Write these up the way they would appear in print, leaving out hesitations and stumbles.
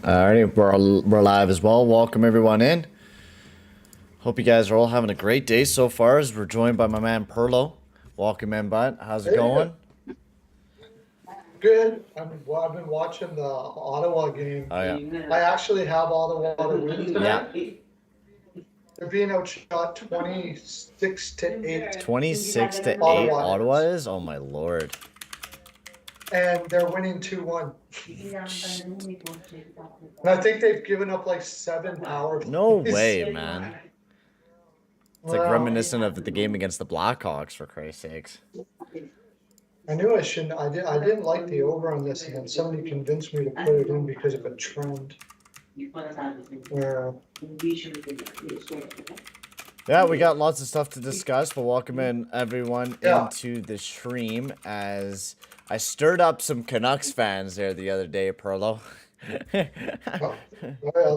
Alrighty, we're live as well. Welcome everyone in. Hope you guys are all having a great day so far as we're joined by my man Perlo. Welcome in, bud. How's it going? Good. I've been watching the Ottawa game. Oh yeah. I actually have Ottawa to win tonight. Yeah. They're being outshot 26-8. 26-8 Ottawa is? Oh my lord. And they're winning 2-1. And I think they've given up like 7 power plays. No way, man. It's like Wow. reminiscent of the game against the Blackhawks, for Christ's sakes. I knew I shouldn't. I didn't like the over on this, and then somebody convinced me to put it in because of a trend. Yeah, we got lots of stuff to discuss, but welcome in everyone into the stream as I stirred up some Canucks fans there the other day, Perlo. Well,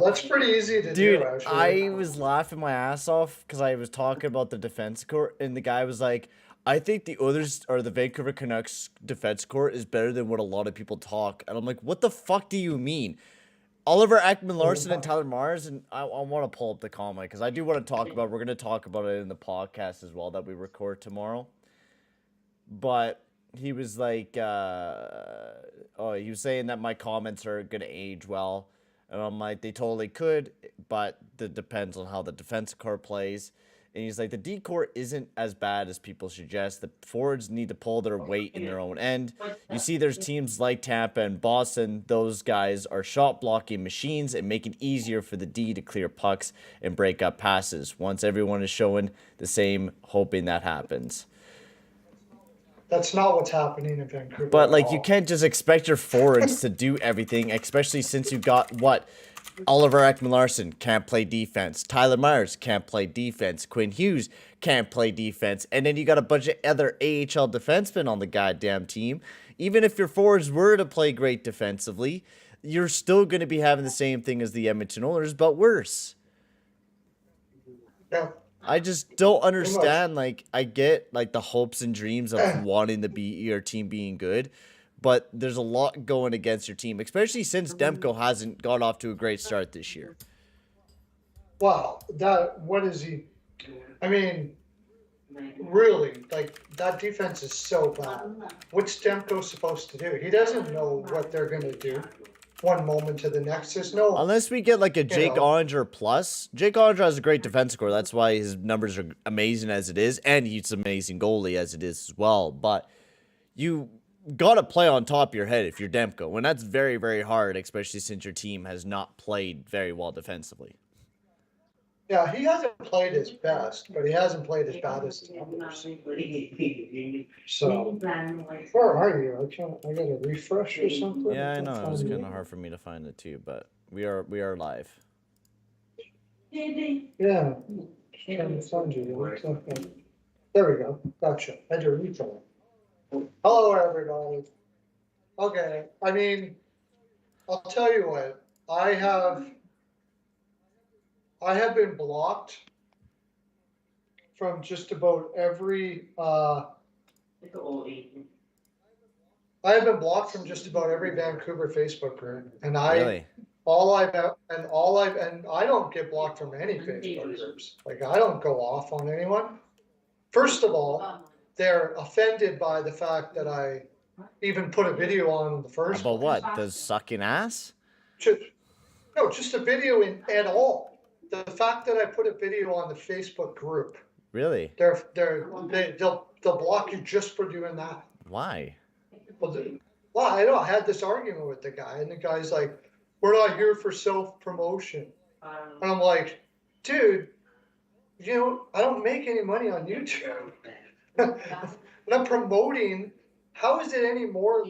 that's pretty easy to do, actually. I was laughing my ass off because I was talking about the defense court, and the guy was like, I think the others or the Vancouver Canucks defense court is better than what a lot of people talk. And I'm like, what the fuck do you mean? Oliver Ekman-Larsson and Tyler Myers, and I want to pull up the comment because I do want to talk about, we're going to talk about it in the podcast as well that we record tomorrow. But he was like, he was saying that my comments are going to age well. And I'm like, they totally could, but that depends on how the defensive court plays. And he's like, the D court isn't as bad as people suggest. The forwards need to pull their weight in their own end. You see, there's teams like Tampa and Boston. Those guys are shot blocking machines and make it easier for the D to clear pucks and break up passes. Once everyone is showing the same, hoping that happens. That's not what's happening in Vancouver. But like, you can't just expect your forwards to do everything, especially since you've got what? Oliver Ekman-Larsson can't play defense. Tyler Myers can't play defense. Quinn Hughes can't play defense. And then you got a bunch of other AHL defensemen on the goddamn team. Even if your forwards were to play great defensively, you're still going to be having the same thing as the Edmonton Oilers, but worse. Yeah. I just don't understand. Like, I get like the hopes and dreams of wanting to be your team being good, but there's a lot going against your team, especially since Demko hasn't got off to a great start this year. Wow, what is he? I mean, really, like, that defense is so bad. What's Demko supposed to do? He doesn't know what they're going to do one moment to the next. There's no... Unless we get like a Jake Onger plus. Jake Onger has a great defense score. That's why his numbers are amazing as it is, and he's an amazing goalie as it is as well. But you got to play on top of your head if you're Demko, and that's very, very hard, especially since your team has not played very well defensively. Yeah, he hasn't played his best, but he hasn't played as bad as his numbers. So, where are you? I got to refresh or something? Yeah, I know. It was kind of hard for me to find it too, but we are live. Yeah, trying to find you. There we go. Gotcha. I had to refresh. Hello, everybody. Okay, I mean, I'll tell you what. I have been blocked from just about every. I have been blocked from just about every Vancouver Facebook group, and I don't get blocked from any Facebook groups. Like, I don't go off on anyone. First of all, they're offended by the fact that I even put a video on in the first place. About what? The sucking ass? Just a video at all. The fact that I put a video on the Facebook group. Really? They'll block you just for doing that. Why? Well, I know. I had this argument with the guy, and the guy's like, "We're not here for self-promotion." And I'm like, dude, I don't make any money on YouTube. When I'm promoting, how is it any more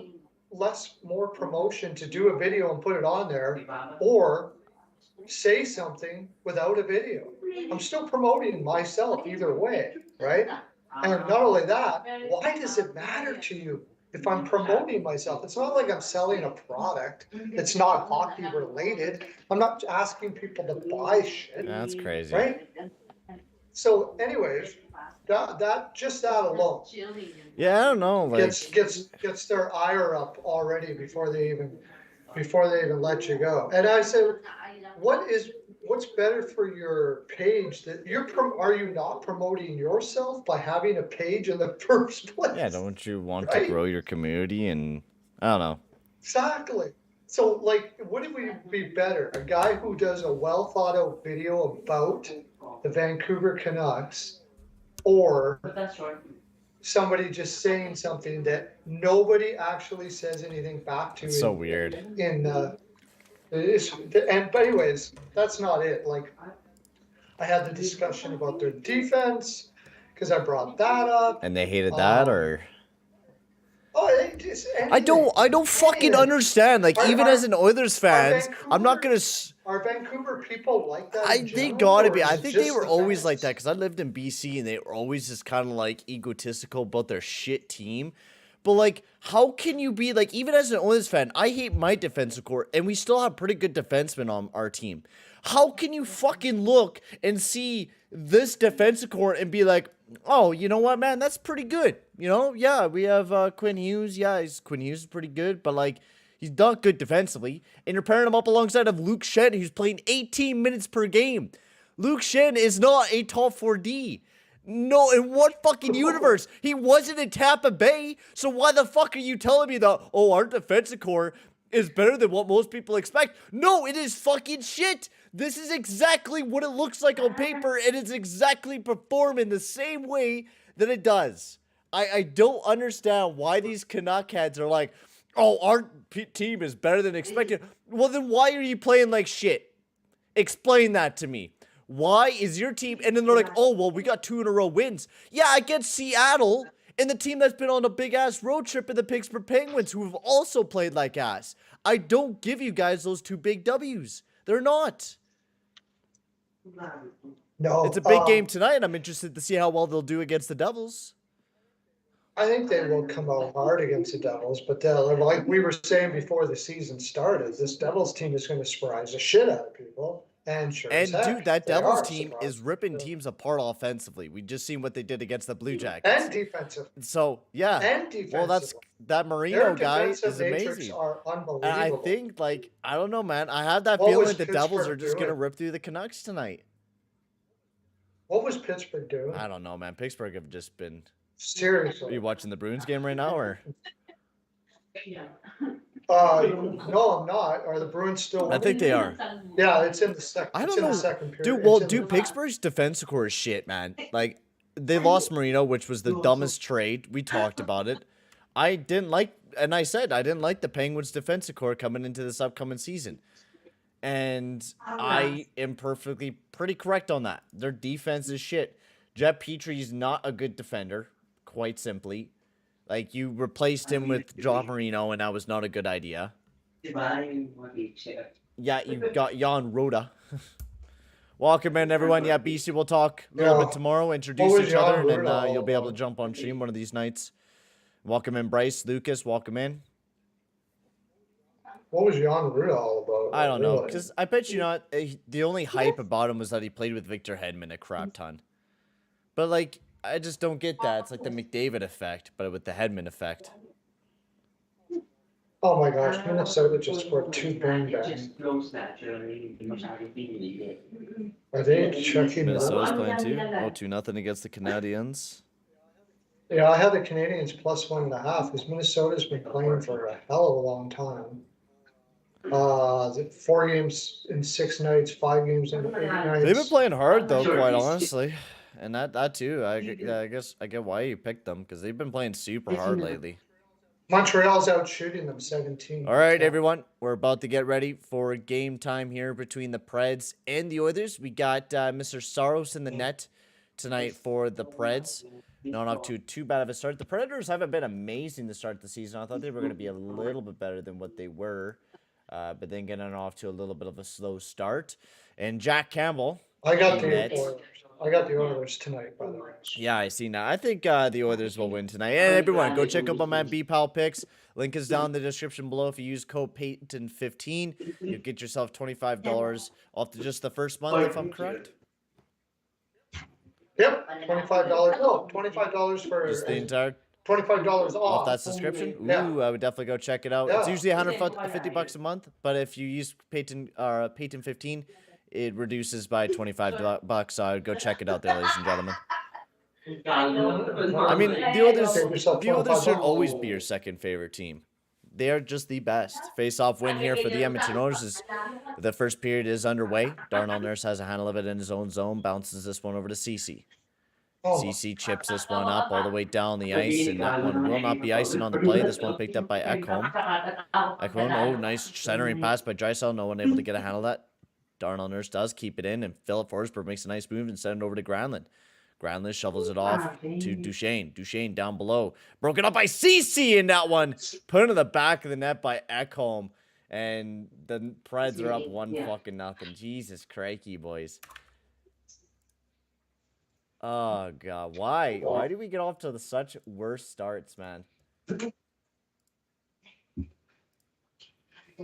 promotion to do a video and put it on there, or say something without a video? I'm still promoting myself either way, right? And not only that, why does it matter to you if I'm promoting myself? It's not like I'm selling a product. It's not hockey related. I'm not asking people to buy shit. That's crazy. Right? So anyways, that alone. Yeah, I don't know. Like, gets their ire up already before they even before they even let you go. And I said, what's better for your page that are you not promoting yourself by having a page in the first place? Yeah, don't you want right? to grow your community? And I don't know. Exactly. So, like, would it be better? A guy who does a well thought out video about the Vancouver Canucks, or somebody just saying something that nobody actually says anything back to? It's so weird. But anyways, that's not it. Like, I had the discussion about their defense because I brought that up. And they hated that, or? Oh, I don't fucking understand. Like, even as an Oilers fan, I'm not gonna. Are Vancouver people like that? They gotta be. I think they were always like that because I lived in BC and they were always just kind of like egotistical about their shit team. But like, how can you be like, even as an Oilers fan, I hate my defensive core and we still have pretty good defensemen on our team. How can you fucking look and see this defensive core and be like, oh, you know what, man, that's pretty good. You know, yeah, we have Quinn Hughes. Yeah, Quinn Hughes is pretty good, but like, he's not good defensively. And you're pairing him up alongside of Luke Schenn, who's playing 18 minutes per game. Luke Schenn is not a top 4D. No, in what fucking universe? He wasn't in Tampa Bay, so why the fuck are you telling me that, oh, our defensive core is better than what most people expect? No, it is fucking shit. This is exactly what it looks like on paper, and it's exactly performing the same way that it does. I don't understand why these Canuck heads are like, oh, our team is better than expected. Well, then why are you playing like shit? Explain that to me. Why is your team, and then they're like, oh, well, we got 2 in a row wins. Yeah, against Seattle and the team that's been on a big-ass road trip in the Pittsburgh Penguins, who have also played like ass. I don't give you guys those 2 big W's. They're not. No. It's a big game tonight, and I'm interested to see how well they'll do against the Devils. I think they will come out hard against the Devils, but like we were saying before the season started, this Devils team is going to surprise the shit out of people. And sure as heck, dude, that Devils team is ripping teams apart offensively. We just seen what they did against the Blue Jackets. And defensive. So, yeah. And defensive. Well, that Marino guy is amazing. Are unbelievable. And I think, like, I don't know, man. I have that feeling the Devils are just going to rip through the Canucks tonight. What was Pittsburgh doing? I don't know, man. Pittsburgh have just been... Seriously. Are you watching the Bruins game right now, or? No, I'm not. Are the Bruins still winning? I think they are. Yeah, it's in the second. I don't know. Dude, Pittsburgh's defensive core is shit, man. Like, they lost Marino, which was the dumbest trade. We talked about it. I didn't like the Penguins' defensive core coming into this upcoming season. And I am pretty correct on that. Their defense is shit. Jeff Petrie's not a good defender, quite simply. Like, you replaced him with John Marino, and that was not a good idea. Yeah, you got Jan Rota. Welcome in, everyone. Yeah, BC, we'll talk a little bit tomorrow, introduce each other, and then you'll be able to jump on stream one of these nights. Welcome in, Bryce, Lucas, welcome in. What was Jan Rutta all about? I don't know, because I bet you not. The only hype about him was that he played with Victor Hedman a crap ton. But, like, I just don't get that. It's like the McDavid effect, but with the Hedman effect. Oh my gosh, Minnesota just scored 2 bang-bangs. Are they checking? Minnesota's playing too? Oh, 2-0 against the Canadiens. Yeah, I had the Canadians plus 1.5 because Minnesota's been playing for a hell of a long time. 4 games in 6 nights, 5 games in 8 nights. They've been playing hard though, quite honestly. And that too, I guess I get why you picked them, because they've been playing super hard lately. Montreal's out shooting them 17. All right, everyone, we're about to get ready for game time here between the Preds and the Oilers. We got Mr. Saros in the net tonight for the Preds. Not off to too bad of a start. The Predators haven't been amazing to start the season. I thought they were going to be a little bit better than what they were, but then getting off to a little bit of a slow start. And Jack Campbell. I got the Oilers tonight, by the way. Yeah, I see now. I think the Oilers will win tonight. And everyone, go check out my man BPAL picks. Link is down in the description below. If you use code Payton15, you'll get yourself $25 off to just the first month, if I'm correct. Yep, $25. No, $25 for just the entire. $25 Off that off. subscription? Yeah. Ooh, I would definitely go check it out. It's Yeah. usually $150 a month, but if you use Payton 15, it reduces by $25. So I would go check it out there, ladies and gentlemen. I mean, Save yourself the Oilers should always $25. be your second favorite team. They are just the best. Face-off win here for the Edmonton Oilers is the first period is underway. Darnell Nurse has a handle of it in his own zone, bounces this one over to CC. CC chips this one up all the way down the ice, and that one will not be icing on the play. This one picked up by Ekholm. Ekholm, oh, nice centering pass by Drysdale. No one able to get a handle of that. Darnell Nurse does keep it in, and Philip Forsberg makes a nice move and send it over to Granlund. Granlund shovels it off to Duchesne. Duchesne down below. Broken up by CC in that one. Put in the back of the net by Ekholm. And the Preds are up 1-0. Jesus crikey, boys. Oh, God. Why? Why do we get off to such worse starts, man?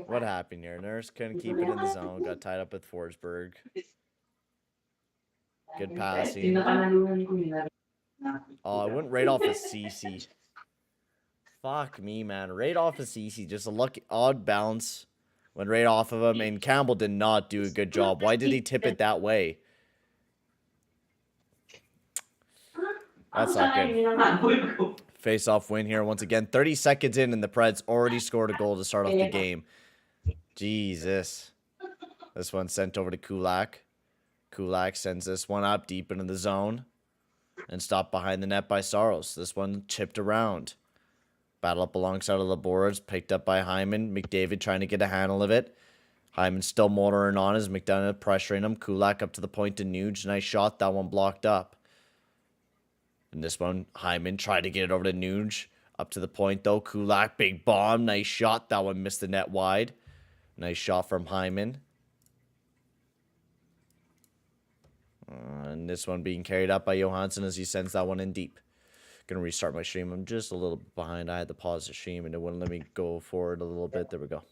What happened here? Nurse couldn't keep it in the zone. Got tied up with Forsberg. Good passing. Oh, I went right off of CC. Fuck me, man. Right off of CC. Just a lucky odd bounce. Went right off of him. And Campbell did not do a good job. Why did he tip it that way? That's not good. Face-off win here once again. 30 seconds in, and the Preds already scored a goal to start off the game. Jesus. This one sent over to Kulak. Kulak sends this one up deep into the zone and stopped behind the net by Saros. This one chipped around. Battle up alongside of the boards, picked up by Hyman. McDavid trying to get a handle of it. Hyman still motoring on as McDonough pressuring him. Kulak up to the point to Nuge. Nice shot. That one blocked up. And this one, Hyman tried to get it over to Nuge. Up to the point, though. Kulak, big bomb. Nice shot. That one missed the net wide. Nice shot from Hyman. And this one being carried up by Johansson as he sends that one in deep. Gonna restart my stream. I'm just a little behind. I had to pause the stream and it wouldn't let me go forward a little bit. There we go.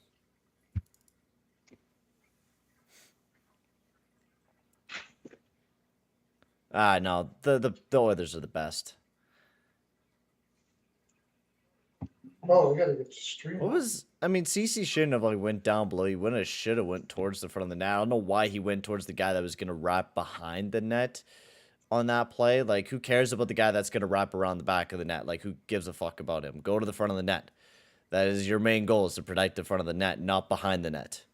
No, the Oilers are the best. Oh, we gotta get the stream. I mean, CC shouldn't have went down below. He should have went towards the front of the net. I don't know why he went towards the guy that was gonna wrap behind the net on that play. Like, who cares about the guy that's gonna wrap around the back of the net? Like, who gives a fuck about him? Go to the front of the net. That is your main goal, is to protect the front of the net, not behind the net.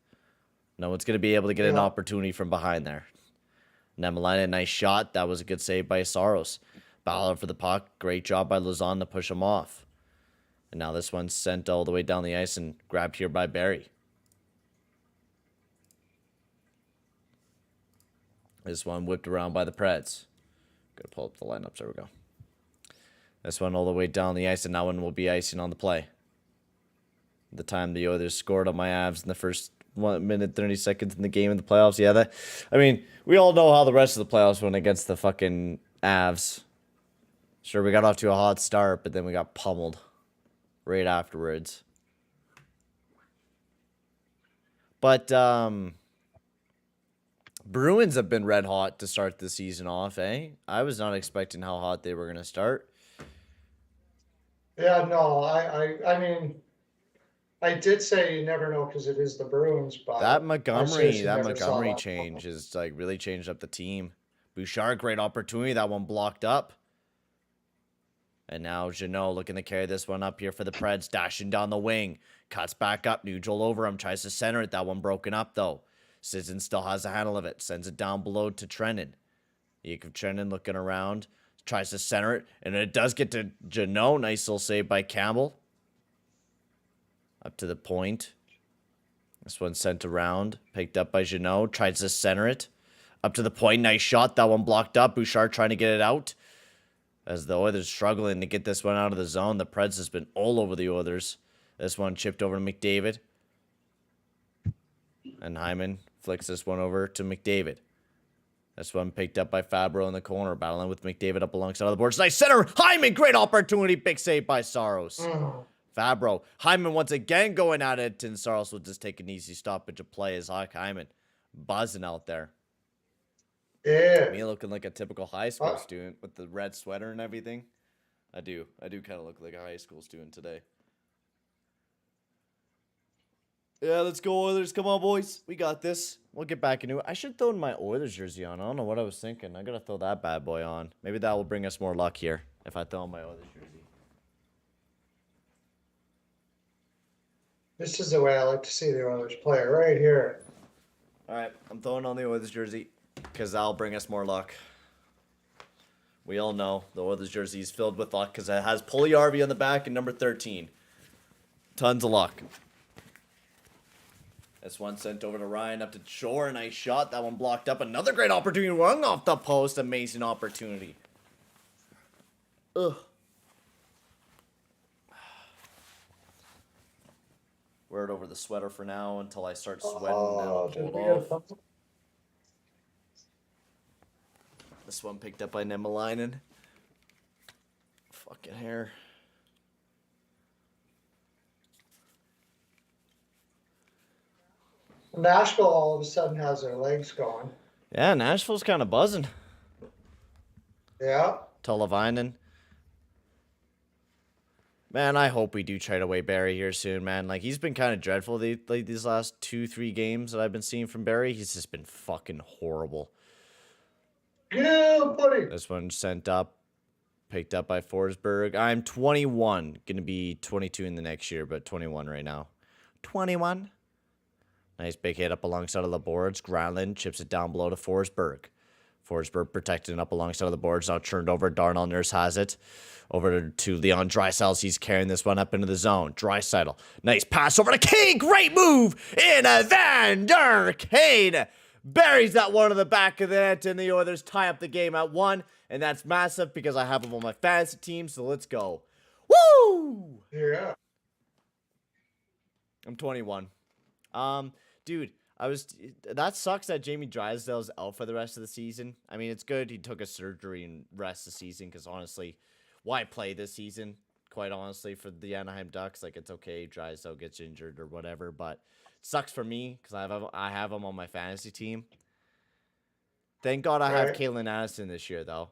No one's gonna be able to get an opportunity from behind there. Nemelina, nice shot. That was a good save by Saros. Battle for the puck. Great job by Lausanne to push him off. And now this one's sent all the way down the ice and grabbed here by Barry. This one whipped around by the Preds. Gotta pull up the lineups. There we go. This one all the way down the ice, and that one will be icing on the play. The time the Oilers scored on my Avs in the first 1 minute, 30 seconds in the game in the playoffs. Yeah, I mean, we all know how the rest of the playoffs went against the fucking Avs. Sure, we got off to a hot start, but then we got pummeled right afterwards. But Bruins have been red hot to start the season off, eh? I was not expecting how hot they were going to start. Yeah, no, I mean, I did say you never know because it is the Bruins, but that Montgomery that change is like really changed up the team. Bouchard, great opportunity. That one blocked up. And now Jeannot looking to carry this one up here for the Preds, dashing down the wing. Cuts back up, neutral over him, tries to center it. That one broken up, though. Sisson still has a handle of it. Sends it down below to Trennan. Jakub Trennan looking around. Tries to center it. And it does get to Jeannot. Nice little save by Campbell. Up to the point. This one sent around. Picked up by Jeannot. Tries to center it. Up to the point. Nice shot. That one blocked up. Bouchard trying to get it out. As the Oilers struggling to get this one out of the zone. The Preds has been all over the Oilers. This one chipped over to McDavid. And Hyman flicks this one over to McDavid. This one picked up by Fabro in the corner. Battling with McDavid up alongside of the boards. Nice center. Hyman, great opportunity. Big save by Saros. Fabro. Hyman once again going at it. And Saros will just take an easy stoppage of play as Hyman buzzing out there. Yeah. Me looking like a typical high school student with the red sweater and everything. I do kind of look like a high school student today. Yeah, let's go Oilers. Come on, boys. We got this. We'll get back into it. I should throw my Oilers jersey on. I don't know what I was thinking. I got to throw that bad boy on. Maybe that will bring us more luck here if I throw on my Oilers jersey. This is the way I like to see the Oilers play, right here. All right, I'm throwing on the Oilers jersey because that'll bring us more luck. We all know the Oilers jersey is filled with luck because it has Puljujärvi on the back and number 13. Tons of luck. This one sent over to Ryan up to Shore. A nice shot. That one blocked up. Another great opportunity. Rung off the post. Amazing opportunity. Ugh. Wear it over the sweater for now until I start sweating. Hold off. This one picked up by Niemelainen. Fucking hair. Nashville all of a sudden has their legs going. Yeah, Nashville's kind of buzzing. Yeah. Tulavainen. Man, I hope we do trade away Barry here soon, man. Like, he's been kind of dreadful these last 2-3 games that I've been seeing from Barry. He's just been fucking horrible. Yeah, buddy. This one sent up. Picked up by Forsberg. I'm 21. Going to be 22 in the next year, but 21 right now. 21. Nice big hit up alongside of the boards. Granlund chips it down below to Forsberg. Forsberg protected up alongside of the boards. Now turned over. Darnell Nurse has it. Over to Leon Draisaitl. He's carrying this one up into the zone. Draisaitl. Nice pass over to Kane. Great move in a Van der Kane. Buries that one in the back of the net, and the Oilers tie up the game at 1. And that's massive because I have him on my fantasy team. So let's go. Woo! Yeah. I'm 21. Dude, that sucks that Jamie Drysdale's out for the rest of the season. I mean, it's good he took a surgery and rest the season because honestly, why play this season? Quite honestly, for the Anaheim Ducks, like, it's okay Drysdale gets injured or whatever, but it sucks for me because I have him on my fantasy team. Thank God I have Calen Addison this year though.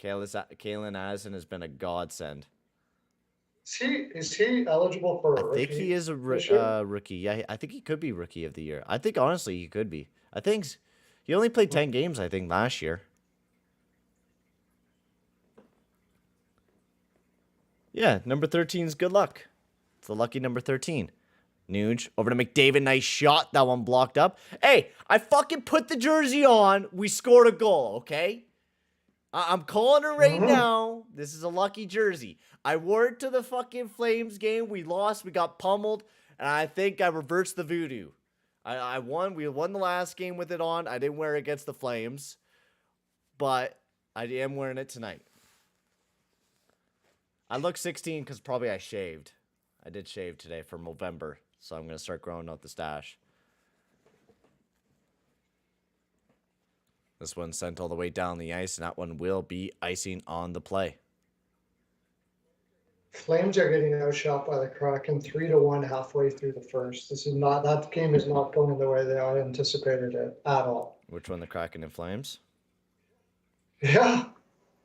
Calen Addison has been a godsend. Is he eligible for a rookie? I think he is a rookie. Yeah, I think he could be rookie of the year. I think, honestly, he could be. I think he only played 10 games, I think, last year. Yeah, number 13 is good luck. It's the lucky number 13. Nuge over to McDavid. Nice shot. That one blocked up. Hey, I fucking put the jersey on. We scored a goal, okay? I'm calling it right now. This is a lucky jersey. I wore it to the fucking Flames game. We lost. We got pummeled. And I think I reversed the voodoo. I won. We won the last game with it on. I didn't wear it against the Flames. But I am wearing it tonight. I look 16 because probably I shaved. I did shave today for November. So I'm going to start growing out the stash. This one sent all the way down the ice, and that one will be icing on the play. Flames are getting outshot by the Kraken 3-1 halfway through the first. That game is not going the way they anticipated it at all. Which one, the Kraken and Flames? Yeah.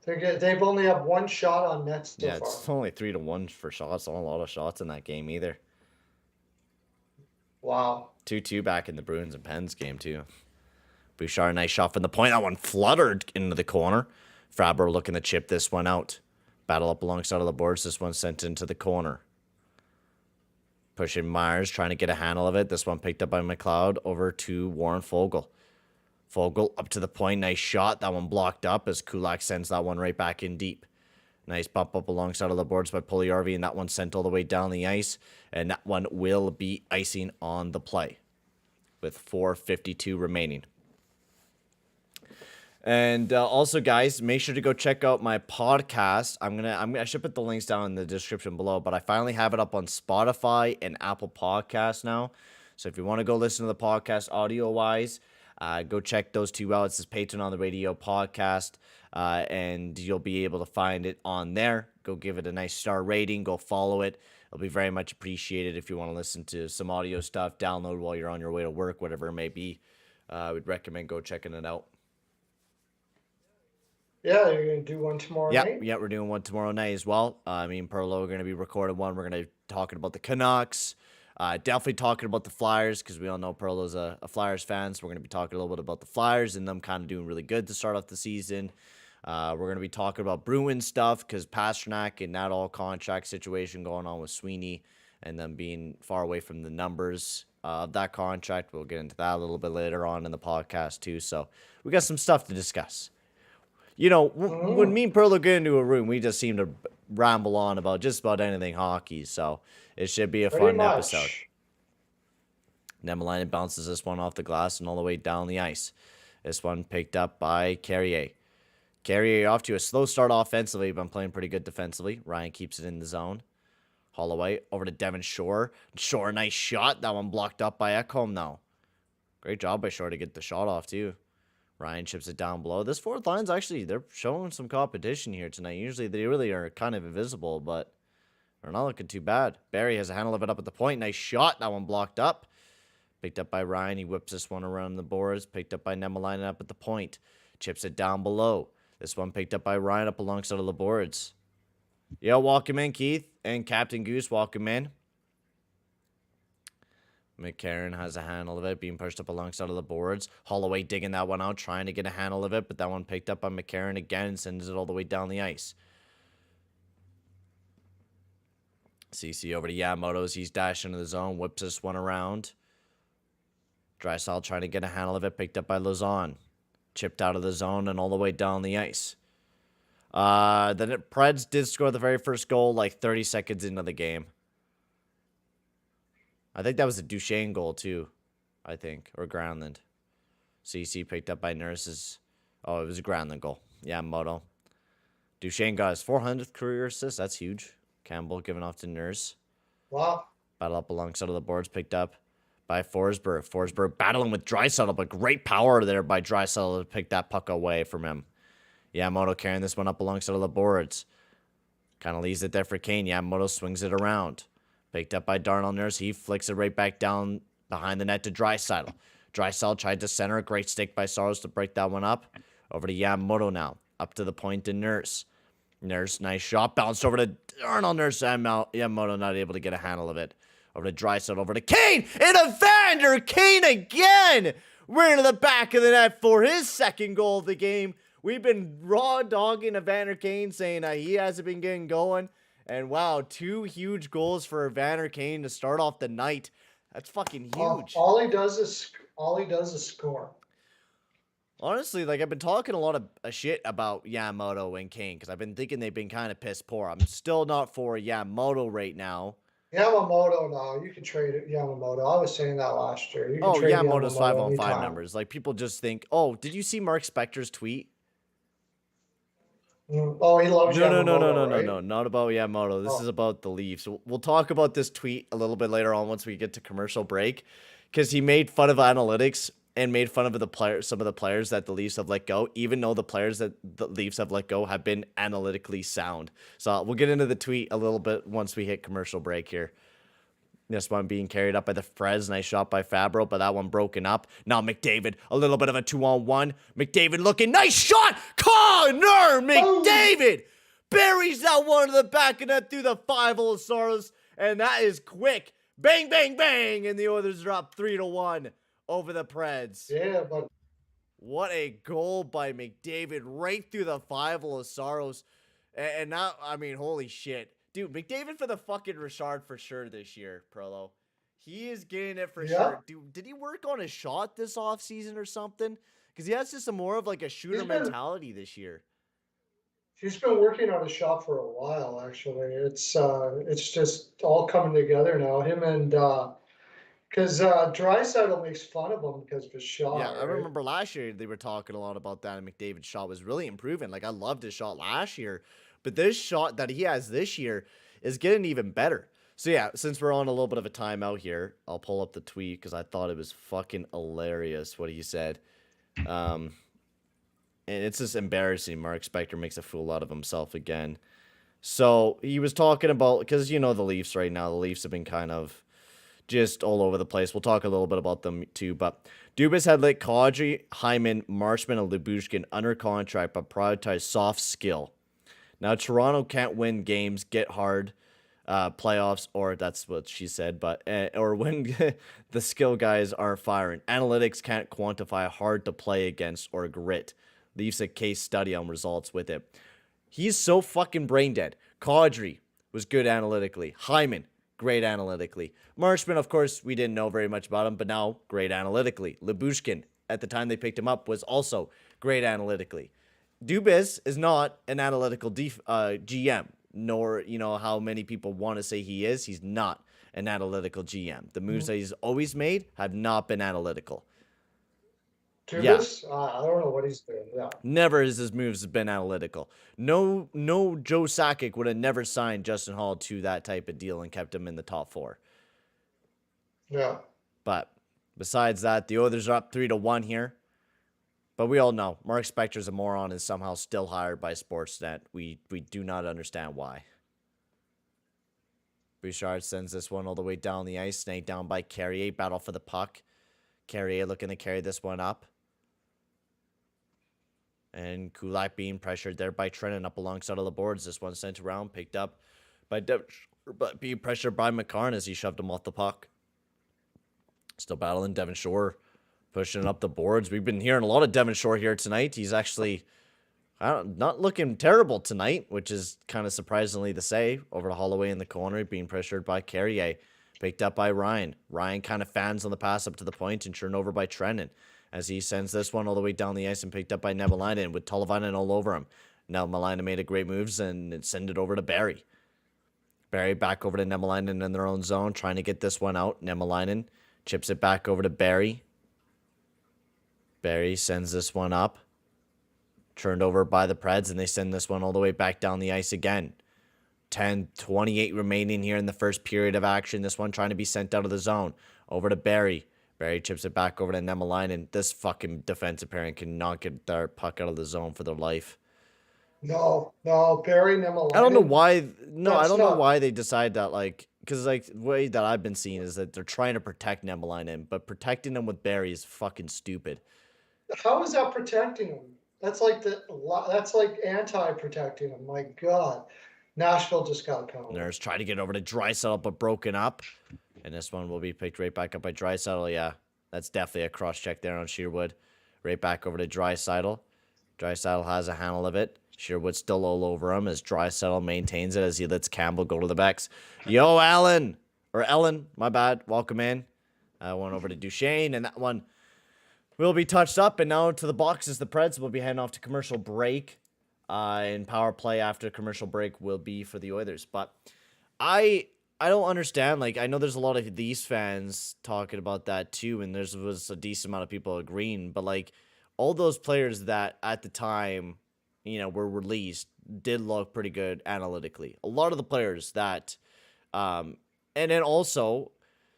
They've only have one shot on net so far. It's only 3-1 for shots. Not a lot of shots in that game either. Wow. 2-2 back in the Bruins and Pens game too. Bouchard, nice shot from the point. That one fluttered into the corner. Frabber looking to chip this one out. Battle up alongside of the boards. This one sent into the corner. Pushing Myers, trying to get a handle of it. This one picked up by McLeod over to Warren Foegele. Foegele up to the point. Nice shot. That one blocked up as Kulak sends that one right back in deep. Nice bump up alongside of the boards by Puljujärvi, and that one sent all the way down the ice. And that one will be icing on the play with 4:52 remaining. And also, guys, make sure to go check out my podcast. I should put the links down in the description below, but I finally have it up on Spotify and Apple Podcasts now. So if you want to go listen to the podcast audio-wise, go check those two out. It says Patron on the Radio podcast, and you'll be able to find it on there. Go give it a nice star rating. Go follow it. It'll be very much appreciated if you want to listen to some audio stuff, download while you're on your way to work, whatever it may be. I would recommend go checking it out. Yeah, you're gonna do one tomorrow Yeah, night. yeah, we're doing one tomorrow night as well. Me and Perlo are going to be recording one. We're going to be talking about the Canucks. Definitely talking about the Flyers because we all know Perlo's a Flyers fan. So we're going to be talking a little bit about the Flyers and them kind of doing really good to start off the season. We're going to be talking about Bruins stuff because Pasternak and that all contract situation going on with Sweeney and them being far away from the numbers of that contract. We'll get into that a little bit later on in the podcast too. So we got some stuff to discuss. You know, when Mm, me and Perlo get into a room, we just seem to ramble on about just about anything hockey. So it should be a pretty fun episode. much. Nemelainen bounces this one off the glass and all the way down the ice. This one picked up by Carrier. Carrier off to a slow start offensively, but playing pretty good defensively. Ryan keeps it in the zone. Holloway over to Devin Shore. Shore, nice shot. That one blocked up by Ekholm, though. Great job by Shore to get the shot off, too. Ryan chips it down below. This fourth line's actually, they're showing some competition here tonight. Usually they really are kind of invisible, but they're not looking too bad. Barry has a handle of it up at the point. Nice shot. That one blocked up. Picked up by Ryan. He whips this one around the boards. Picked up by Nemelainen up at the point. Chips it down below. This one picked up by Ryan up alongside of the boards. Yeah, welcome in, Keith. And Captain Goose, welcome in. McCarron has a handle of it, being pushed up alongside of the boards. Holloway digging that one out, trying to get a handle of it, but that one picked up by McCarron again and sends it all the way down the ice. CC over to Yamamoto as he's dashing into the zone, whips this one around. Drysdale trying to get a handle of it, picked up by Lauzon. Chipped out of the zone and all the way down the ice. The Preds did score the very first goal like 30 seconds into the game. I think that was a Duchesne goal too, I think, or Groundland. CC picked up by Nurses. Oh, it was a Groundland goal. Yeah, Moto. Duchesne got his 400th career assist. That's huge. Campbell giving off to Nurse. Wow. Battle up alongside of the boards, picked up by Forsberg. Forsberg battling with Draisaitl, but great power there by Draisaitl to pick that puck away from him. Yamamoto carrying this one up alongside of the boards. Kind of leaves it there for Kane. Yamamoto swings it around. Picked up by Darnell Nurse. He flicks it right back down behind the net to Draisaitl. Draisaitl tried to center. Great stick by Saros to break that one up. Over to Yamamoto now. Up to the point to Nurse. Nurse, nice shot. Bounced over to Darnell Nurse. Yamamoto not able to get a handle of it. Over to Draisaitl. Over to Kane. And Evander Kane again. We're into the back of the net for his second goal of the game. We've been raw dogging Evander Kane, saying he hasn't been getting going. And wow, 2 huge goals for Evander Kane to start off the night. That's fucking huge. All he does is score. Honestly, like I've been talking a lot of shit about Yamamoto and Kane because I've been thinking they've been kind of piss poor. I'm still not for Yamamoto right now. Yamamoto, no, you can trade it. Yamamoto. I was saying that last year. You can Oh, trade Yamamoto's Yamamoto 5-on-5 anytime. numbers. Like people just think, oh, did you see Mark Spector's tweet? Oh, he loves No, Yamamoto, right? not about Yamamoto. This is about the Leafs. We'll talk about this tweet a little bit later on once we get to commercial break, because he made fun of analytics and made fun of the players, some of the players that the Leafs have let go, even though the players that the Leafs have let go have been analytically sound. So we'll get into the tweet a little bit once we hit commercial break here. This one being carried up by the Frez. Nice shot by Fabro, but that one broken up. Now McDavid, a little bit of a 2-on-1. McDavid looking. Nice shot! Connor McDavid buries that one to the back of net through the 5-hole of Saros, and that is quick. Bang, bang, bang! And the Oilers drop 3-1 over the Preds. Yeah, but What a goal by McDavid right through the 5-hole of Saros. And now, I mean, holy shit. Dude, McDavid for the fucking Richard for sure this year, Prolo. He is getting it for sure. Dude, did he work on his shot this offseason or something? Because he has just a more of like a shooter mentality this year. he's been working on a shot for a while. Actually, it's just all coming together now. Him and because Draisaitl makes fun of him because of his shot. Yeah, I right? remember last year they were talking a lot about that, and McDavid's shot was really improving. Like, I loved his shot last year, but this shot that he has this year is getting even better. So yeah, since we're on a little bit of a timeout here, I'll pull up the tweet because I thought it was fucking hilarious what he said. And it's just embarrassing. Mark Spector makes a fool out of himself again. So he was talking about, because you know the Leafs right now, the Leafs have been kind of just all over the place. We'll talk a little bit about them too, but Dubas had let Kadri, Hyman, Marchman, and Lyubushkin under contract, but prioritized soft skill. Now, Toronto can't win games, get hard playoffs, or that's what she said, but or when the skill guys aren't firing. Analytics can't quantify hard to play against or grit. Leaves a case study on results with it. He's so fucking brain dead. Kadri was good analytically. Hyman, great analytically. Marchman, of course, we didn't know very much about him, but now great analytically. Lyubushkin, at the time they picked him up, was also great analytically. Dubas is not an analytical GM, nor, how many people want to say he is. He's not an analytical GM. The moves that he's always made have not been analytical. Dubas? Yeah. I don't know what he's doing. Yeah. Never has his moves been analytical. No Joe Sakic would have never signed Justin Hall to that type of deal and kept him in the top 4. Yeah. But besides that, the Oilers are up 3-1 here. But we all know Mark Spector's a moron and somehow still hired by Sportsnet. We do not understand why. Bouchard sends this one all the way down the ice. Snake down by Carrier. Battle for the puck. Carrier looking to carry this one up. And Kulak being pressured there by Trennan up alongside of the boards. This one sent around, picked up by but being pressured by McCarn as he shoved him off the puck. Still battling Devon Shore. Pushing up the boards. We've been hearing a lot of Devon Shore here tonight. He's actually not looking terrible tonight, which is kind of surprisingly to say. Over to Holloway in the corner, being pressured by Carrier. Picked up by Ryan. Ryan kind of fans on the pass up to the point and turned over by Trennan as he sends this one all the way down the ice and picked up by Nebelainen with Tolvanen all over him. Now Nebelainen made a great moves and send it over to Barry. Barry back over to Nebelainen in their own zone, trying to get this one out. Nebelainen chips it back over to Barry. Barry sends this one up. Turned over by the Preds, and they send this one all the way back down the ice again. 10:28 remaining here in the first period of action. This one trying to be sent out of the zone. Over to Barry. Barry chips it back over to Nebelainen. This fucking defensive pairing cannot get their puck out of the zone for their life. No, Barry, Nebelainen. I don't know why. No, I don't know why they decide that, because the way that I've been seeing is that they're trying to protect Nebelainen, but protecting him with Barry is fucking stupid. How is that protecting him? That's like anti-protecting him. My God. Nashville just got caught. Nurse tried to get over to Draisaitl, but broken up. And this one will be picked right back up by Draisaitl. Yeah, that's definitely a cross-check there on Sherwood. Right back over to Draisaitl. Draisaitl has a handle of it. Sherwood still all over him as Draisaitl maintains it as he lets Campbell go to the backs. Yo, Ellen. Or Ellen, my bad. Welcome in. One over to Duchesne, and that one will be touched up, and now to the boxes. The Preds will be heading off to commercial break. And power play after commercial break will be for the Oilers. But I don't understand. I know there's a lot of these fans talking about that too, and there was a decent amount of people agreeing. But all those players that at the time, were released did look pretty good analytically. A lot of the players that, and then also,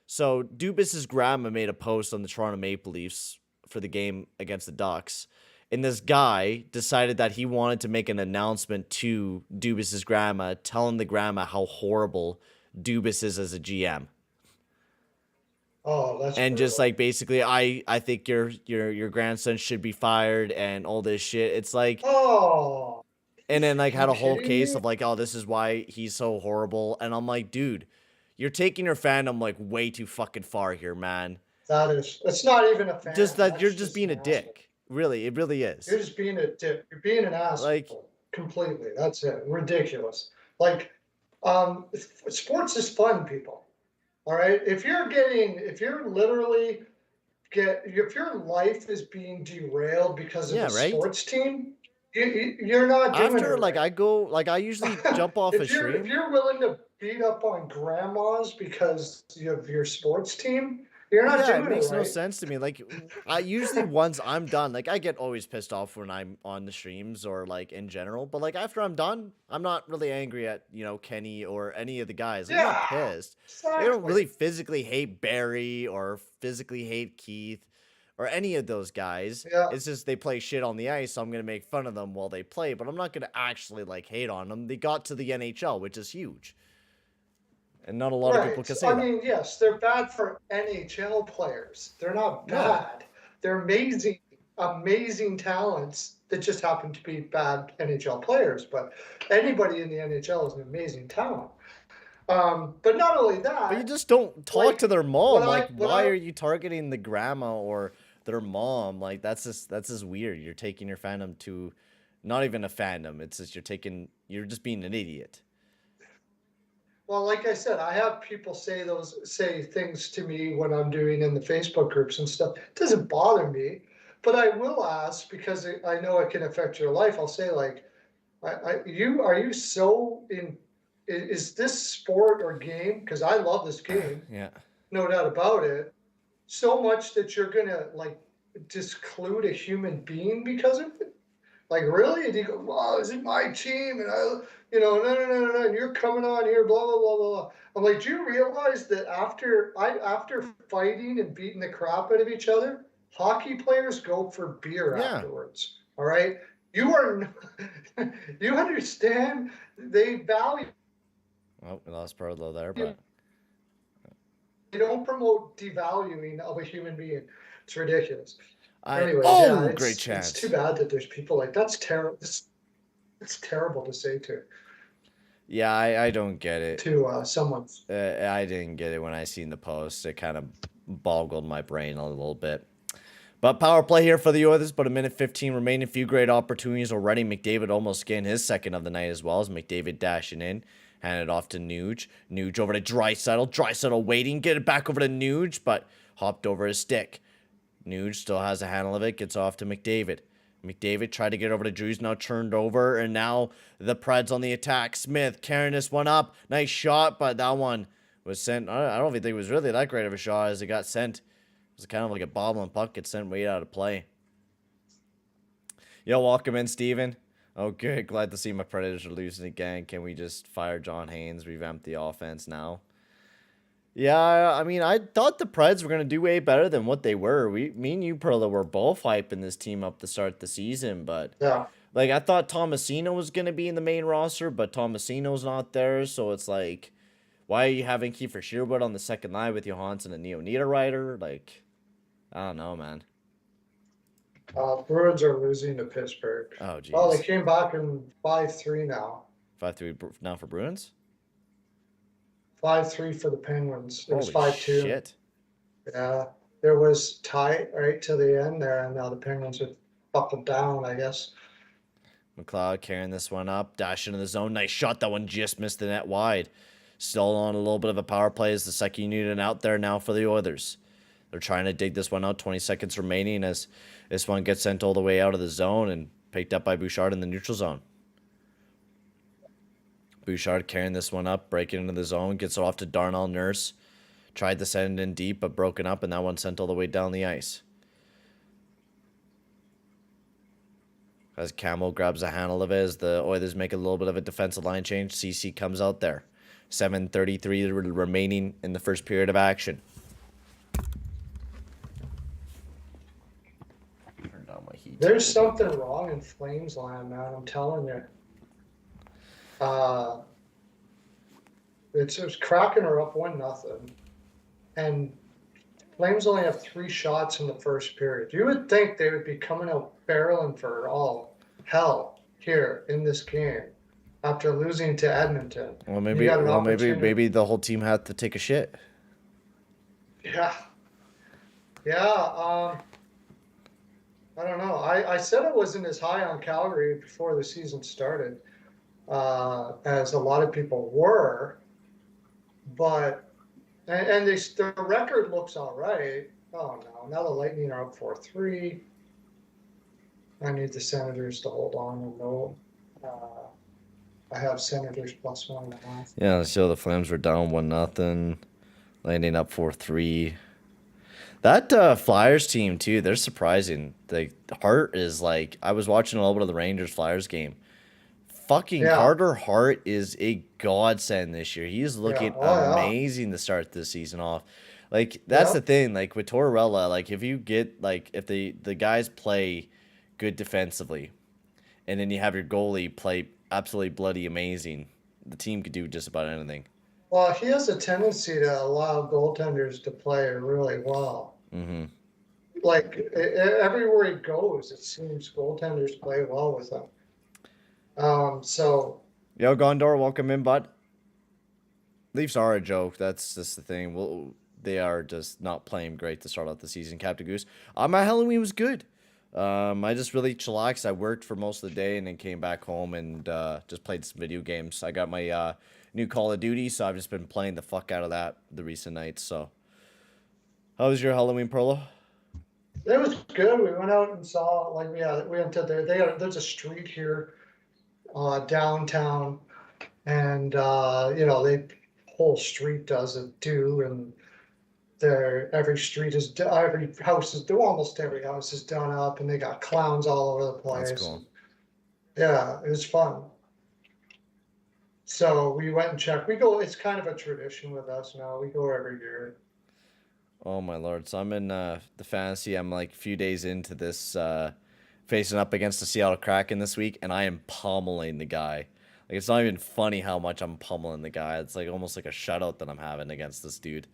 so Dubas's grandma made a post on the Toronto Maple Leafs for the game against the Ducks. And this guy decided that he wanted to make an announcement to Dubas's grandma, telling the grandma how horrible Dubas is as a GM. Oh, that's and brutal. Just basically, I think your grandson should be fired and all this shit. It's oh, and then had a whole case of oh, this is why he's so horrible. And I'm like, dude, you're taking your fandom way too fucking far here, man. It's not even a fan. Just that you're just being a dick. Really, it really is. You're just being a dick. You're being an asshole. Completely. That's it. Ridiculous. Sports is fun, people. All right. If your life is being derailed because of a sports team, you're not doing it. Right. I usually jump off a stream. If you're willing to beat up on grandmas because of your sports team, you're not doing it. It makes no sense to me. I usually once I'm done, I get always pissed off when I'm on the streams or in general. But after I'm done, I'm not really angry at Kenny or any of the guys. I'm not pissed. Exactly. I don't really physically hate Barry or physically hate Keith or any of those guys. Yeah. It's just they play shit on the ice, so I'm gonna make fun of them while they play. But I'm not gonna actually hate on them. They got to the NHL, which is huge. and not a lot of people Right. can So, say I that. mean, yes, they're bad for NHL players. They're not No. bad. They're amazing, amazing talents that just happen to be bad NHL players. But anybody in the NHL is an amazing talent. But not only But you that, just don't talk to like their mom. Like, what why I are you targeting the grandma or their mom? Like, that's just weird. You're taking your fandom to, not even a fandom. It's just you're just being an idiot. well, like I said, I have people say things to me when I'm doing in the Facebook groups and stuff. It doesn't bother me, but I will ask because I know it can affect your life. I'll say like, are you so in? Is this sport or game? Because I love this game, Yeah. no doubt about it. So much that you're gonna like disclude a human being because of it. Like, really? And you go, wow, is it my team? And no. And you're coming on here, blah, blah, blah, blah, blah. I'm like, do you realize that after fighting and beating the crap out of each other, hockey players go for beer Yeah. afterwards. All right. You are, you understand they value, Oh, we lost Parlo there, but they don't promote devaluing of a human being. It's ridiculous. I Anyways, yeah, oh, great it's too chance. bad that there's people like that's terrible. It's terrible to say Yeah, I don't get it. to someone. I didn't get it when I seen the post. It kind of boggled my brain a little bit. But power play here for the Oilers, but a minute 15 remaining. Few great opportunities already. McDavid almost getting his second of the night as well as McDavid dashing in. Hand it off to Nuge. Nuge over to Draisaitl. Draisaitl waiting. Get it back over to Nuge, but hopped over his stick. Nuge still has a handle of it. Gets off to McDavid. McDavid tried to get over to Drews, now turned over, and now the Preds on the attack. Smith carrying this one up. Nice shot, but that one was sent. I don't think it was really that great of a shot as it got sent. It was kind of like a bobbling puck. Gets sent way out of play. Yo, welcome in, Steven. Oh, good. Glad to see my Predators are losing again. Can we just fire John Haynes, revamp the offense now? Yeah, I mean, I thought the Preds were going to do way better than what they were. Me and you, Perla, were both hyping this team up to start the season, but Yeah. like I thought Tomasino was going to be in the main roster, but Tomasino's not there, so it's like, why are you having Kiefer Sherwood on the second line with Johansson and Neo Niederreiter? Like, I don't know, man. Bruins are losing to Pittsburgh. Oh, Oh, they jeez. came back in 5-3 now. 5-3 now for Bruins? 5-3 for the Penguins. It was Holy 5-2. shit. Yeah. There was tight right to the end there, and now the Penguins have buckled down, I guess. McLeod carrying this one up, dashing in the zone. Nice shot. That one just missed the net wide. Still on a little bit of a power play as the second unit out there now for the Oilers. They're trying to dig this one out. 20 seconds remaining as this one gets sent all the way out of the zone and picked up by Bouchard in the neutral zone. Bouchard carrying this one up, breaking into the zone, gets it off to Darnell Nurse. Tried to send it in deep, but broken up, and that one sent all the way down the ice. As Camel grabs a handle of it, as the Oilers make a little bit of a defensive line change, CC comes out there. 7:33 remaining in the first period of action. Turn down my heat. There's something wrong in Flames land, man. I'm telling you. It's just Kraken are up 1-0, and Flames only have 3 shots in the first period. You would think they would be coming out barreling for all hell here in this game after losing to Edmonton. Well, You got an opportunity. maybe the whole team had to take a shit. Yeah. Yeah. I don't know. I said I wasn't as high on Calgary before the season started, as a lot of people were, but and their record looks all right. Oh no! Now the Lightning are up 4-3. I need the Senators to hold on and no. I have Senators plus 1.5. Yeah, so the Flames were down 1-0, landing up 4-3. That Flyers team too, they're surprising. The Hart is like, I was watching a little bit of the Rangers Flyers game. Fucking Yeah. Carter Hart is a godsend this year. He's looking yeah. amazing to start this season off. Like, that's the thing. Like with Tortorella, like if you get like if the guys play good defensively, and then you have your goalie play absolutely bloody amazing, the team could do just about anything. Well, he has a tendency to allow goaltenders to play really well. Mm-hmm. Like everywhere he goes, it seems goaltenders play well with him. So Yo, Gondor, welcome in, bud. Leafs are a joke. That's just the thing. Well, they are just not playing great to start out the season. Captain Goose. My Halloween was good. I just really chillaxed. I worked for most of the day and then came back home and just played some video games. I got my new Call of Duty, so I've just been playing the fuck out of that the recent nights. So, how was your Halloween, Perlo? it was good. We went out and saw like we went to there's a street here downtown, and they whole street does it too, and every street is every house is almost every house is done up, and they got clowns all over the That's place. cool. Yeah, it was fun. So we went and checked. We go. It's kind of a tradition with us now. We go every year. Oh my lord! So I'm in the fantasy. I'm like a few days into this facing up against the Seattle Kraken this week, and I am pummeling the guy. Like it's not even funny how much I'm pummeling the guy. It's like almost like a shutout that I'm having against this dude.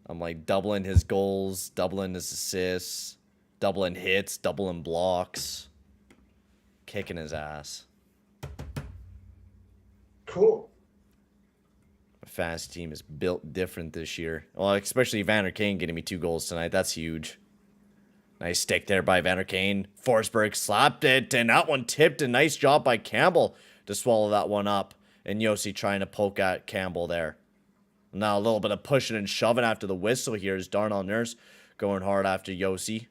I'm like doubling his goals, doubling his assists, doubling hits, doubling blocks, kicking his ass. Cool. My fantasy team is built different this year. Well, especially Vander Kane getting me 2 goals tonight. That's huge. Nice stick there by Vander Kane. Forsberg slapped it, and that one tipped. A nice job by Campbell to swallow that one up. And Yossi trying to poke at Campbell there. Now a little bit of pushing and shoving after the whistle here is Darnell Nurse going hard after Yossi.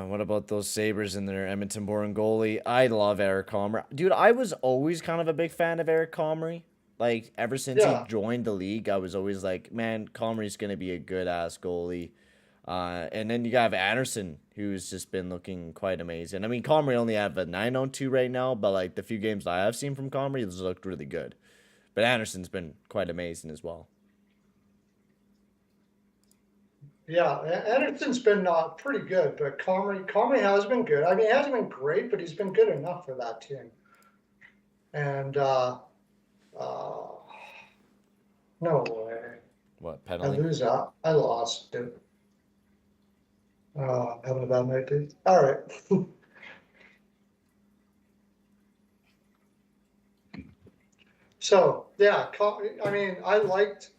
What about those Sabres and their Edmonton-born goalie? I love Eric Comrie. Dude, I was always kind of a big fan of Eric Comrie. Like, ever since he Yeah. joined the league, I was always like, man, Comrie's going to be a good-ass goalie. And then you have Anderson, who's just been looking quite amazing. I mean, Comrie only have a 9-on-2 right now, but, like, the few games I have seen from Comrie, it's looked really good. But Anderson's been quite amazing as well. Yeah, Anderson's been pretty good, but Comrie has been good. I mean, he hasn't been great, but he's been good enough for that team. And uh, no way. What, I penalty? lose out. I lost it. Oh, having a bad night, dude. All right. So yeah, I mean, I liked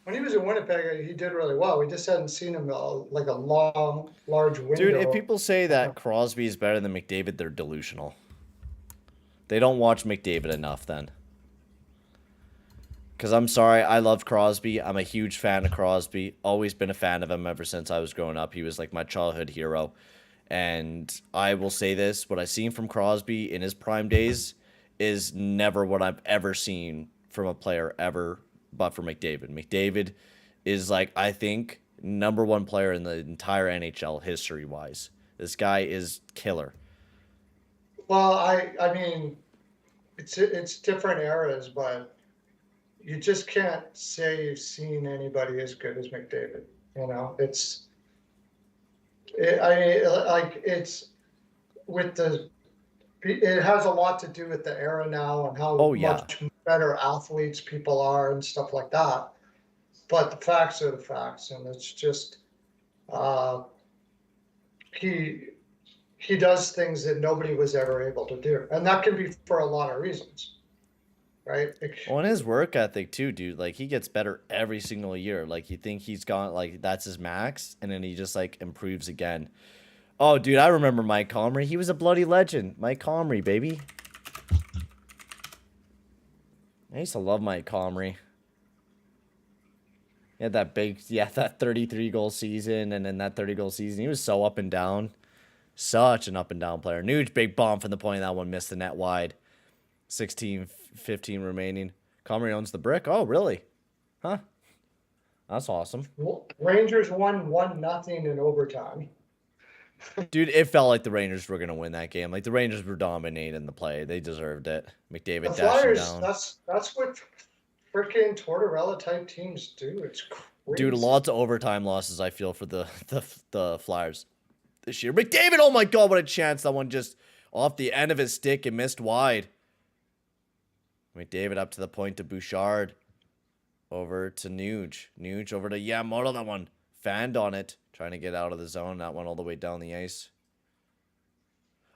when he was in Winnipeg. He did really well. We just hadn't seen him like a large window. Dude, if people say that Crosby is better than McDavid, they're delusional. They don't watch McDavid enough then. Because I'm sorry, I love Crosby. I'm a huge fan of Crosby. Always been a fan of him ever since I was growing up. He was like my childhood hero. And I will say this, what I've seen from Crosby in his prime days is never what I've ever seen from a player ever, but for McDavid. McDavid is like, I think, #1 player in the entire NHL history-wise. This guy is killer. Well, I mean, it's different eras, but you just can't say you've seen anybody as good as McDavid. You know, I mean, like it's with the. It has a lot to do with the era now and how much better athletes people are and stuff like that. But the facts are the facts, and it's just he does things that nobody was ever able to do, and that can be for a lot of reasons. Right. Well, and his work ethic too, dude. Like he gets better every single year. Like you think he's gone, like that's his max, and then he just like improves again. Oh, dude, I remember Mike Comrie. He was a bloody legend. Mike Comrie, baby. I used to love Mike Comrie. He had that that 33-goal season, and then that 30-goal season. He was so up and down. Such an up and down player. Nuge, big bomb from the point. That one missed the net wide. 16-15 remaining. Comrie owns the brick. Oh, really? Huh. That's awesome. Rangers won 1-0 in overtime. Dude, it felt like the Rangers were gonna win that game. Like the Rangers were dominating the play. They deserved it. McDavid The dashing Flyers, down. that's what freaking Tortorella type teams do. It's Dude, crazy. lots of overtime losses, I feel, for the Flyers this year. McDavid, oh my God, what a chance. That one just off the end of his stick and missed wide. McDavid up to the point to Bouchard. Over to Nuge. Nuge over to Yamamoto. That one fanned on it. Trying to get out of the zone. That one all the way down the ice.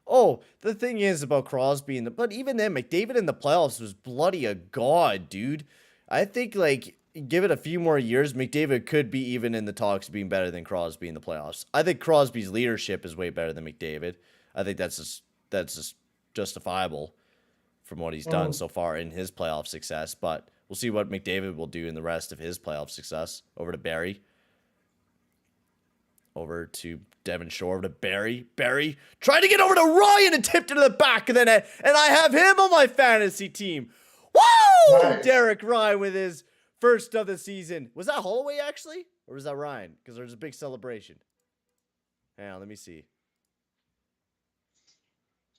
Oh, the thing is about Crosby but even then, McDavid in the playoffs was bloody a god, dude. I think, like, give it a few more years, McDavid could be even in the talks being better than Crosby in the playoffs. I think Crosby's leadership is way better than McDavid. I think that's just justifiable from what he's done so far in his playoff success, but we'll see what McDavid will do in the rest of his playoff success. Over to Barry. Over to Devon Shore. Over to Barry. Barry trying to get over to Ryan and tipped into the back of the net. And I have him on my fantasy team. Woo! Nice. Derek Ryan with his first of the season. Was that Holloway actually? Or was that Ryan? Because there's a big celebration. Hang on, let me see.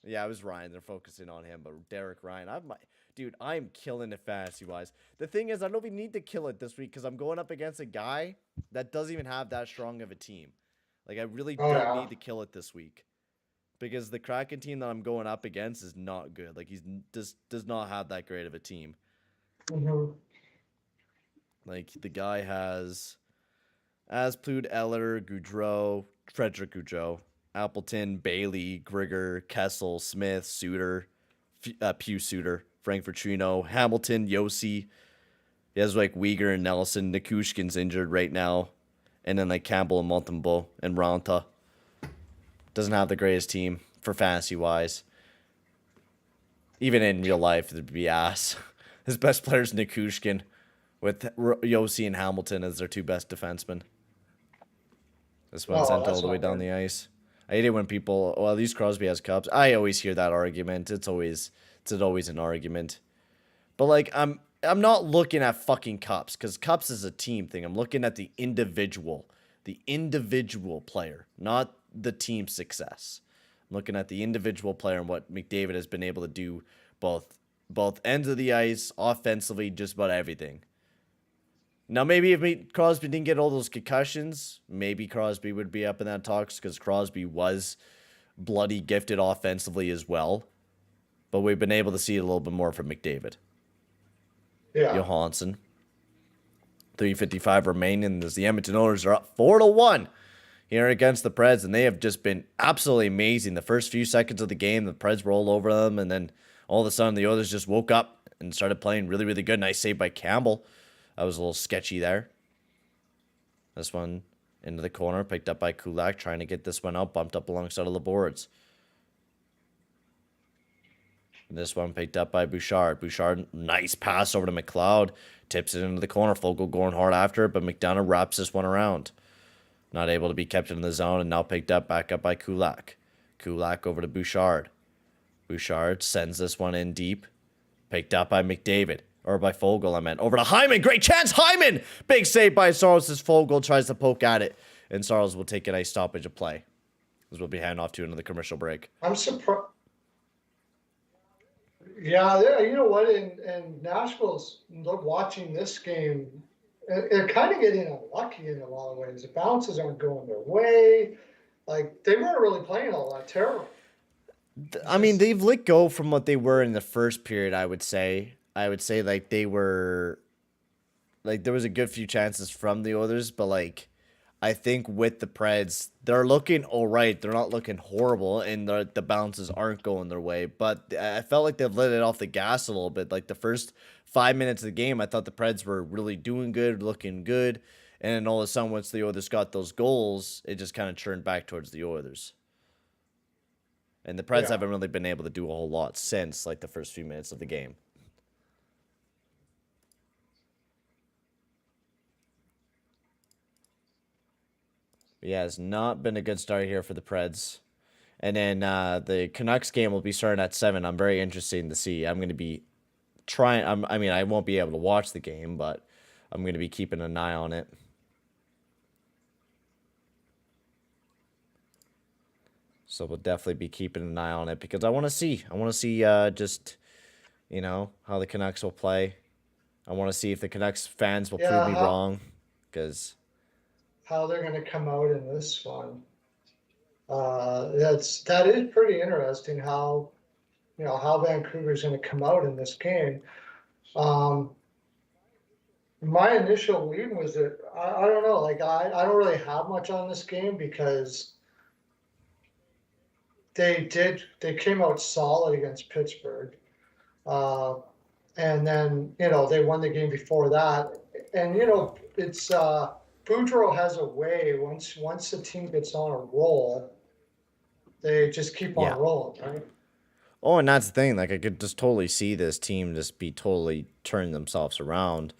Yeah, it was Ryan. They're focusing on him, but Derek Ryan. Dude, I'm killing it fantasy-wise. The thing is, I don't even need to kill it this week because I'm going up against a guy that doesn't even have that strong of a team. Like, I really don't need to kill it this week. Because the Kraken team that I'm going up against is not good. Like, he does not have that great of a team. Like, the guy has Asplund, Eller, Goudreau, Frederick Goudreau, Appleton, Bailey, Grigor, Kessel, Smith, Suter, Pew Suter, Frank Vitrino, Hamilton, Yossi. He has like Uyghur and Nelson. Nikushkin's injured right now. And then like Campbell and Montembeau and Ranta. Doesn't have the greatest team for fantasy-wise. Even in real life, it'd be ass. His best player is Nikushkin with Yossi and Hamilton as their two best defensemen. This one sent all the way down the ice. I hate it when people, well, at least Crosby has cups. I always hear that argument. It's always an argument. But like, I'm not looking at fucking cups because cups is a team thing. I'm looking at the individual player, not the team success. I'm looking at the individual player and what McDavid has been able to do both ends of the ice, offensively, just about everything. Now, maybe if Crosby didn't get all those concussions, maybe Crosby would be up in that talks because Crosby was bloody gifted offensively as well. But we've been able to see it a little bit more from McDavid. Yeah. Johansson. 3:55 remaining as the Edmonton Oilers are up 4-1 here against the Preds, and they have just been absolutely amazing. The first few seconds of the game, the Preds were all over them, and then all of a sudden the Oilers just woke up and started playing really, really good. Nice save by Campbell. That was a little sketchy there. This one into the corner, picked up by Kulak, trying to get this one out, bumped up alongside of the boards. And this one picked up by Bouchard. Bouchard, nice pass over to McLeod. Tips it into the corner. Fogle going hard after it, but McDonough wraps this one around. Not able to be kept in the zone, and now picked up back up by Kulak. Kulak over to Bouchard. Bouchard sends this one in deep. Picked up by McDavid. Or by Fogle, I meant. Over to Hyman. Great chance. Hyman! Big save by Saros as Fogle tries to poke at it. And Saros will take a nice stoppage of play. This will be handed off to another commercial break. I'm surprised. Yeah, you know what? In Nashville's watching this game, they're kind of getting unlucky in a lot of ways. The bounces aren't going their way. Like, they weren't really playing all that terrible. I mean, they've let go from what they were in the first period, I would say. Like they were, like there was a good few chances from the Oilers, but like I think with the Preds, they're looking all right. They're not looking horrible, and the bounces aren't going their way. But I felt like they've let it off the gas a little bit. Like the first 5 minutes of the game, I thought the Preds were really doing good, looking good, and then all of a sudden, once the Oilers got those goals, it just kind of turned back towards the Oilers. And the Preds haven't really been able to do a whole lot since like the first few minutes of the game. Yeah, it's not been a good start here for the Preds. And then the Canucks game will be starting at 7. I'm very interested to see. I'm going to be trying. I mean, I won't be able to watch the game, but I'm going to be keeping an eye on it. So we'll definitely be keeping an eye on it because I want to see. I want to see just, how the Canucks will play. I want to see if the Canucks fans will prove me wrong. Because how they're going to come out in this one. That is pretty interesting how Vancouver's going to come out in this game. My initial lead was that I don't know, like I don't really have much on this game because they came out solid against Pittsburgh. And then, they won the game before that. And, it's Boudreaux has a way, once the team gets on a roll, they just keep on rolling, right? Oh, and that's the thing. Like, I could just totally see this team just be totally turning themselves around.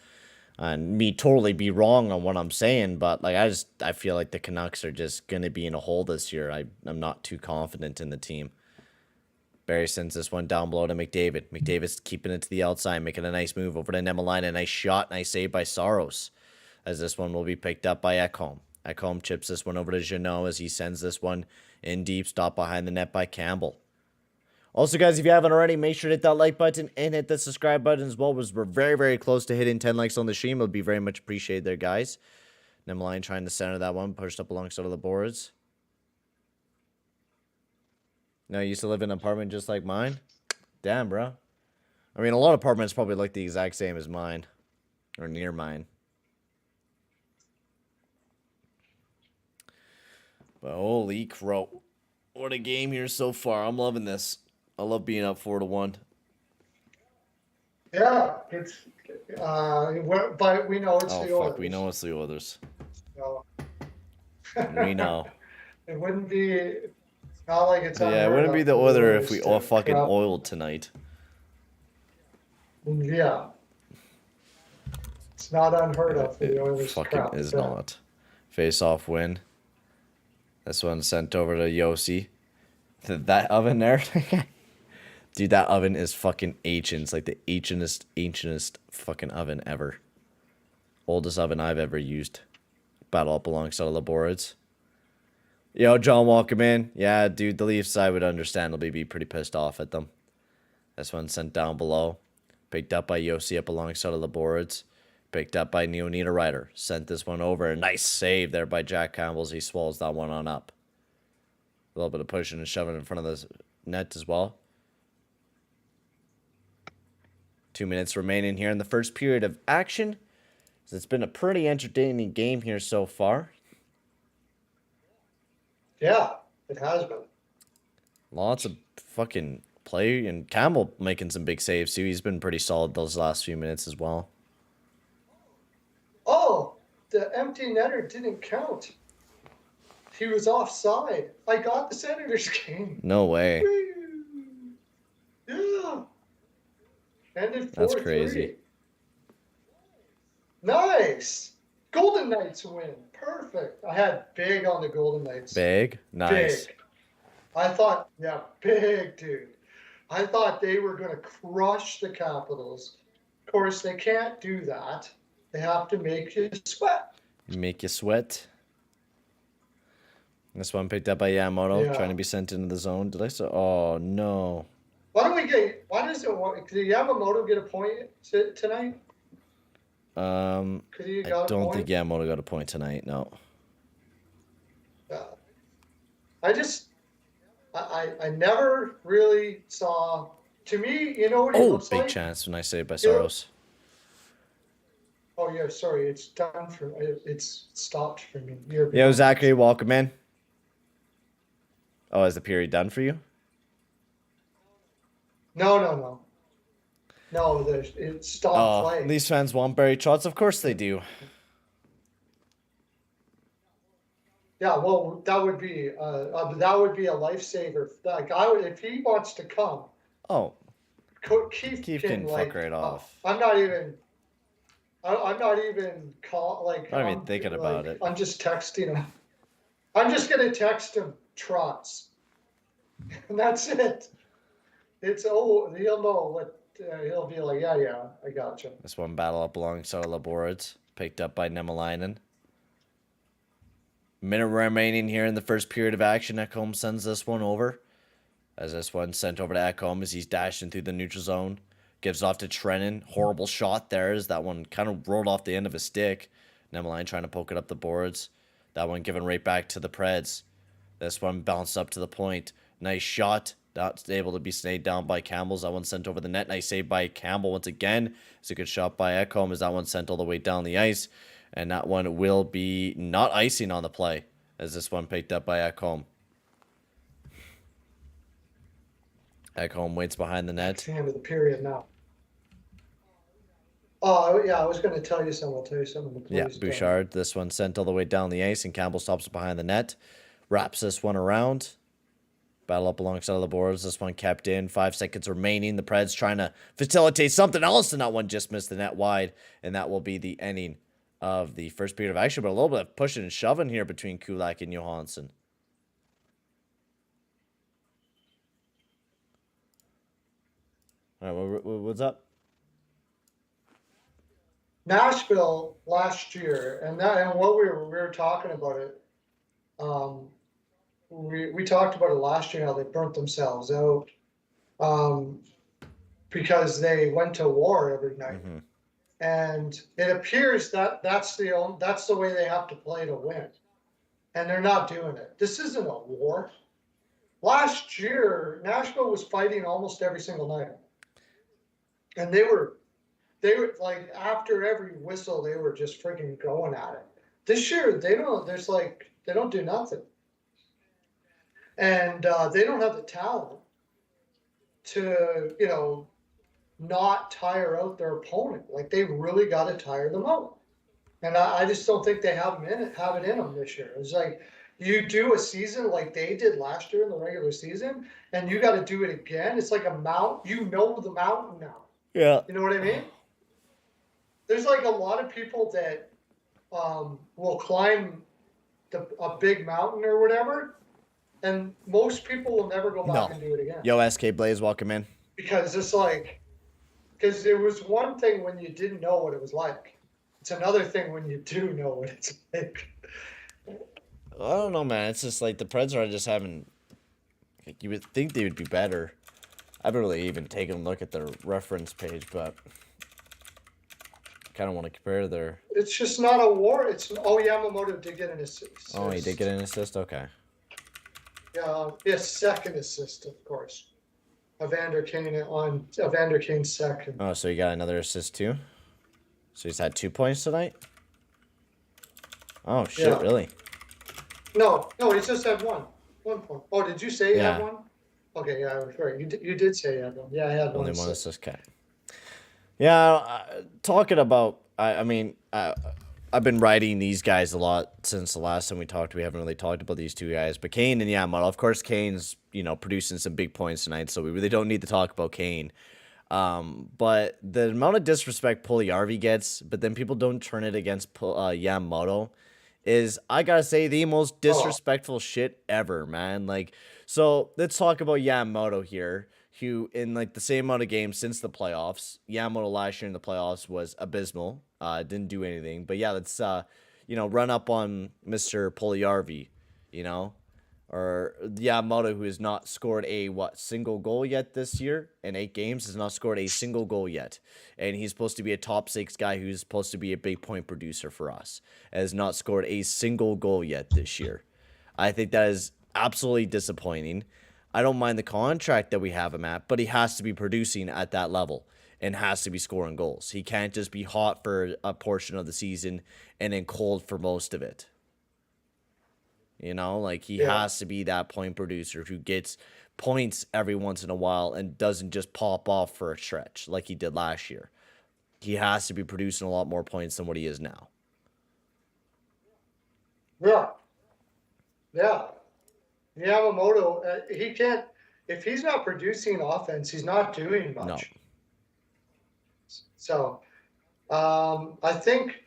And me totally be wrong on what I'm saying, but like I feel like the Canucks are just gonna be in a hole this year. I'm not too confident in the team. Barry sends this one down below to McDavid. McDavid's keeping it to the outside, making a nice move over to Nemaline. A nice shot, nice save by Saros. As this one will be picked up by Ekholm. Ekholm chips this one over to Jeannot as he sends this one in deep, stop behind the net by Campbell. Also, guys, if you haven't already, make sure to hit that like button and hit the subscribe button as well, because we're very, very close to hitting 10 likes on the stream. It'll be very much appreciated there, guys. Nemaline trying to center that one, pushed up alongside of the boards. Now, you used to live in an apartment just like mine? Damn, bro. I mean, a lot of apartments probably look the exact same as mine, or near mine. But holy crow. What a game here so far. I'm loving this. I love being up 4-1. Yeah, it's but we know it's the Oilers. Fuck, we know it's the Oilers. No. We know. It wouldn't be not like it's Yeah, it wouldn't be the Oilers if we all fucking oiled tonight. Yeah. It's not unheard of for the Oilers. It fucking is not. Face-off win. This one sent over to Yossi. That oven there? Dude, that oven is fucking ancient. It's like the ancientest fucking oven ever. Oldest oven I've ever used. Battle up alongside of the boards. Yo, John, welcome in. Yeah, dude, the Leafs, I would understandably be pretty pissed off at them. This one sent down below. Picked up by Yossi up alongside of the boards. Picked up by Neo Niederreiter. Sent this one over. Nice save there by Jack Campbell as he swallows that one on up. A little bit of pushing and shoving in front of the net as well. 2 minutes remaining here in the first period of action. It's been a pretty entertaining game here so far. Yeah, it has been. Lots of fucking play, and Campbell making some big saves too. He's been pretty solid those last few minutes as well. Oh, the empty netter didn't count. He was offside. I got the Senators game. No way. Yeah. Ended 4-3. That's crazy. Nice. Golden Knights win. Perfect. I had big on the Golden Knights. Big? Nice. Big. I thought, yeah, big, dude. I thought they were going to crush the Capitals. Of course, they can't do that. They have to make you sweat. Make you sweat. This one picked up by Yamamoto, trying to be sent into the zone. Did I say? Oh, no. Why did Yamamoto get a point tonight? I don't think Yamamoto got a point tonight, no. I never really saw, to me, you know what he looks like? Oh, big chance when I say by Saros. Oh, yeah, sorry, it's stopped for me. Yo, Zachary, welcome in. Oh, is the period done for you? No. No, it stopped playing. These fans want Barry Trotz? Of course they do. Yeah, well, that would be a lifesaver. Like if he wants to come. Oh. Keith can fuck right off. I'm not even thinking about it. I'm just texting him. I'm just gonna text him Trotz, and that's it. He'll know what he'll be like. Yeah, I gotcha. This one battle up alongside of the boards, picked up by Nemaline. Minute remaining here in the first period of action. Ekholm sends this one over. As this one sent over to Ekholm as he's dashing through the neutral zone. Gives off to Trennan. Horrible shot there as that one kind of rolled off the end of his stick. Nemaline trying to poke it up the boards. That one given right back to the Preds. This one bounced up to the point. Nice shot. Not able to be snaked down by Campbell. That one sent over the net. Nice save by Campbell once again. It's a good shot by Ekholm as that one sent all the way down the ice. And that one will be not icing on the play as this one picked up by Ekholm. Ekholm waits behind the net. It's the end of the period now. Oh, yeah, I was going to tell you something. I'll tell you something. Yeah, Bouchard. This one sent all the way down the ice, and Campbell stops behind the net. Wraps this one around. Battle up alongside of the boards. This one kept in. 5 seconds remaining. The Preds trying to facilitate something else, and that one just missed the net wide. And that will be the ending of the first period of action. But a little bit of pushing and shoving here between Kulak and Johansson. All right, what's up? Nashville last year, and what we were talking about it. We talked about it last year, how they burnt themselves out because they went to war every night, and it appears that that's the way they have to play to win, and they're not doing it. This isn't a war. Last year, Nashville was fighting almost every single night, and they were like, after every whistle, they were just freaking going at it. This year, they don't do nothing. And they don't have the talent to, not tire out their opponent. Like, they really got to tire them out. And I just don't think they have it in them this year. It's like, you do a season like they did last year in the regular season, and you got to do it again. It's like a mountain. You know the mountain now. Yeah. You know what I mean? There's like a lot of people that will climb a big mountain or whatever, and most people will never go back and do it again. Yo, SK Blaze, welcome in. Because because it was one thing when you didn't know what it was like. It's another thing when you do know what it's like. I don't know, man. It's just like the Preds are just having. Like, you would think they would be better. I haven't really even taken a look at their reference page, but kind of want to compare their. It's just not a war. Yamamoto did get an assist. Oh, he did get an assist? Okay. Yeah, his second assist, of course. Evander Kane's second. Oh, so he got another assist too? So he's had 2 points tonight? Oh, shit, really? No, he's just had one. 1 point. Oh, did you say he had one? Okay, yeah, I was right. You did say he had one. Yeah, I had one. Only one assist, okay. Yeah, talking about, I've been writing these guys a lot since the last time we talked. We haven't really talked about these two guys, but Kane and Yamamoto. Of course, Kane's producing some big points tonight, so we really don't need to talk about Kane. But the amount of disrespect Puljujärvi gets, but then people don't turn it against Yamamoto, is, I gotta say, the most disrespectful shit ever, man. Like, so let's talk about Yamamoto here, who in like the same amount of games since the playoffs, Yamamoto last year in the playoffs was abysmal. Didn't do anything. But yeah, let's run up on Mr. Puljujärvi, or Yamamoto, who has not scored a single goal yet this year in 8 games, has not scored a single goal yet, and he's supposed to be a top 6 guy who's supposed to be a big point producer for us, has not scored a single goal yet this year. I think that is absolutely disappointing. I don't mind the contract that we have him at, but he has to be producing at that level and has to be scoring goals. He can't just be hot for a portion of the season and then cold for most of it. He has to be that point producer who gets points every once in a while and doesn't just pop off for a stretch like he did last year. He has to be producing a lot more points than what he is now. Yeah. Yamamoto, he can't, if he's not producing offense, he's not doing much. No. So, I think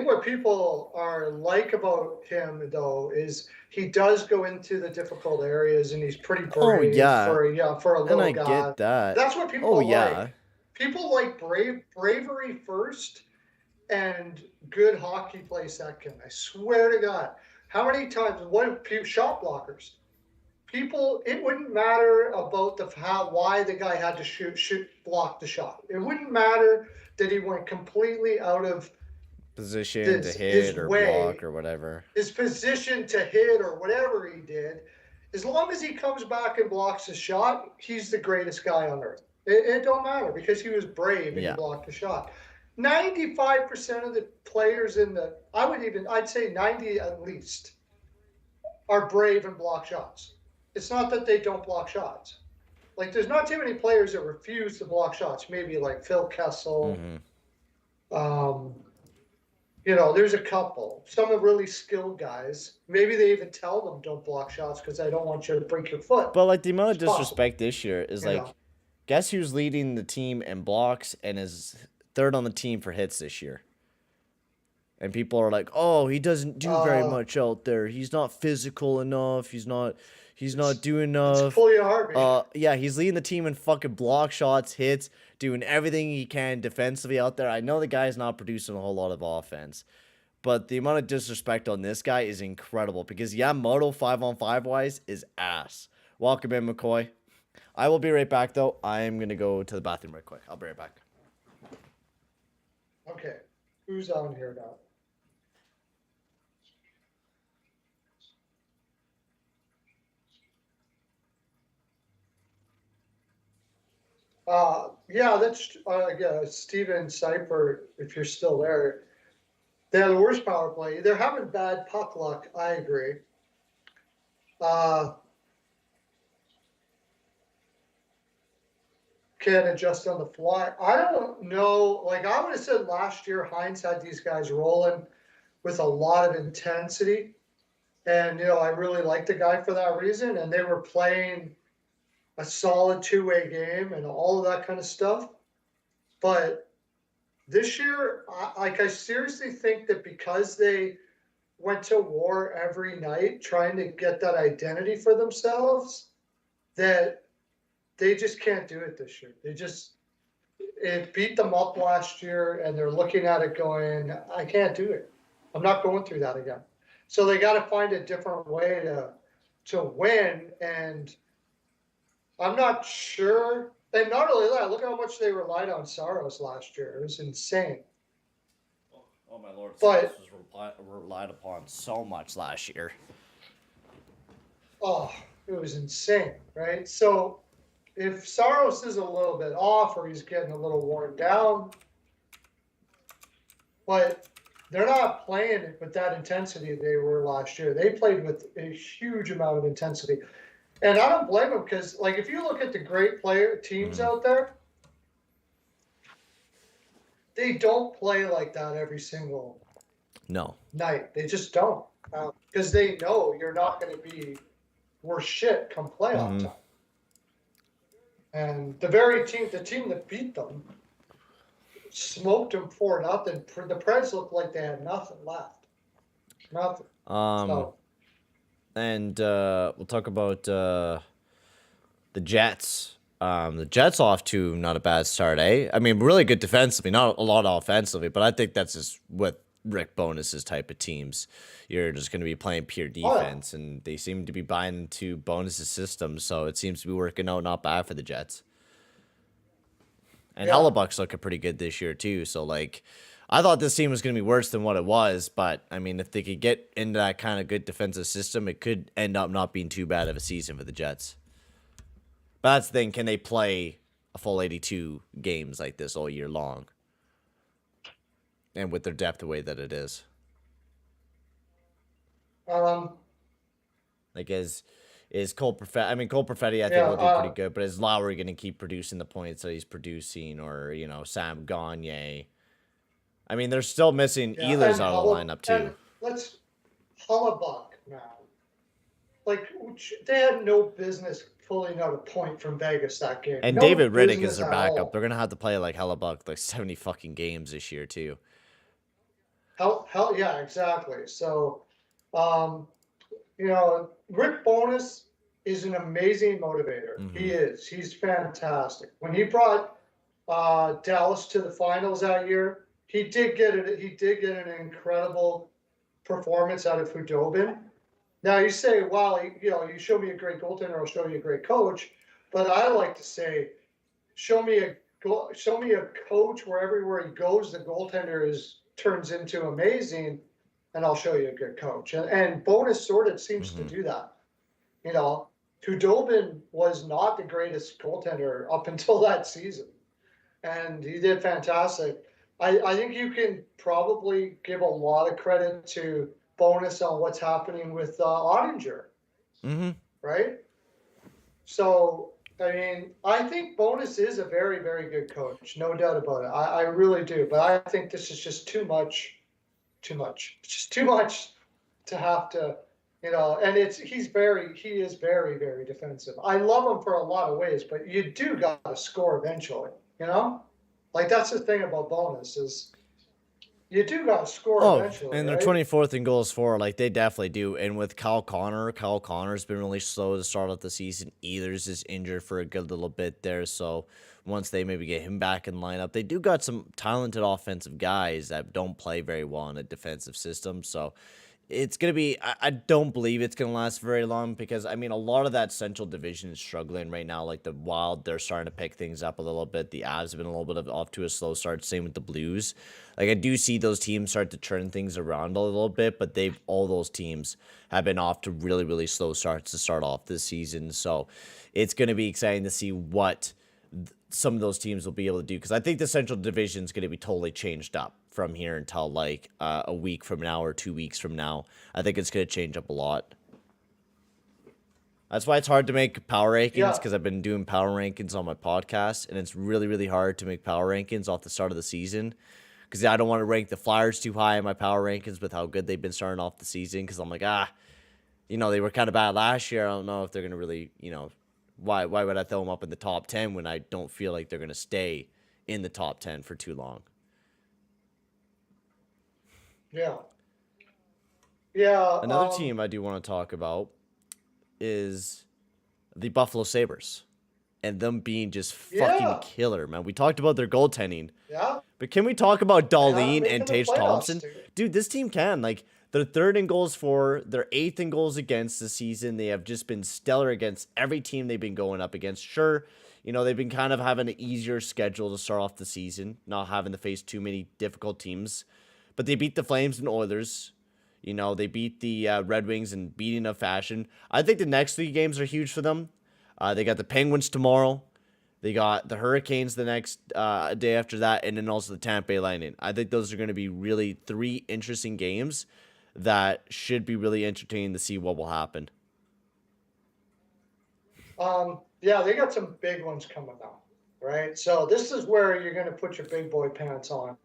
what people are like about him though is he does go into the difficult areas and he's pretty brave for a little guy. And I get that. That's what people like. People like bravery first and good hockey play second. I swear to God. How many times? Shot blockers? People, it wouldn't matter about why the guy had to block the shot. It wouldn't matter that he went completely out of position to his hit or way, block or whatever. his position to hit or whatever he did, as long as he comes back and blocks a shot, he's the greatest guy on earth. It don't matter because he was brave and he blocked a shot. 95% of the players in the, I'd say 90 at least, are brave and block shots. It's not that they don't block shots. Like, there's not too many players that refuse to block shots. Maybe like Phil Kessel. There's a couple. Some are really skilled guys. Maybe they even tell them don't block shots because I don't want you to break your foot. But like the amount of disrespect this year is guess who's leading the team in blocks and is third on the team for hits this year? And people are like, "Oh, he doesn't do very much out there. He's not physical enough. He's not doing enough." It's pull your heartbeat. Yeah, he's leading the team in fucking block shots, hits, doing everything he can defensively out there. I know the guy's not producing a whole lot of offense, but the amount of disrespect on this guy is incredible because Yamamoto 5-on-5 wise is ass. Welcome in, McCoy. I will be right back though. I am gonna go to the bathroom right quick. I'll be right back. Okay, who's on here now? Yeah, that's Steven Seifert, if you're still there. They have the worst power play. They're having bad puck luck. I agree. Can't adjust on the fly. I don't know. Like, I would have said last year, Hines had these guys rolling with a lot of intensity. And, I really liked the guy for that reason. And they were playing a solid two-way game and all of that kind of stuff. But this year, I seriously think that because they went to war every night trying to get that identity for themselves, that they just can't do it this year. It beat them up last year, and they're looking at it going, I can't do it. I'm not going through that again. So they got to find a different way to win, and I'm not sure. And not only that, look how much they relied on Saros last year. It was insane. Oh my lord, Saros was relied upon so much last year. Oh, it was insane, right? So if Saros is a little bit off or he's getting a little worn down, but they're not playing it with that intensity they were last year. They played with a huge amount of intensity. And I don't blame them because, like, if you look at the great teams out there, they don't play like that every single night. They just don't. Because they know you're not going to be worse shit come playoff time. And the team that beat them, smoked them 4-0. The Preds looked like they had nothing left. Nothing. And we'll talk about the Jets. The Jets off to not a bad start, eh? I mean, really good defensively, not a lot offensively, but I think that's just with Rick Bonus's type of teams. You're just going to be playing pure defense, and they seem to be buying into Bonus's system, so it seems to be working out not bad for the Jets. And Hellebuck's looking pretty good this year, too, so, like, I thought this team was going to be worse than what it was, but, I mean, if they could get into that kind of good defensive system, it could end up not being too bad of a season for the Jets. But that's the thing, can they play a full 82 games like this all year long? And with their depth the way that it is. Like, is Cole Perfetti, I mean, Cole Perfetti, I think will do pretty good, but is Lowry going to keep producing the points that he's producing, or, Sam Gagner? I mean, they're still missing Ehlers out of the lineup, too. Let's Hellebuck now. Like, they had no business pulling out a point from Vegas that game. And David Riddick is their backup. They're going to have to play like Hellebuck like 70 fucking games this year, too. Yeah, exactly. So, Rick Bonus is an amazing motivator. Mm-hmm. He is. He's fantastic. When he brought Dallas to the finals that year, he did get an incredible performance out of Hudobin. Now you say, well, you show me a great goaltender, I'll show you a great coach. But I like to say, show me a coach where everywhere he goes, the goaltender is turns into amazing, and I'll show you a good coach. And Bonus sort of seems to do that. You know, Hudobin was not the greatest goaltender up until that season, and he did fantastic. I think you can probably give a lot of credit to Bonus on what's happening with Ottinger, right? So, I mean, I think Bonus is a very, very good coach, no doubt about it. I really do. But I think this is just too much. It's just too much to have to, and he is very, very defensive. I love him for a lot of ways, but you do got to score eventually, Like, that's the thing about Bonus is you do got to score eventually, and they're right? 24th in goals for. Like, they definitely do. And with Kyle Connor's been really slow to start off the season. Ehlers is injured for a good little bit there. So once they maybe get him back in lineup, they do got some talented offensive guys that don't play very well in a defensive system. So it's going to be, I don't believe it's going to last very long because, I mean, a lot of that Central Division is struggling right now. Like the Wild, they're starting to pick things up a little bit. The Avs have been a little bit off to a slow start. Same with the Blues. Like, I do see those teams start to turn things around a little bit, but all those teams have been off to really, really slow starts to start off this season. So it's going to be exciting to see what some of those teams will be able to do because I think the Central Division is going to be totally changed up from here until like a week from now or 2 weeks from now. I think it's going to change up a lot. That's why it's hard to make power rankings because I've been doing power rankings on my podcast, and it's really, really hard to make power rankings off the start of the season because I don't want to rank the Flyers too high in my power rankings with how good they've been starting off the season because I'm like, they were kind of bad last year. I don't know if they're going to really, why would I throw them up in the top 10 when I don't feel like they're going to stay in the top 10 for too long? Yeah. Yeah. Another team I do want to talk about is the Buffalo Sabres and them being just fucking killer, man. We talked about their goaltending. Yeah. But can we talk about Dahlin and Tage playoffs, Thompson? Dude, this team can. Like, they're third in goals for, they're eighth in goals against this season. They have just been stellar against every team they've been going up against. Sure, they've been kind of having an easier schedule to start off the season, not having to face too many difficult teams. But they beat the Flames and Oilers. They beat the Red Wings in beating of fashion. I think the next 3 games are huge for them. They got the Penguins tomorrow. They got the Hurricanes the next day after that, and then also the Tampa Bay Lightning. I think those are going to be really 3 interesting games that should be really entertaining to see what will happen. Yeah, they got some big ones coming up, right? So this is where you're going to put your big boy pants on.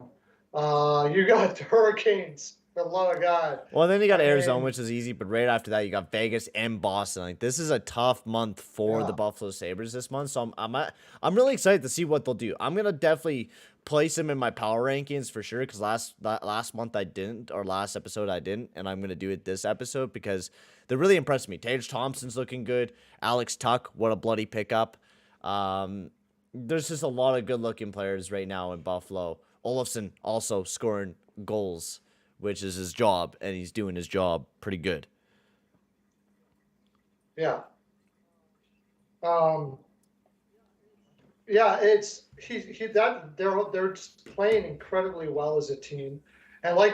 You got the Hurricanes. For the love of God. Well, then you got Arizona, which is easy, but right after that, you got Vegas and Boston. Like, this is a tough month for the Buffalo Sabres this month, so I'm really excited to see what they'll do. I'm gonna definitely place them in my power rankings for sure because last month I didn't, or last episode I didn't, and I'm gonna do it this episode because they're really impressed me. Tage Thompson's looking good. Alex Tuck, what a bloody pickup. There's just a lot of good-looking players right now in Buffalo. Olofsson also scoring goals, which is his job, and he's doing his job pretty good. Yeah. Yeah, they're playing incredibly well as a team. And like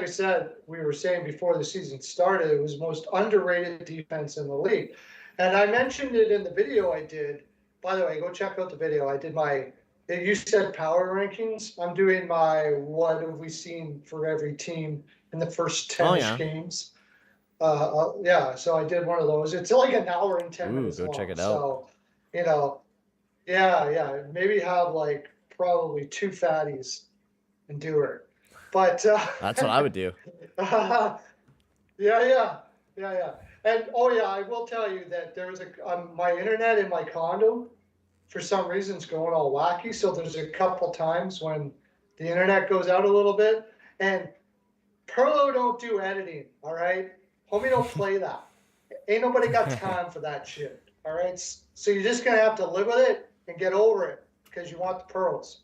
we were saying before the season started, it was the most underrated defense in the league. And I mentioned it in the video I did. By the way, go check out the video. I did you said power rankings. I'm doing my what have we seen for every team in the first 10 games. So I did one of those. It's like an hour and 10 minutes long. Check it out. So, maybe have like probably 2 fatties and do it. But that's what I would do. Yeah. And I will tell you that there's my internet in my condo for some reason is going all wacky. So there's a couple times when the internet goes out a little bit, and Perlo don't do editing, all right? Homie don't play that. Ain't nobody got time for that shit, all right? So you're just going to have to live with it and get over it because you want the pearls.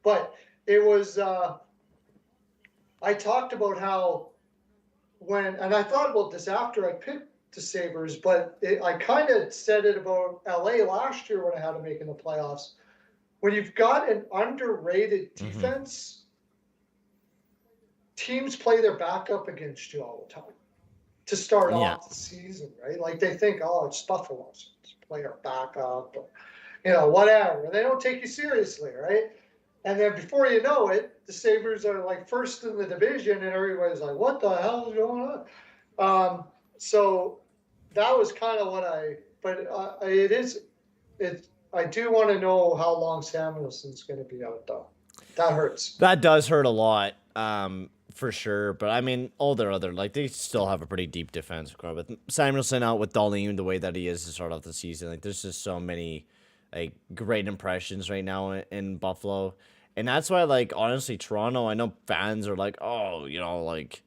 But it was, I talked about how and I thought about this after I picked the Sabres, but I kind of said it about LA last year when I had them making the playoffs. When you've got an underrated defense, teams play their backup against you all the time to start Yeah. off the season, right? Like they think, oh, it's Buffalo, so let's play our backup, or, whatever. And they don't take you seriously, right? And then before you know it, the Sabres are like first in the division, and everybody's like, what the hell is going on? So that was kind of what I do want to know how long Samuelson's going to be out, though. That hurts. That does hurt a lot, for sure. But I mean, all their other, like, they still have a pretty deep defensive core. With Samuelson out, with Darlene the way that he is to start off the season, like, there's just so many, like, great impressions right now in Buffalo. And that's why, like, honestly, Toronto, I know fans are like, oh, like,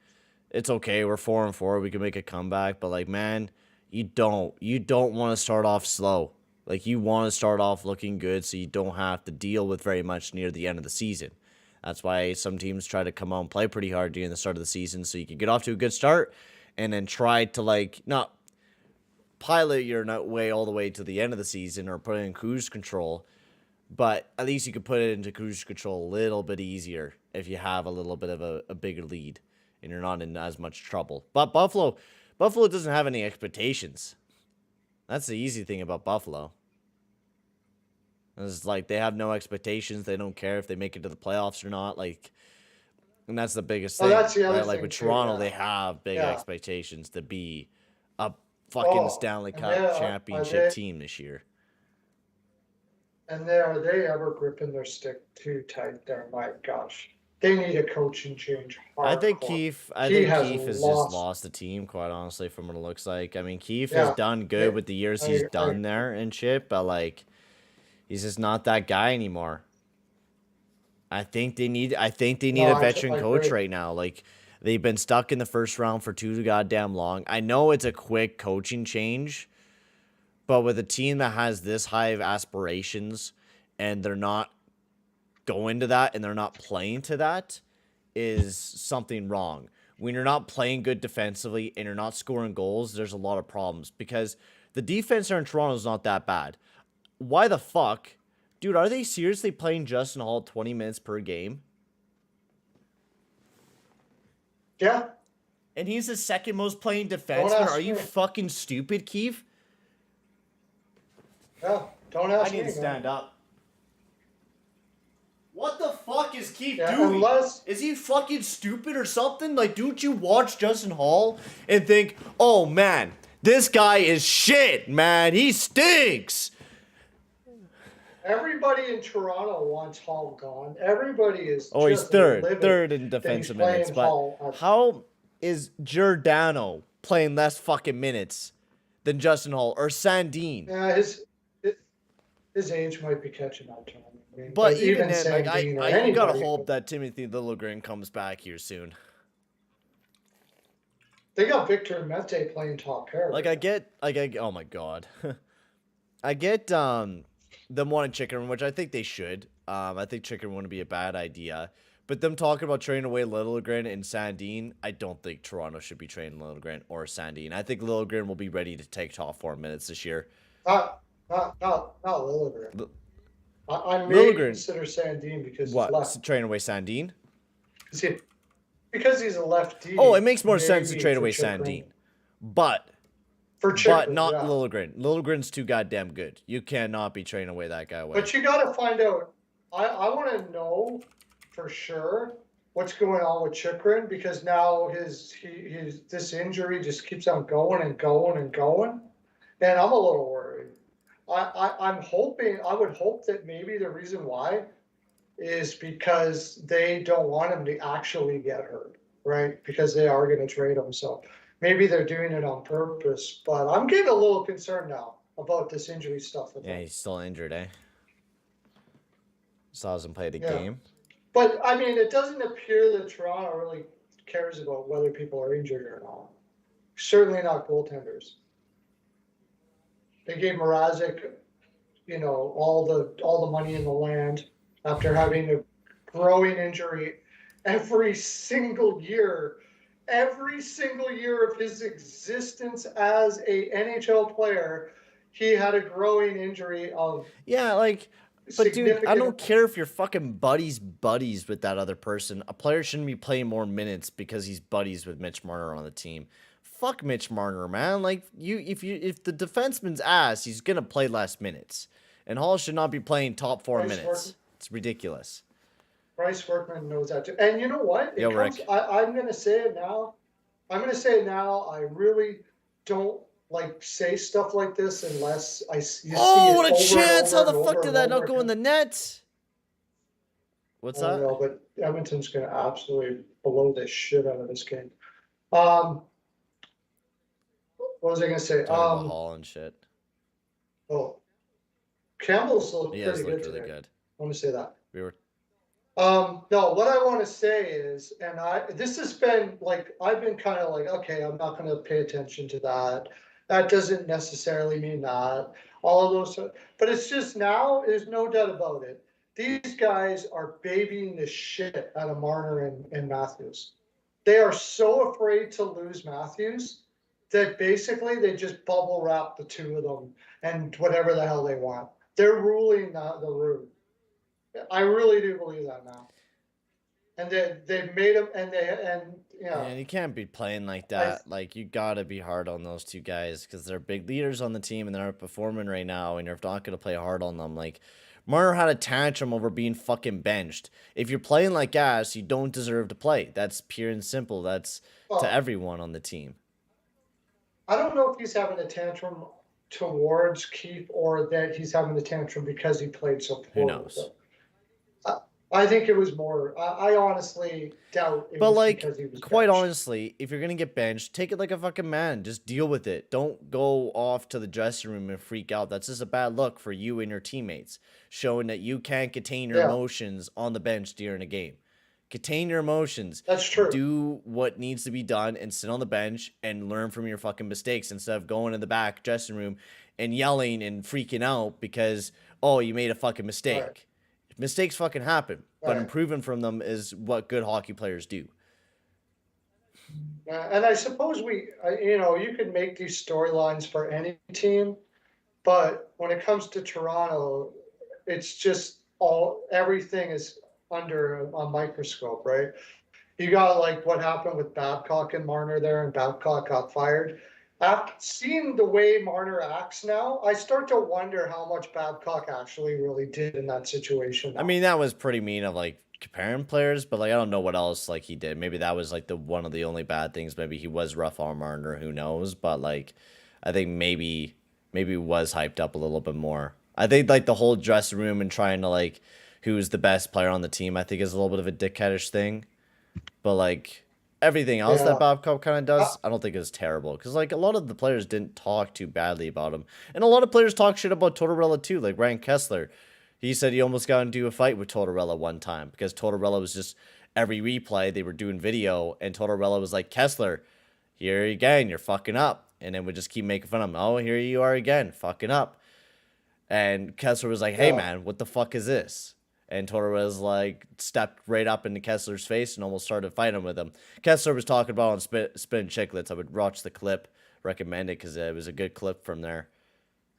it's okay, we're 4-4, we can make a comeback. But, like, man, you don't want to start off slow. Like, you want to start off looking good so you don't have to deal with very much near the end of the season. That's why some teams try to come out and play pretty hard during the start of the season so you can get off to a good start and then try to, like, not pilot your way all the way to the end of the season or put it in cruise control, but at least you can put it into cruise control a little bit easier if you have a little bit of a bigger lead and you're not in as much trouble. But Buffalo doesn't have any expectations. That's the easy thing about Buffalo. It's like they have no expectations. They don't care if they make it to the playoffs or not. Like, and that's the biggest thing. That's the other right? Like thing with too, Toronto, yeah. they have big Yeah. expectations to be a fucking Stanley Cup championship team this year. And are they ever gripping their stick too tight there? My gosh. They need a coaching change. I think hardcore. Keefe has just lost the team, quite honestly, from what it looks like. I mean, Keefe has done good with the years he's done there and shit, but like, he's just not that guy anymore. I think they need a veteran coach right now. Like, they've been stuck in the first round for too goddamn long. I know it's a quick coaching change, but with a team that has this high of aspirations and they're not going to that and they're not playing to that, is something wrong. When you're not playing good defensively and you're not scoring goals, there's a lot of problems because the defense there in Toronto is not that bad. Why the fuck? Dude, are they seriously playing Justin Hall 20 minutes per game? Yeah. And he's the second most playing defenseman? Are you fucking stupid, Keefe? Yeah, don't ask me. I need to stand up. What the fuck is Keefe doing? Is he fucking stupid or something? Like, don't you watch Justin Hall and think, oh man, this guy is shit, man. He stinks. Everybody in Toronto wants Hall gone. Everybody is. Oh, he's third in defensive minutes. But how is Giordano playing less fucking minutes than Justin Hall or Sandin? Yeah, his age might be catching up to him. But even then, like, I gotta hope that Timothy Liljegren comes back here soon. They got Victor Mete playing top pair. Like, oh my god. I get them wanting Chicken, which I think they should. I think Chicken wouldn't be a bad idea. But them talking about trading away Liljegren and Sandin, I don't think Toronto should be trading Liljegren or Sandin. I think Liljegren will be ready to take top 4 minutes this year. Not Liljegren. I may consider Sandin because he's left. Trading away Sandin? Because he's a lefty. Oh, it makes more sense to trade away Sandin. But not Liljegren. Liljegren's too goddamn good. You cannot be trading away that guy away. But you got to find out. I want to know for sure what's going on with Chychrun because now this injury just keeps on going and going and going, and I'm a little worried. I would hope that maybe the reason why is because they don't want him to actually get hurt, right? Because they are going to trade him. So maybe they're doing it on purpose. But I'm getting a little concerned now about this injury stuff. Yeah, he's still injured, eh? Still hasn't played a game. But, I mean, it doesn't appear that Toronto really cares about whether people are injured or not. Certainly not goaltenders. They gave Mrazek, all the money in the land after having a growing injury every single year of his existence as a NHL player. He had a growing injury of. Yeah, like But dude, I don't significant. care if you're fucking buddies with that other person. A player shouldn't be playing more minutes because he's buddies with Mitch Marner on the team. Fuck Mitch Marner, man. Like if the defenseman's ass, he's gonna play less minutes. And Hall should not be playing top 4 minutes. It's ridiculous. Bryce Workman knows that too. And you know what? Yo, Rick. I'm gonna say it now. I really don't like say stuff like this unless you see it. Oh, what a over chance! and How the over fuck and did that over not go in the net? What's I that? don't know, but Edmonton's gonna absolutely blow the shit out of this game. What was I gonna say? Talking about Hall and shit. Oh, Campbell's looked He pretty has good looked really today. good. I want to say that. We were No, what I want to say is, and this has been like, I've been kind of like, okay, I'm not going to pay attention to that. That doesn't necessarily mean that. All of those, but it's just now, there's no doubt about it. These guys are babying the shit out of Marner and Matthews. They are so afraid to lose Matthews that basically they just bubble wrap the two of them and whatever the hell they want. They're ruling the room. I really do believe that now. And they made him, and you know. Man, you can't be playing like that. Like, you gotta be hard on those two guys because they're big leaders on the team and they're performing right now, and you're not gonna play hard on them. Like, Marner had a tantrum over being fucking benched. If you're playing like ass, you don't deserve to play. That's pure and simple. That's to everyone on the team. I don't know if he's having a tantrum towards Keith or that he's having a tantrum because he played so poorly. Who knows? I think it was more. I honestly doubt. But like, quite honestly, if you're gonna get benched, take it like a fucking man. Just deal with it. Don't go off to the dressing room and freak out. That's just a bad look for you and your teammates, showing that you can't contain your emotions on the bench during a game. Contain your emotions. That's true. Do what needs to be done and sit on the bench and learn from your fucking mistakes instead of going in the back dressing room and yelling and freaking out because, oh, you made a fucking mistake. Right. Mistakes fucking happen, but improving from them is what good hockey players do. And I suppose you could make these storylines for any team, but when it comes to Toronto, it's just everything is under a microscope, right? You got like what happened with Babcock and Marner there, and Babcock got fired. After seeing the way Marner acts now, I start to wonder how much Babcock actually really did in that situation. I mean, that was pretty mean of like comparing players, but like I don't know what else like he did. Maybe that was like one of the only bad things. Maybe he was rough on Marner, who knows? But like I think maybe was hyped up a little bit more. I think like the whole dressing room and trying to like who's the best player on the team, I think is a little bit of a dickheadish thing. But like everything else that Babcock kind of does, I don't think is terrible. Because, like, a lot of the players didn't talk too badly about him. And a lot of players talk shit about Tortorella, too. Like, Ryan Kessler. He said he almost got into a fight with Tortorella one time. Because Tortorella was just, every replay, they were doing video. And Tortorella was like, Kessler, here again, you're fucking up. And then would just keep making fun of him. Oh, here you are again, fucking up. And Kessler was like, hey, man, what the fuck is this? And Tortorella like stepped right up into Kessler's face and almost started fighting with him. Kessler was talking about on Spin Chicklets. I would watch the clip, recommend it because it was a good clip from there,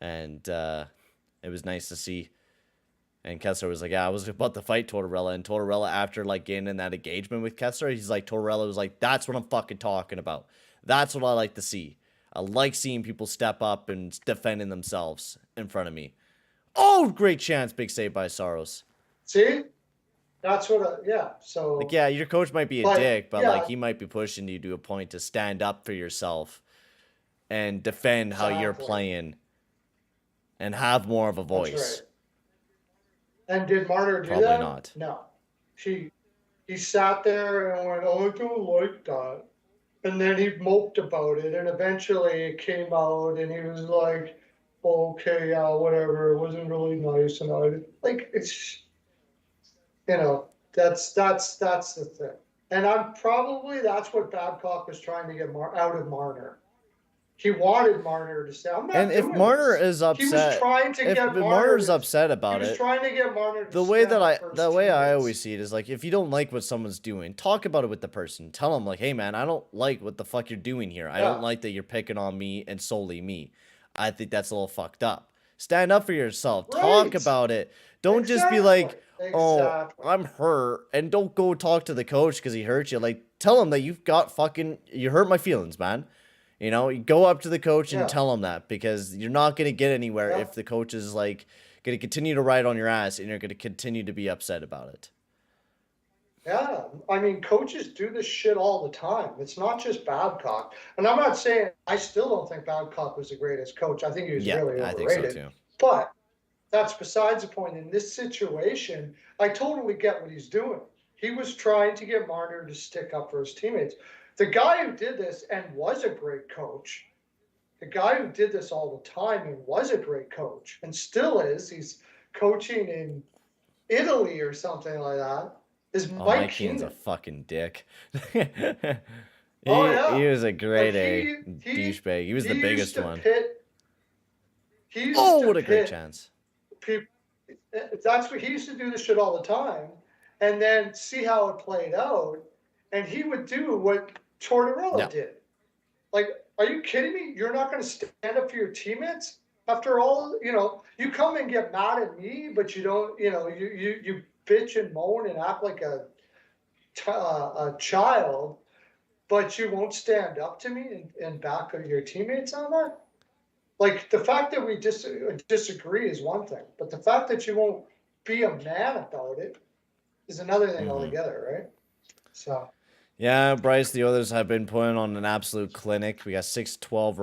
and it was nice to see. And Kessler was like, "Yeah, I was about to fight Tortorella." And Tortorella, after like getting in that engagement with Kessler, he's like, Tortorella was like, "That's what I'm fucking talking about. That's what I like to see. I like seeing people step up and defending themselves in front of me." Oh, great chance! Big save by Saros. See, that's what. So like, yeah, your coach might be a dick, but like he might be pushing you to a point to stand up for yourself and defend how you're playing and have more of a voice. That's right. And did Marner do Probably that? Not. No. He sat there and went, "Oh, I don't like that," and then he moped about it, and eventually it came out, and he was like, "Okay, yeah, whatever. It wasn't really nice," and I like it's. That's the thing. And that's what Babcock was trying to get out of Marner. He wanted Marner to say, "I'm not." And if Marner is upset, he was trying to get Marner's upset about it. He was trying to get Marner to the way I always see it is like if you don't like what someone's doing, talk about it with the person. Tell them like, "Hey man, I don't like what the fuck you're doing here. I don't like that you're picking on me and solely me. I think that's a little fucked up. Stand up for yourself. Right. Talk about it. Don't just be like, oh, Exactly. I'm hurt, and don't go talk to the coach because he hurt you. Like, tell him that you hurt my feelings, man. You go up to the coach and Yeah. tell him that, because you're not going to get anywhere Yeah. if the coach is like going to continue to ride on your ass and you're going to continue to be upset about it. Yeah, I mean, coaches do this shit all the time. It's not just Babcock. And I'm not saying I still don't think Babcock was the greatest coach. I think he was Yeah, really I think so overrated. too. But that's besides the point. In this situation, I totally get what he's doing. He was trying to get Marner to stick up for his teammates. The guy who did this and was a great coach, the guy who did this all the time and was a great coach and still is, he's coaching in Italy or something like that, is Oh, Mike Mike Keenan's a Keenan. fucking dick. Oh He yeah, was a like grade A douchebag. He was the he used biggest to one. pit. He used Oh, to what a great pit chance. people. That's what he used to do this shit all the time, and then see how it played out. And he would do what Tortorella Yeah. did. Like, are you kidding me? You're not going to stand up for your teammates after all. You come and get mad at me, but you don't. You bitch and moan and act like a child, but you won't stand up to me and back your teammates on that. Like, the fact that we disagree is one thing, but the fact that you won't be a man about it is another thing altogether, right? So. Yeah, Bryce, the others have been putting on an absolute clinic. We got 16-12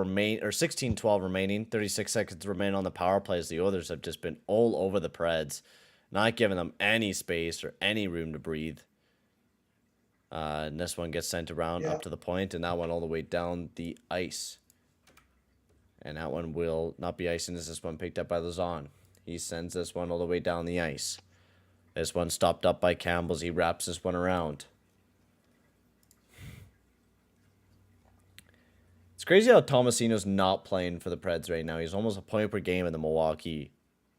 remaining, 36 seconds remaining on the power plays. The others have just been all over the Preds, not giving them any space or any room to breathe. And this one gets sent around up to the point, and that one all the way down the ice. And that one will not be icing. This one picked up by Lazon. He sends this one all the way down the ice. This one stopped up by Campbell's. He wraps this one around. It's crazy how Tomasino's not playing for the Preds right now. He's almost a point per game in the Milwaukee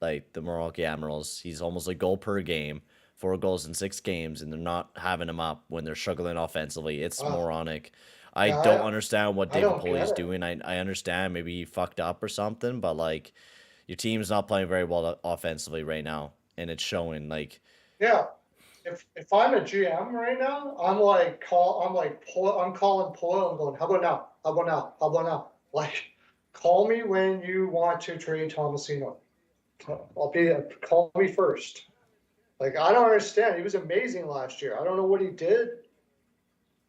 Admirals. He's almost a goal per game, 4 goals in 6 games, and they're not having him up when they're struggling offensively. It's moronic. I don't understand what David Poley's doing. I understand maybe he fucked up or something, but like, your team's not playing very well offensively right now, and it's showing. Like, Yeah. If I'm a GM right now, I'm calling Poyle and going, how about now? How about now? How about now? Like, call me when you want to trade Tomasino. Call me first. Like, I don't understand. He was amazing last year. I don't know what he did,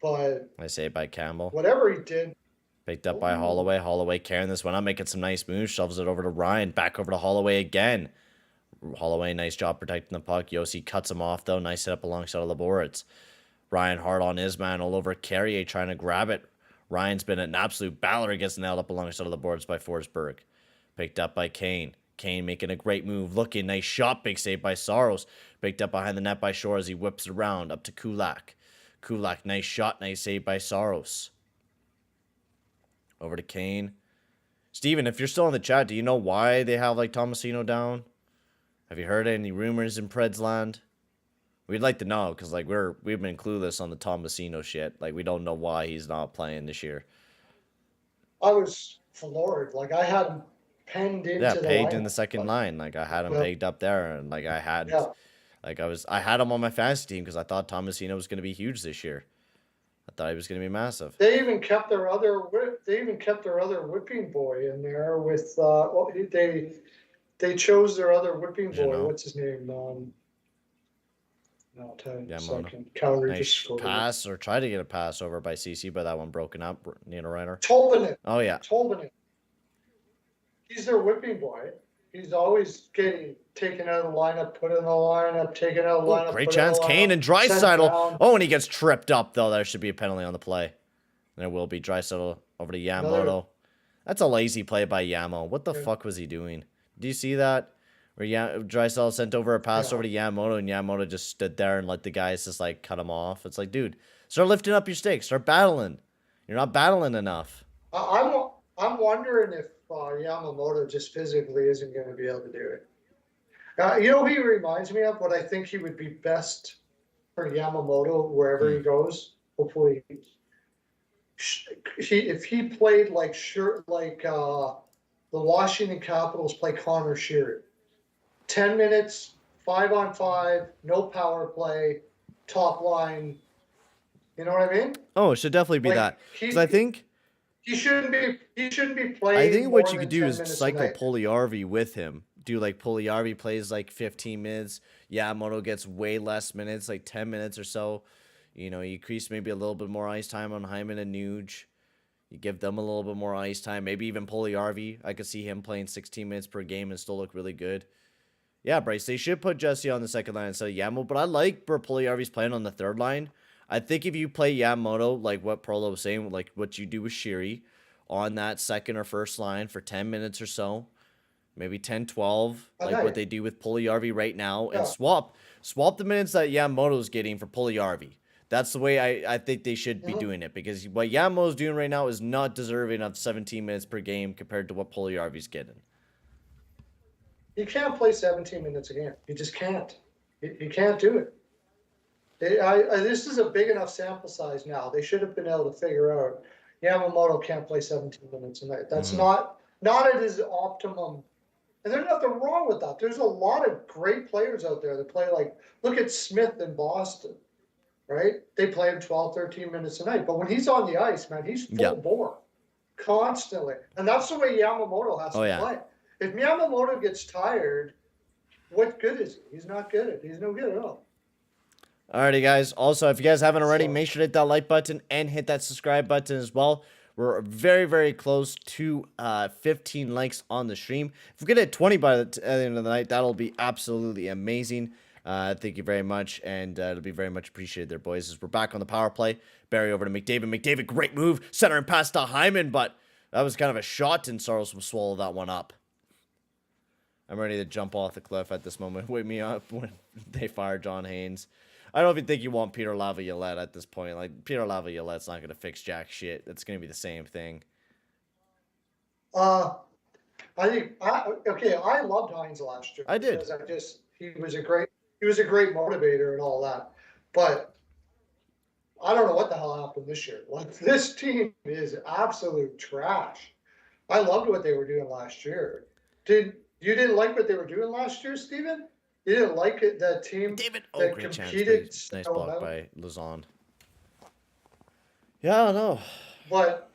but I say by Campbell. Whatever he did. Picked up by Holloway. Holloway carrying this one. I'm making some nice moves. Shoves it over to Ryan. Back over to Holloway again. Holloway, nice job protecting the puck. Yossi cuts him off, though. Nice hit up alongside of the boards. Ryan hard on his man all over Carrier trying to grab it. Ryan's been an absolute battler. He gets nailed up alongside of the boards by Forsberg. Picked up by Kane. Kane making a great move. Looking, nice shot. Big save by Saros. Picked up behind the net by Shore as he whips it around up to Kulak. Kulak, nice shot. Nice save by Saros. Over to Kane. Steven, if you're still in the chat, do you know why they have like Tomasino down? Have you heard any rumors in Preds land? We'd like to know, because like we've been clueless on the Tomasino shit. Like, we don't know why he's not playing this year. I was floored. Like, I had him penned into the pegged lineup. in the second line. Like, I had him pegged up there, and like I had him on my fantasy team because I thought Tomasino was going to be huge this year. I thought he was going to be massive. They even kept their other whipping boy in there with they chose their other whipping boy. What's his name? I'll tell you in a second. Calgary nice just scored pass, or tried to get a pass over by CC, but that one broken up. Nino Ryder. Tolvanen. Oh yeah. Tolvanen. He's their whipping boy. He's always getting taken out of the lineup, put in the lineup, taken out of the lineup. Great chance, Kane and Draisaitl. Oh, and he gets tripped up though. There should be a penalty on the play. There will be. Draisaitl over to Yamamoto. That's a lazy play by Yamo. What the fuck was he doing? Do you see that? Where Draisaitl sent over a pass over to Yamamoto, and Yamamoto just stood there and let the guys just like cut him off. It's like, dude, start lifting up your stakes. Start battling. You're not battling enough. I'm wondering if Yamamoto just physically isn't going to be able to do it. You know who he reminds me of? What I think he would be best for Yamamoto wherever he goes. Hopefully, if he played like the Washington Capitals play Connor Sheary, 10 minutes, 5-on-5, no power play, top line. You know what I mean? Oh, it should definitely be Like that. Because I think he shouldn't be playing more what you than could do 10 is minutes a cycle night. Puljujärvi with him. Do like Puljujärvi plays like 15 minutes. Yamamoto gets way less minutes, like 10 minutes or so. You know, you increase maybe a little bit more ice time on Hyman and Nuge. You give them a little bit more ice time. Maybe even Puljujärvi. I could see him playing 16 minutes per game and still look really good. Yeah, Bryce, they should put Jesse on the second line instead of Yamamoto. But I like where Puljujärvi's playing on the third line. I think if you play Yamamoto, like what Perlo was saying, like what you do with Shiri, on that second or first line for 10 minutes or so, maybe 10, 12, like what they do with Puljujärvi right now, and swap the minutes that Yamamoto's getting for Puljujärvi. That's the way I think they should be doing it, because what Yamamoto's doing right now is not deserving of 17 minutes per game compared to what Puljujärvi's getting. You can't play 17 minutes a game. You just can't. You can't do it. This is a big enough sample size now. They should have been able to figure out Yamamoto can't play 17 minutes a night. That's not at his optimum. And there's nothing wrong with that. There's a lot of great players out there that play like, look at Smith in Boston, right? They play him 12, 13 minutes a night. But when he's on the ice, man, he's full bore constantly. And that's the way Yamamoto has to play. If Yamamoto gets tired, what good is he? He's not good. He's no good at all. Alrighty, guys. Also, if you guys haven't already, make sure to hit that like button and hit that subscribe button as well. We're very, very close to 15 likes on the stream. If we get at 20 by the end of the night, that'll be absolutely amazing. Thank you very much, and it'll be very much appreciated there, boys, as we're back on the power play. Barry over to McDavid. McDavid, great move. Center and pass to Hyman, but that was kind of a shot, and Saros will swallow that one up. I'm ready to jump off the cliff at this moment. Wake me up when they fire John Haynes. I don't even think you want Peter Laviolette at this point. Like, Peter Laviolette's not going to fix jack shit. It's going to be the same thing. I loved Hines last year. I did. He was a great motivator and all that. But I don't know what the hell happened this year. Like, this team is absolute trash. I loved what they were doing last year. You didn't like what they were doing last year, Steven? You didn't like it, that team that great competed. Chance. Nice block by Lazon. Yeah, I don't know. But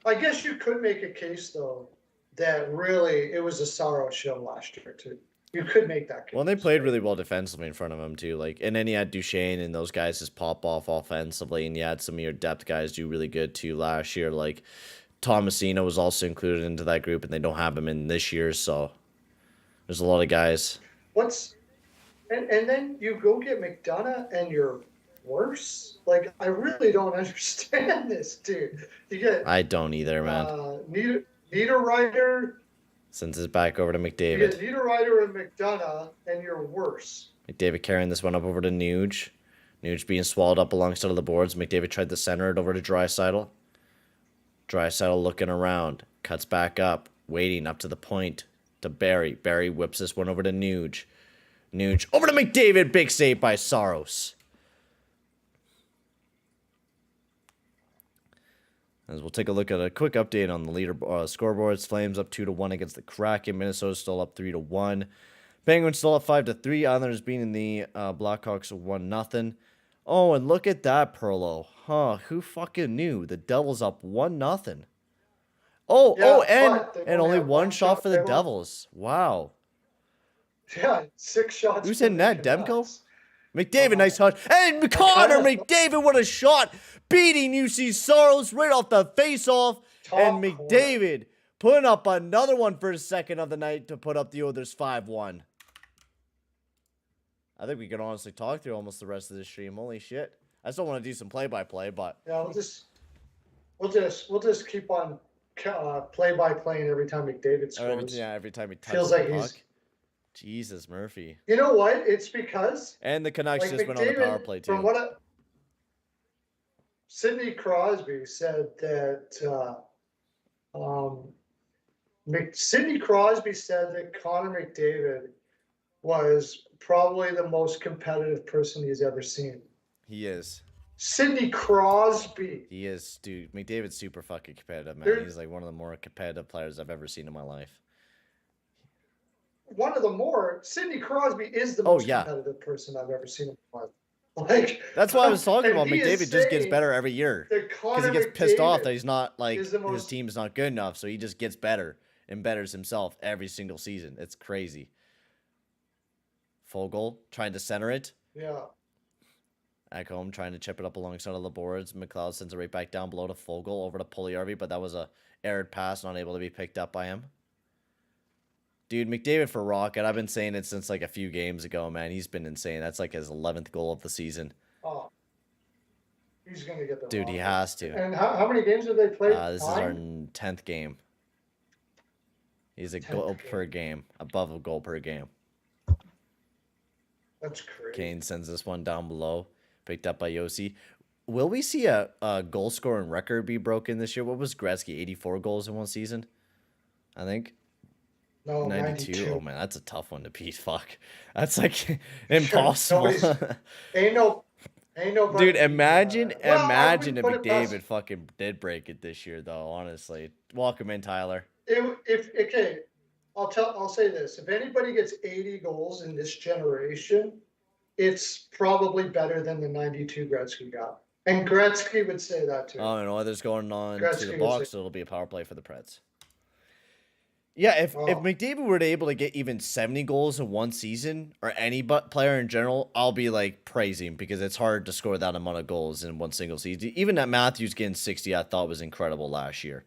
I guess you could make a case, though, that really it was a Saros show last year, too. You could make that case. Well, they played really well defensively in front of him, too. Like, and then you had Duchesne and those guys just pop off offensively, and you had some of your depth guys do really good, too, last year. Like, Tomasino was also included into that group, and they don't have him in this year, so there's a lot of guys. And then you go get McDonough and you're worse? Like, I really don't understand this, dude. I don't either, man. Niederreiter. Sends it back over to McDavid. You get Niederreiter and McDonough, and you're worse. McDavid carrying this one up over to Nuge. Nuge being swallowed up alongside of the boards. McDavid tried to center it over to Draisaitl. Draisaitl looking around. Cuts back up. Waiting up to the point to Barry. Barry whips this one over to Nuge. Nuge over to McDavid. Big save by Saros. As we'll take a look at a quick update on the leader scoreboards. Flames up 2-1 against the Kraken. Minnesota still up 3-1. Penguins still up 5-3. Islanders beating the Blackhawks 1-0. Oh, and look at that, Perlo. Huh? Who fucking knew? The Devils up 1-0. And only one shot for the Devils. Wow. Yeah, 6 shots. Who's in net? Demko? McDavid, nice touch. And Connor McDavid, what a shot. Beating UC Saros right off the face-off. And McDavid putting up another one for his second of the night to put up the Others 5-1. I think we could honestly talk through almost the rest of the stream. Holy shit. I still want to do some play-by-play, but... Yeah, we'll just keep on play-by-playing every time McDavid scores. Every time he touches Feels like the puck. he's... Jesus, Murphy. You know what? It's because... And the Canucks just went on the power play, too. From what Sidney Crosby said that... Sidney Crosby said that Connor McDavid was probably the most competitive person he's ever seen. He is. Sidney Crosby. He is, dude. McDavid's super fucking competitive, man. He's like one of the more competitive players I've ever seen in my life. one of the more, Sidney Crosby is the Oh, most yeah. competitive person I've ever seen in my life. Like, That's why I was talking and about he is McDavid just gets saying better every year. that Because he Connor gets pissed off that McDavid he's not, like, is the his most. team's not good enough, so he just gets better and betters himself every single season. It's crazy. Fogle trying to center it. Yeah. Ekholm trying to chip it up alongside of the boards. McLeod sends it right back down below to Fogle over to Puljujärvi, but that was a erred pass, not able to be picked up by him. Dude, McDavid for Rocket. I've been saying it since like a few games ago, man. He's been insane. That's like his 11th goal of the season. Oh, he's going to get the Dude, he has to. And how many games have they played? This is our 10th game. He's a goal per game. Above a goal per game. That's crazy. Kane sends this one down below. Picked up by Yossi. Will we see a goal scoring record be broken this year? What was Gretzky? 84 goals in one season? I think. No, 92. Oh man, that's a tough one to beat. Fuck, that's like impossible. Ain't no. Dude, imagine if McDavid fucking did break it this year, though. Honestly, welcome in, Tyler. Okay, I'll say this: if anybody gets 80 goals in this generation, it's probably better than the 92 Gretzky got. And Gretzky would say that too. Oh, no, there's going on to the box, so it'll be a power play for the Preds. Yeah, if McDavid were able to get even 70 goals in one season, or any player in general, I'll be like praising, because it's hard to score that amount of goals in one single season. Even that Matthews getting 60, I thought was incredible last year.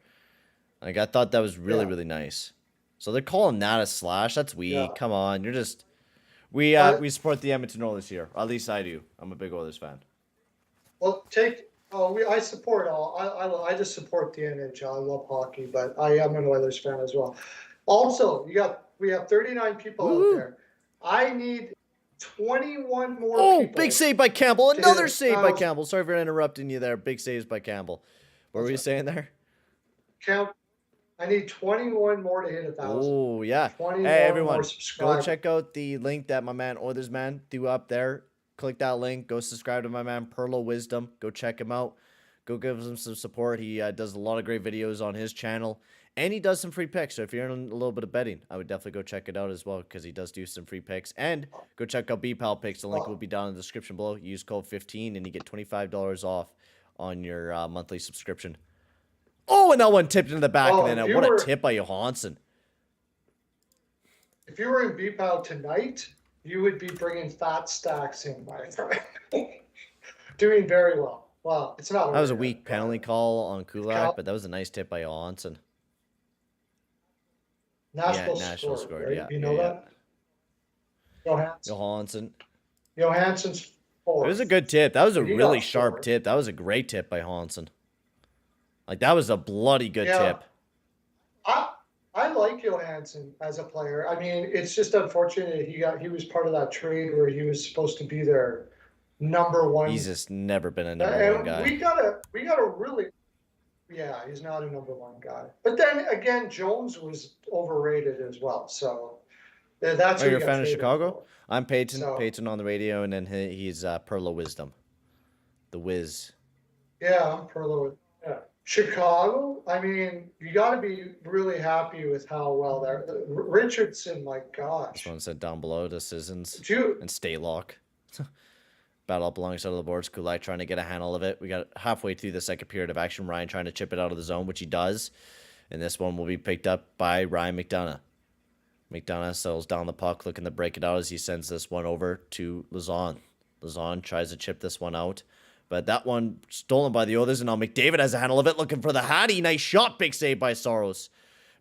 Like, I thought that was really, really nice. So they're calling that a slash. That's weak. Yeah. Come on, you're just. We support the Edmonton Oilers here. At least I do. I'm a big Oilers fan. Well, I support all. I just support the NHL. I love hockey, but I am an Oilers fan as well. Also, we have 39 people out there. I need 21 more. Oh, big save by Campbell! Another save by Campbell. Sorry for interrupting you there. Big saves by Campbell. What were you saying there? I need 21 more to hit 1,000. Oh yeah. Hey everyone, go check out the link that my man Others Man threw up there. Click that link. Go subscribe to my man Pearl of Wisdom. Go check him out. Go give him some support. He does a lot of great videos on his channel, and he does some free picks. So if you're in a little bit of betting, I would definitely go check it out as well, because he does do some free picks. And go check out BPAL picks. The link will be down in the description below. Use code 15 and you get $25 off on your monthly subscription. Oh, and that one tipped into the back of the net. What a tip by Johansson. If you were in BPAL tonight, you would be bringing fat stacks in, my friend. Doing very well. Wow, it's not. That was a weak penalty call on Kulak, but that was a nice tip by Johansson. Nashville scored. Right? You know that? Johansson. Johansson's fourth. It was a good tip. That was a really sharp tip. That was a great tip by Johansson. Like, that was a bloody good tip. I like Johansson as a player. I mean, it's just unfortunate he was part of that trade where he was supposed to be their number one. He's just never been a number one guy. We gotta really. Yeah, he's not a number one guy. But then again, Jones was overrated as well. So that's. Are you a fan of Chicago? I'm Peyton. Peyton on the radio, and then he's Pearl of Wisdom, the Wiz. Yeah, I'm Pearl of Wisdom. Yeah. Chicago, I mean, you got to be really happy with how well they're. Richardson, my gosh. This one said down below to Sissons and Staylock. Battle up alongside of the boards. Kulak trying to get a handle of it. We got halfway through the second period of action. Ryan trying to chip it out of the zone, which he does. And this one will be picked up by Ryan McDonough. McDonough settles down the puck, looking to break it out as he sends this one over to Lauzon. Lauzon tries to chip this one out. But that one stolen by the Oilers, and now McDavid has a handle of it, looking for the Hattie. Nice shot, big save by Saros.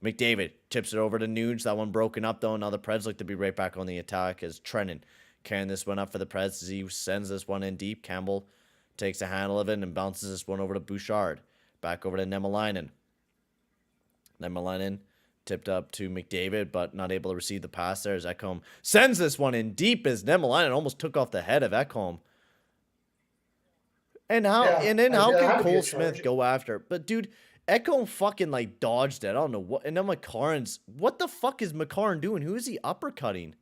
McDavid tips it over to Nuge. That one broken up, though. Now the Preds look to be right back on the attack as Trennan carrying this one up for the Preds as he sends this one in deep. Campbell takes a handle of it and bounces this one over to Bouchard. Back over to Niemelainen. Niemelainen tipped up to McDavid, but not able to receive the pass there as Ekholm sends this one in deep as Niemelainen almost took off the head of Ekholm. And how can Cole Smith go after? But dude, Ekholm fucking like dodged it. I don't know what. And then what the fuck is McCarn doing? Who is he uppercutting?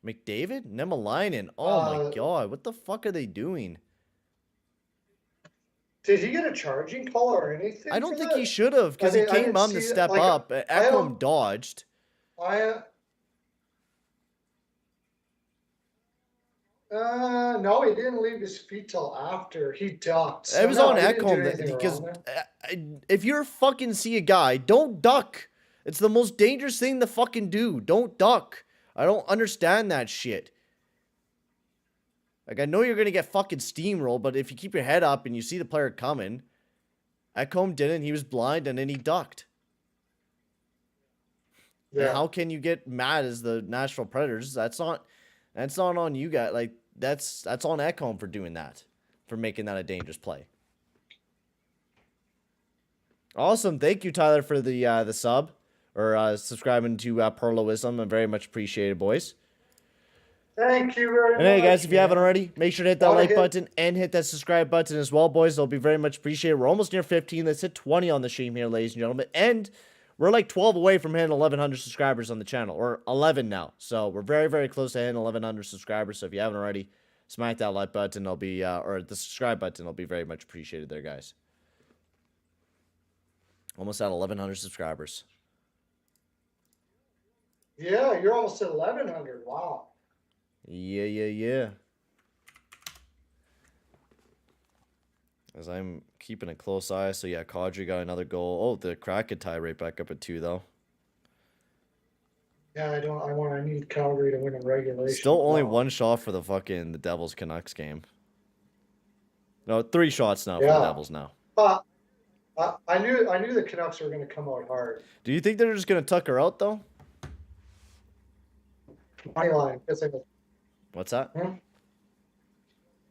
McDavid? Niemelainen. Oh my god, what the fuck are they doing? Did he get a charging call or anything? I don't think he should have, because he came on to step up. Ekholm dodged. I No, he didn't leave his feet till after he ducked. So It was no, on he didn't do Ekholm anything because wrong there. if you're fucking see a guy, don't duck. It's the most dangerous thing to fucking do. Don't duck. I don't understand that shit. Like, I know you're going to get fucking steamrolled, but if you keep your head up and you see the player coming, Ekholm didn't. He was blind and then he ducked. Yeah. And how can you get mad as the Nashville Predators? That's not on you guys. Like, that's on Ekholm for doing that, for making that a dangerous play. Awesome. Thank you, Tyler, for the sub or subscribing to Perloism. I very much appreciate it, boys. Thank you very much. And hey, guys, if you man. haven't already, make sure to hit that like button and hit that subscribe button as well, boys. It'll be very much appreciated. We're almost near 15. Let's hit 20 on the stream here, ladies and gentlemen. And we're like 12 away from hitting 1,100 subscribers on the channel, or 11 now. So we're very, very close to hitting 1,100 subscribers. So if you haven't already, smack that like button. It'll be, or the subscribe button. It'll be very much appreciated there, guys. Almost at 1,100 subscribers. Yeah, you're almost at 1,100. Wow. Yeah. As I'm keeping a close eye. So, yeah, Kadri got another goal. Oh, the Kraken tie right back up at 2, though. Yeah, I need Calgary to win in regulation. Still only one shot for the Devils Canucks game. No, 3 shots now for the Devils now. I knew the Canucks were going to come out hard. Do you think they're just going to tuck her out, though? Money line. What's that?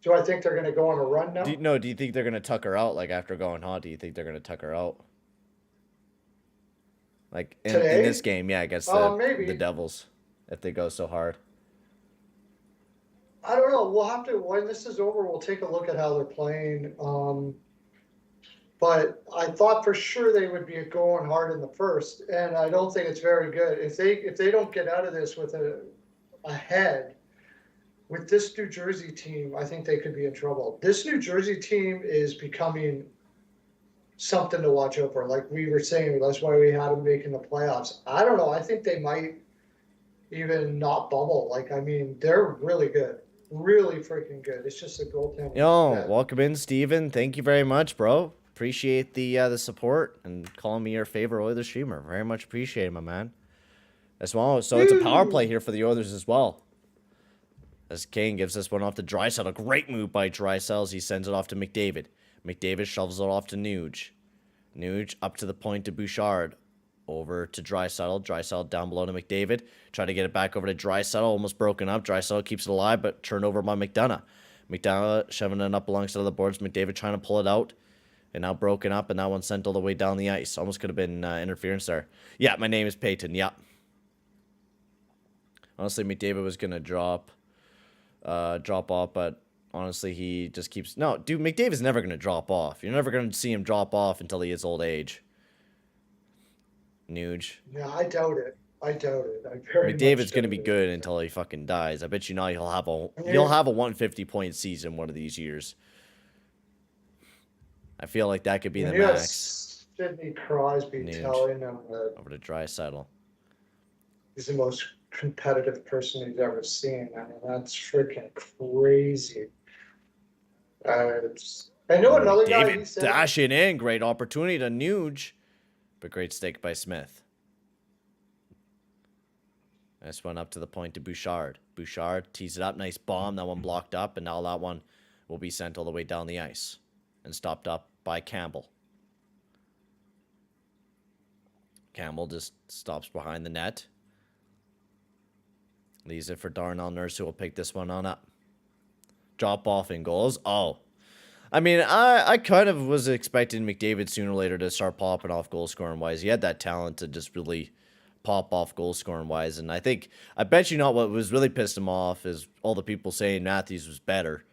Do I think they're going to go on a run now? Do you think they're going to tuck her out, like, after going hot? Do you think they're going to tuck her out? Like, in this game, yeah, against the Devils, if they go so hard. I don't know. We'll have to, when this is over, we'll take a look at how they're playing. But I thought for sure they would be going hard in the first, and I don't think it's very good. If they don't get out of this with a head, with this New Jersey team, I think they could be in trouble. This New Jersey team is becoming something to watch out for. Like we were saying, that's why we had them making the playoffs. I don't know. I think they might even not bubble. Like, I mean, they're really good. Really freaking good. It's just a goaltender. Yo, welcome in, Steven. Thank you very much, bro. Appreciate the support and calling me your favorite Oilers streamer. Very much appreciate it, my man. As well. So it's a power play here for the Oilers as well. As Kane gives this one off to Draisaitl. A great move by Draisaitl as he sends it off to McDavid. McDavid shovels it off to Nuge. Nuge up to the point to Bouchard. Over to Draisaitl. Draisaitl down below to McDavid. Try to get it back over to Draisaitl. Almost broken up. Draisaitl keeps it alive, but turned over by McDonough. McDonough shoving it up alongside the boards. McDavid trying to pull it out. And now broken up, and that one sent all the way down the ice. Almost could have been interference there. Yeah, my name is Peyton. Yeah. Honestly, McDavid was going to drop off, but honestly, he just keeps... No, dude, McDavid's never going to drop off. You're never going to see him drop off until he hits old age. Nuge. Yeah, I doubt it. McDavid's going to be good until he fucking dies. I bet you now he'll have a 150-point season one of these years. I feel like that could be the max. Sidney Crosby telling him that over to Draisaitl. He's the most competitive person he's ever seen. I mean, that's freaking crazy. I know another guy. David dashing in, great opportunity to Nuge, but great stake by Smith. This one up to the point to Bouchard. Bouchard tees it up, nice bomb. That one blocked up, and now that one will be sent all the way down the ice and stopped up by Campbell. Campbell just stops behind the net. Leaves it for Darnell Nurse, who will pick this one on up. Drop off in goals. Oh. I mean, I kind of was expecting McDavid sooner or later to start popping off goal scoring wise. He had that talent to just really pop off goal scoring wise. And I bet you not what was really pissed him off is all the people saying Matthews was better.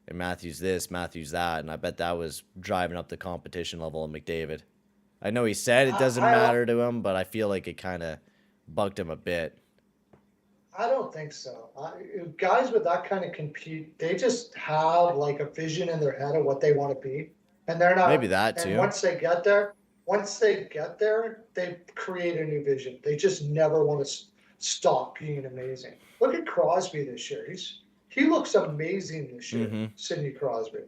And Matthews this, Matthews that. And I bet that was driving up the competition level of McDavid. I know he said it doesn't matter to him, but I feel like it kind of bugged him a bit. I don't think so. Guys with that kind of compete, they just have like a vision in their head of what they want to be. And they're not. Maybe that too. And once they get there, they create a new vision. They just never want to stop being amazing. Look at Crosby this year. he looks amazing this year, Mm-hmm. Sidney Crosby.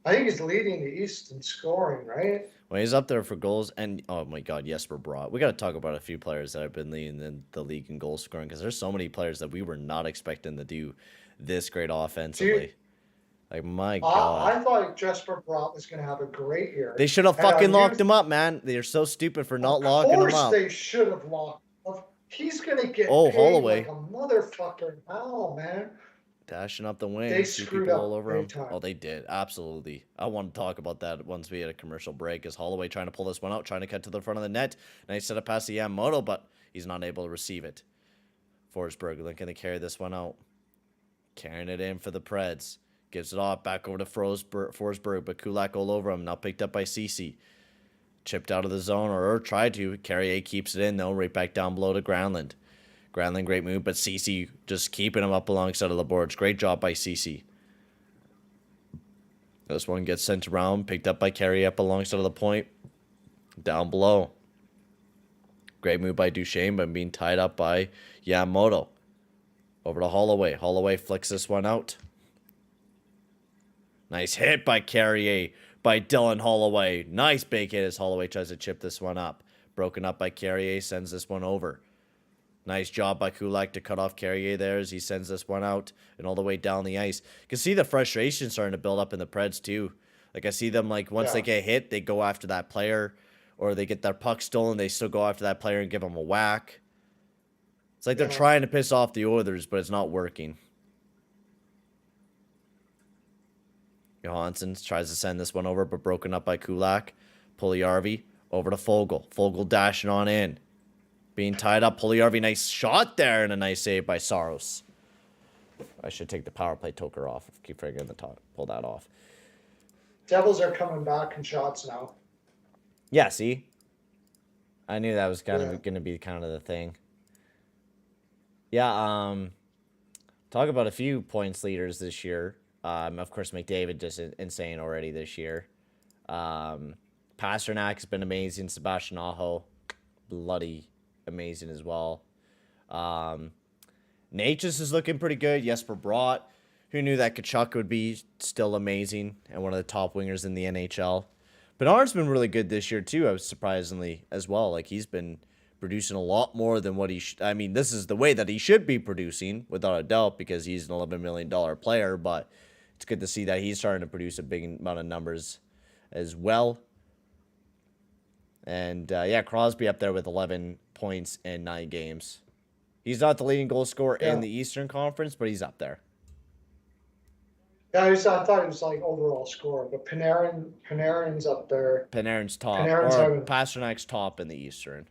I think he's leading the East in scoring, right? Well, he's up there for goals, and oh my God, Jesper Bratt. We got to talk about a few players that have been leading in the league in goal scoring because there's so many players that we were not expecting to do this great offensively. Like my God, I thought Jesper Bratt was going to have a great year. they should have fucking locked him up, man. They're so stupid for not locking him up. Of course, they should have locked him up. He's going to get paid Holloway. like a motherfucker now, man. Dashing up the wing. They See screwed people up all over big him. time. Oh, they did. Absolutely. I want to talk about that once we had a commercial break. Is Holloway trying to pull this one out, trying to cut to the front of the net. Nice set up past the Yamamoto, but he's not able to receive it. Forsberg looking to carry this one out. Carrying it in for the Preds. Gives it off back over to Forsberg, but Kulak all over him. Now picked up by Ceci. Chipped out of the zone, or tried to. Carrier keeps it in, though, right back down below to Granlund. Granlund, great move, but Ceci just keeping him up alongside of the boards. Great job by Ceci. This one gets sent around, picked up by Carey up alongside of the point. Down below. Great move by Duchesne, but being tied up by Yamamoto. Over to Holloway. Holloway flicks this one out. Nice hit by Carrier, by Dylan Holloway. Nice big hit as Holloway tries to chip this one up. Broken up by Carrier, sends this one over. Nice job by Kulak to cut off Carrier there as he sends this one out and all the way down the ice. You can see the frustration starting to build up in the Preds too. Like I see them like once they get hit, they go after that player, or they get their puck stolen, they still go after that player and give them a whack. It's like they're trying to piss off the Oilers, but it's not working. Johansson tries to send this one over, but broken up by Kulak. Puljujarvi over to Fogle. Fogle dashing on in. Being tied up. Puljujarvi, nice shot there, and a nice save by Saros. I should take the power play toker off. Keep forgetting to pull that off. Devils are coming back in shots now. Yeah, see? I knew that was kind of going to be kind of the thing. Yeah, talk about a few points leaders this year. Of course, McDavid just insane already this year. Pasternak has been amazing. Sebastian Aho, bloody amazing as well. Natchez is looking pretty good. Jesper Bratt, who knew that Kachuk would be still amazing and one of the top wingers in the NHL. Bernard's been really good this year too, surprisingly as well. Like he's been producing a lot more than what he I mean, this is the way that he should be producing, without a doubt, because he's an $11 million player, but it's good to see that he's starting to produce a big amount of numbers as well. And, Crosby up there with 11 points in 9 games. He's not the leading goal scorer in the Eastern Conference, but he's up there. Yeah, I thought it was like overall score, but Panarin's up there. Panarin's top, Pasternak's top in the Eastern.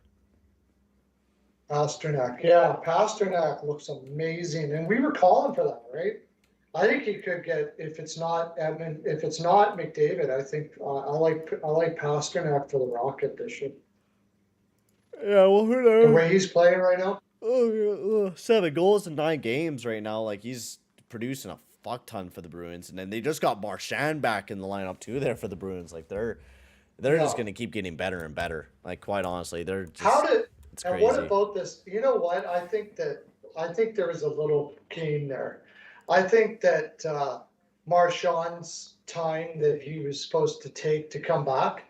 Pasternak looks amazing, and we were calling for that, right? I think he could get, if it's not Edmund, if it's not McDavid, I think I like Pasternak for the Rocket this year. Yeah, well, who knows? The way he's playing right now. 7 goals in 9 games right now. Like he's producing a fuck ton for the Bruins, and then they just got Marchand back in the lineup too there for the Bruins. Like they're just gonna keep getting better and better. Like quite honestly, they're just. It's crazy. What about this? You know what? I think there was a little game there. I think that Marchand's time that he was supposed to take to come back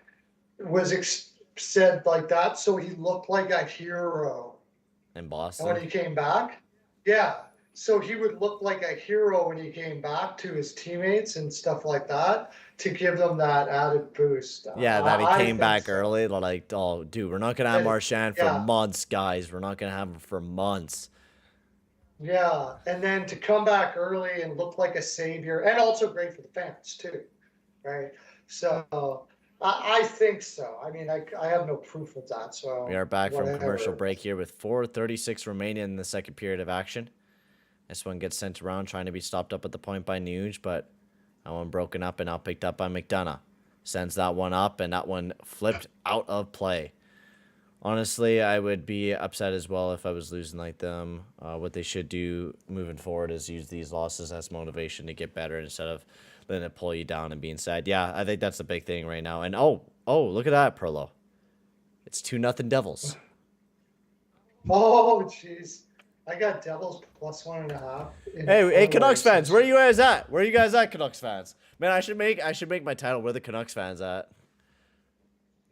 was said like that, so he looked like a hero in Boston. And when he came back, so he would look like a hero when he came back to his teammates and stuff like that to give them that added boost. Yeah, that he came back early. Like, oh, dude, we're not going to have Marchand for months, guys. We're not going to have him for months. Yeah, and then to come back early and look like a savior, and also great for the fans, too, right? So I think so. I mean, I have no proof of that. So we are back from commercial break here with 4:36 remaining in the second period of action. This one gets sent around, trying to be stopped up at the point by Nuge, but that one broken up and now picked up by McDonough. Sends that one up, and that one flipped out of play. Honestly, I would be upset as well if I was losing like them. What they should do moving forward is use these losses as motivation to get better instead of letting it pull you down and being sad. Yeah, I think that's the big thing right now. And oh, look at that, Perlo. It's 2-0 Devils. Oh, jeez. I got Devils plus 1.5. Hey, Canucks fans, where are you guys at? Where are you guys at, Canucks fans? Man, I should make my title where the Canucks fans at.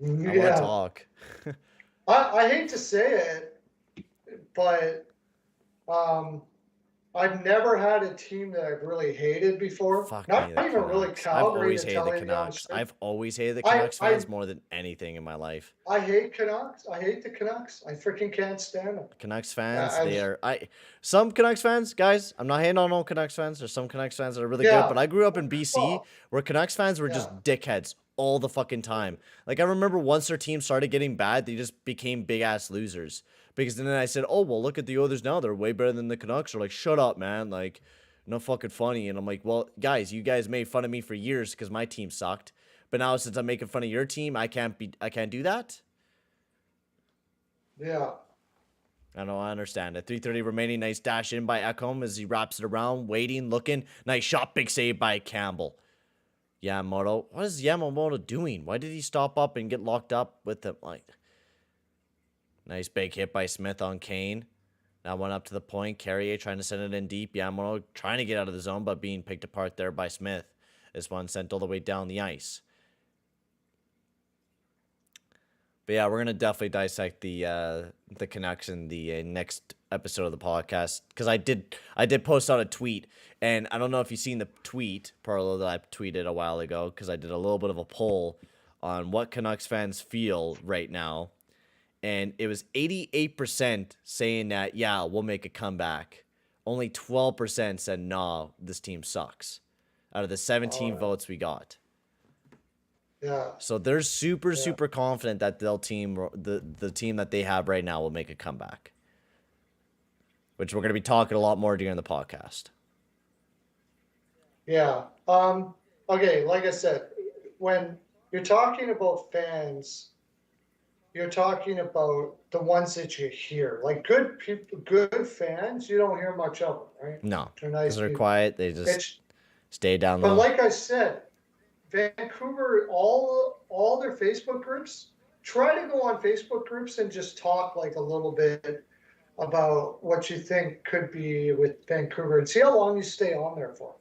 I want to Yeah. talk. I hate to say it, but I've never had a team that I've really hated before. Fuck Not me, the even really Canucks. I've Calgary always to hated tell the you the honest Canucks. truth. I've always hated the I- Canucks I- fans more than anything in my life. I hate Canucks. I hate the Canucks. I freaking can't stand them. Canucks fans, I they just- are. Some Canucks fans, guys. I'm not hating on all Canucks fans. There's some Canucks fans that are really Yeah. good, but I grew up in BC Well, where Canucks fans were just dickheads all the fucking time. Like I remember once their team started getting bad, they just became big ass losers. Because then I said, oh well, look at the Oilers now. They're way better than the Canucks. They're like, shut up, man. Like, no fucking funny. And I'm like, well, guys, you guys made fun of me for years because my team sucked. But now since I'm making fun of your team, I can't do that. yeah. I know, I understand it. 3:30 remaining. Nice dash in by Ekholm as he wraps it around, waiting, looking. Nice shot, big save by Campbell. Yamamoto. What is Yamamoto doing? Why did he stop up and get locked up with him? Like, nice big hit by Smith on Kane. That one up to the point. Carrier trying to send it in deep. Yamamoto trying to get out of the zone, but being picked apart there by Smith. This one sent all the way down the ice. But yeah, we're gonna definitely dissect the Canucks in the next episode of the podcast because I did post out a tweet, and I don't know if you've seen the tweet, Parlo, that I tweeted a while ago because I did a little bit of a poll on what Canucks fans feel right now, and it was 88% saying that yeah, we'll make a comeback. Only 12% said nah, this team sucks. Out of the 17 votes we got. Yeah. So they're super confident that the team that they have right now will make a comeback, which we're going to be talking a lot more during the podcast. Yeah. Okay. Like I said, when you're talking about fans, you're talking about the ones that you hear. Like good people, good fans, you don't hear much of them, right? No, They're nice because they're people. quiet. They just stay down low. But like I said, Vancouver, all their Facebook groups, try to go on Facebook groups and just talk like a little bit about what you think could be with Vancouver and see how long you stay on there for.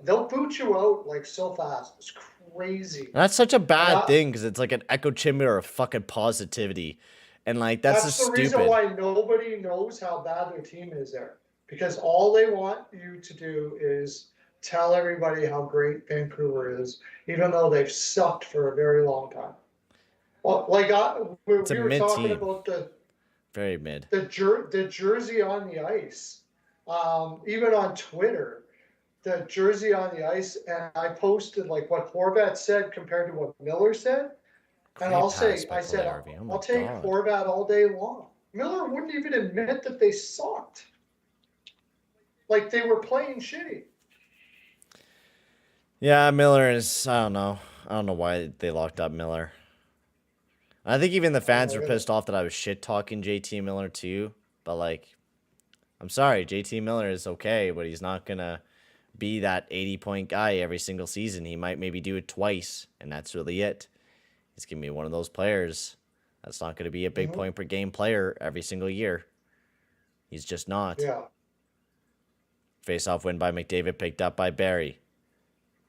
They'll boot you out like so fast. It's crazy. That's such a bad thing because it's like an echo chamber of fucking positivity. And like that's just the reason why nobody knows how bad their team is there. Because all they want you to do is tell everybody how great Vancouver is, even though they've sucked for a very long time. Well, like we were talking team. about the very mid the jersey on the ice, even on Twitter, the jersey on the ice, and I posted like what Horvat said compared to what Miller said, and I'll say I said I'll take Horvat all day long. Miller wouldn't even admit that they sucked, like they were playing shitty. Yeah, Miller is. I don't know why they locked up Miller. I think even the fans were pissed off that I was shit talking JT Miller too. But like, I'm sorry, JT Miller is okay, but he's not gonna be that 80-point guy every single season. He might maybe do it twice, and that's really it. He's gonna be one of those players that's not gonna be a big point per game player every single year. He's just not. Yeah. Face-off win by McDavid, picked up by Barry.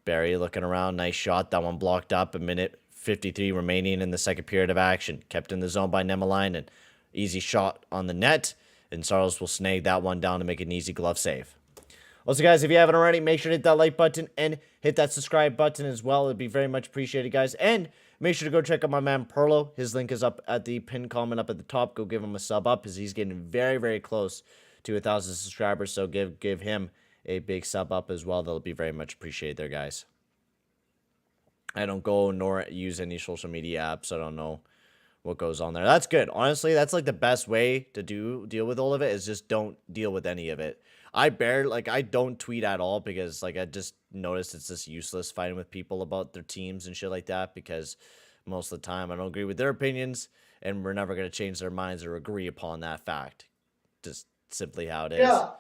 Barry looking around, nice shot. That one blocked up. 1:53 remaining in the second period of action. Kept in the zone by Nemelainen. Easy shot on the net, and Saros will snag that one down to make an easy glove save. Also, guys, if you haven't already, make sure to hit that like button and hit that subscribe button as well. It'd be very much appreciated, guys. And make sure to go check out my man Perlo. His link is up at the pinned comment up at the top. Go give him a sub up because he's getting very, very close to 1,000 subscribers. So give him a big sub up as well. That'll be very much appreciated there, guys. I don't go nor use any social media apps. I don't know what goes on there. That's good. Honestly, that's like the best way to deal with all of it is just don't deal with any of it. I don't tweet at all because like I just noticed it's just useless fighting with people about their teams and shit like that because most of the time I don't agree with their opinions and we're never going to change their minds or agree upon that fact. Just simply how it is. Yeah.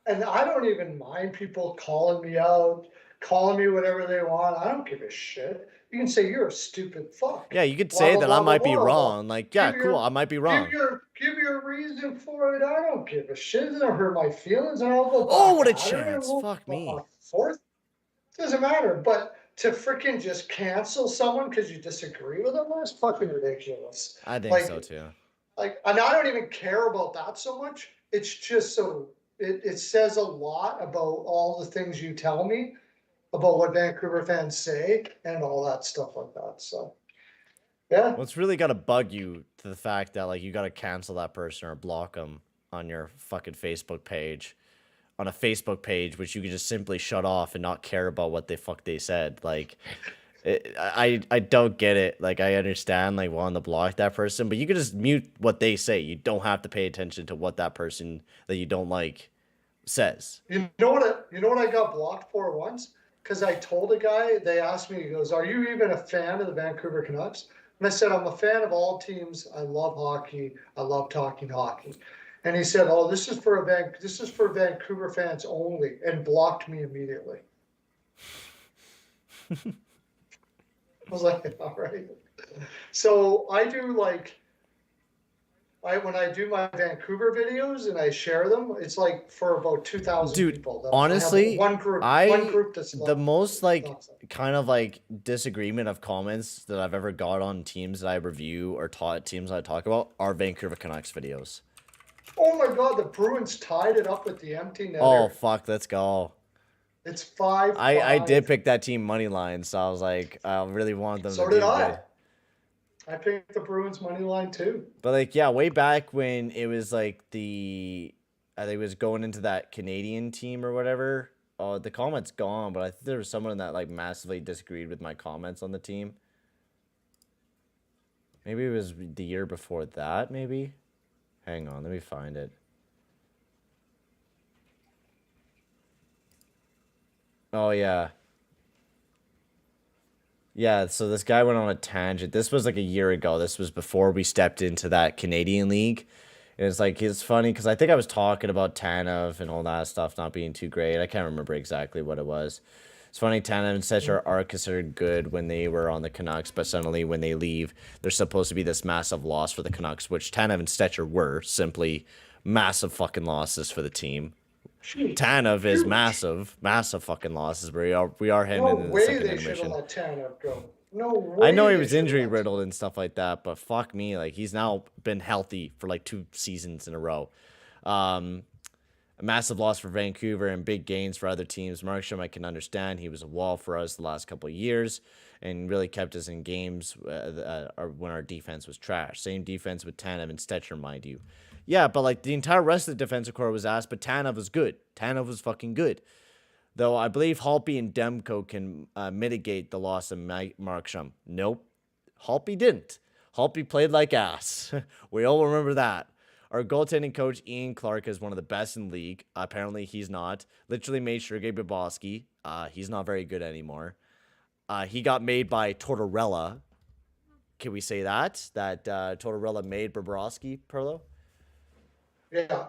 And I don't even mind people calling me out calling me whatever they want. I don't give a shit. You can say you're a stupid fuck. Yeah, you could Blah, say blah, that blah, I blah, might be blah, blah. wrong. Like, yeah, Give cool, your- I might be wrong. Give your reason for it. I don't give a shit. It doesn't hurt my feelings, and I'll go back Oh, what a at her, and chance. we'll Fuck go me. back and forth. Doesn't matter. But to freaking just cancel someone because you disagree with them, that's fucking ridiculous. I think Like, so too. And I don't even care about that so much. It's just so it says a lot about all the things you tell me about what Vancouver fans say and all that stuff like that. So yeah. What's really gotta bug you to the fact that like you gotta cancel that person or block them on your fucking Facebook page, on a Facebook page which you could just simply shut off and not care about what the fuck they said. Like, I don't get it. Like, I understand like wanting to block that person, but you could just mute what they say. You don't have to pay attention to what that person that you don't like says. You know what I got blocked for once? Because I told a guy, they asked me, he goes, "Are you even a fan of the Vancouver Canucks?" And I said, "I'm a fan of all teams. I love hockey. I love talking hockey." And he said, "Oh, this is for Vancouver fans only," and blocked me immediately. I was like, all right. So I do when I do my Vancouver videos and I share them, it's like for about 2,000 Dude, people. honestly, one group that's the most like loves it. kind of like disagreement of comments that I've ever got on teams that I review or teams I talk about are Vancouver Canucks videos. Oh my God, the Bruins tied it up with the empty netter. Oh fuck, let's go. It's 5-5. I did pick that team money line, so I was like, I really want them So to do did I. good. I picked the Bruins money line too. But like, yeah, way back when it was like I think it was going into that Canadian team or whatever. Oh, the comment's gone, but I think there was someone that like massively disagreed with my comments on the team. Maybe it was the year before that, maybe? Hang on, let me find it. Oh, yeah. Yeah, so this guy went on a tangent. This was like a year ago. This was before we stepped into that Canadian league. And it's like, it's funny because I think I was talking about Tanev and all that stuff not being too great. I can't remember exactly what it was. It's funny, Tanev and Setcher are considered good when they were on the Canucks, but suddenly when they leave, they're supposed to be this massive loss for the Canucks, which Tanev and Setcher were simply massive fucking losses for the team. Tanev is massive fucking losses. We are heading No into the way second they should have intermission. let Tanev go. No way. I know he they was should have injury let- riddled and stuff like that, but fuck me, like he's now been healthy for like 2 seasons in a row. A massive loss for Vancouver and big gains for other teams. Markstrom, I can understand. He was a wall for us the last couple of years and really kept us in games when our defense was trash. Same defense with Tanev and Stetcher, mind you. Yeah, but like the entire rest of the defensive core was ass, but Tanev was good. Tanev was fucking good. Though I believe Holtby and Demko can mitigate the loss of Markstrom. Nope. Holtby didn't. Holtby played like ass. We all remember that. Our goaltending coach, Ian Clark, is one of the best in the league. Apparently, he's not. Literally made Sergei Bobrovsky. He's not very good anymore. He got made by Tortorella. Can we say that? That Tortorella made Bobrovsky, Perlo? Yeah.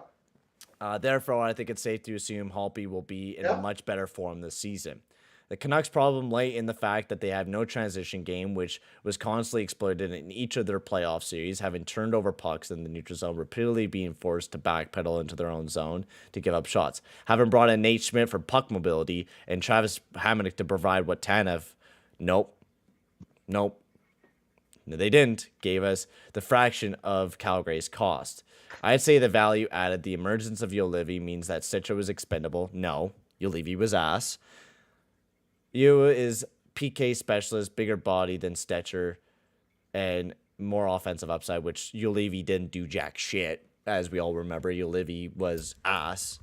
Therefore, I think it's safe to assume Holtby will be in a much better form this season. The Canucks' problem lay in the fact that they have no transition game, which was constantly exploited in each of their playoff series, having turned over pucks in the neutral zone, repeatedly being forced to backpedal into their own zone to give up shots. Having brought in Nate Schmidt for puck mobility and Travis Hamonic to provide what Tanev, nope. No, they didn't. Gave us the fraction of Calgary's cost. I'd say the value added, the emergence of Ulevi means that Stitcher was expendable. No, Ulevi was ass. You is PK specialist, bigger body than Stetcher, and more offensive upside, which Ulevi didn't do jack shit. As we all remember, Ulevi was ass.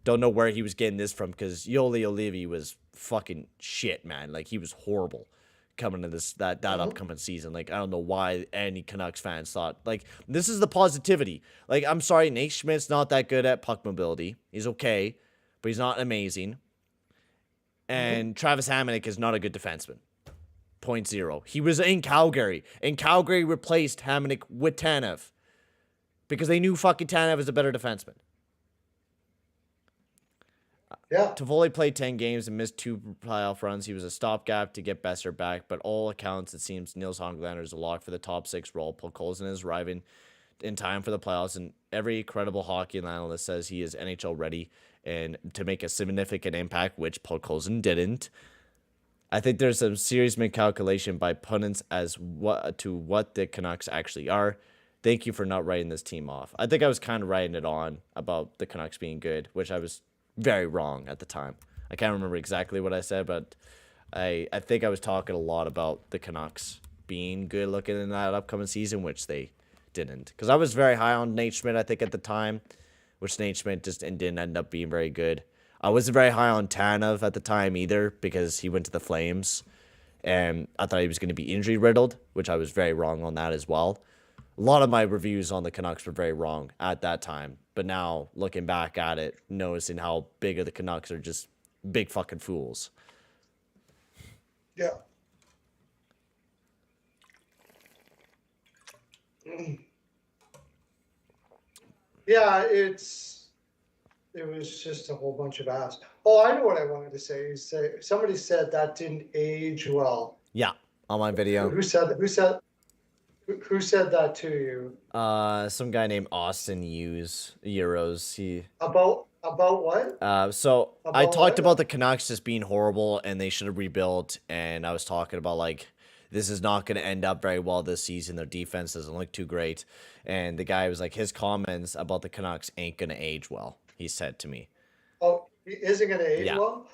Don't know where he was getting this from because Yoli Ulevi was fucking shit, man. Like, he was horrible coming to that upcoming season. Like, I don't know why any Canucks fans thought, like, this is the positivity. Like, I'm sorry, Nate Schmidt's not that good at puck mobility. He's okay, but he's not amazing. And Travis Hamonic is not a good defenseman. 0.0. He was in Calgary. And Calgary replaced Hamonic with Tanev. Because they knew fucking Tanev is a better defenseman. Yeah. Toffoli played 10 games and missed 2 playoff runs. He was a stopgap to get Besser back, but all accounts, it seems Nils Hoglander is a lock for the top 6 role. Podkolzin is arriving in time for the playoffs, and every credible hockey analyst says he is NHL ready and to make a significant impact, which Podkolzin didn't. I think there's some serious miscalculation by pundits as what the Canucks actually are. Thank you for not writing this team off. I think I was kind of writing it on about the Canucks being good, which I was very wrong at the time. I can't remember exactly what I said, but I think I was talking a lot about the Canucks being good looking in that upcoming season, which they didn't. Because I was very high on Nate Schmidt, I think, at the time, which Nate Schmidt just didn't end up being very good. I wasn't very high on Tanev at the time either because he went to the Flames, and I thought he was going to be injury riddled, which I was very wrong on that as well. A lot of my reviews on the Canucks were very wrong at that time, but now looking back at it, noticing how big of the Canucks are just big fucking fools. Yeah. Yeah, it was just a whole bunch of ass. Oh, I know what I wanted to say. Somebody said that didn't age well. Yeah, on my video. Who said that to you? Some guy named Austin Euros. About what? So I About talked what? about the Canucks just being horrible and they should have rebuilt, and I was talking about like this is not going to end up very well this season. Their defense doesn't look too great, and the guy was like, his comments about the Canucks ain't going to age well. He said to me. Oh, he isn't going to age Yeah. well?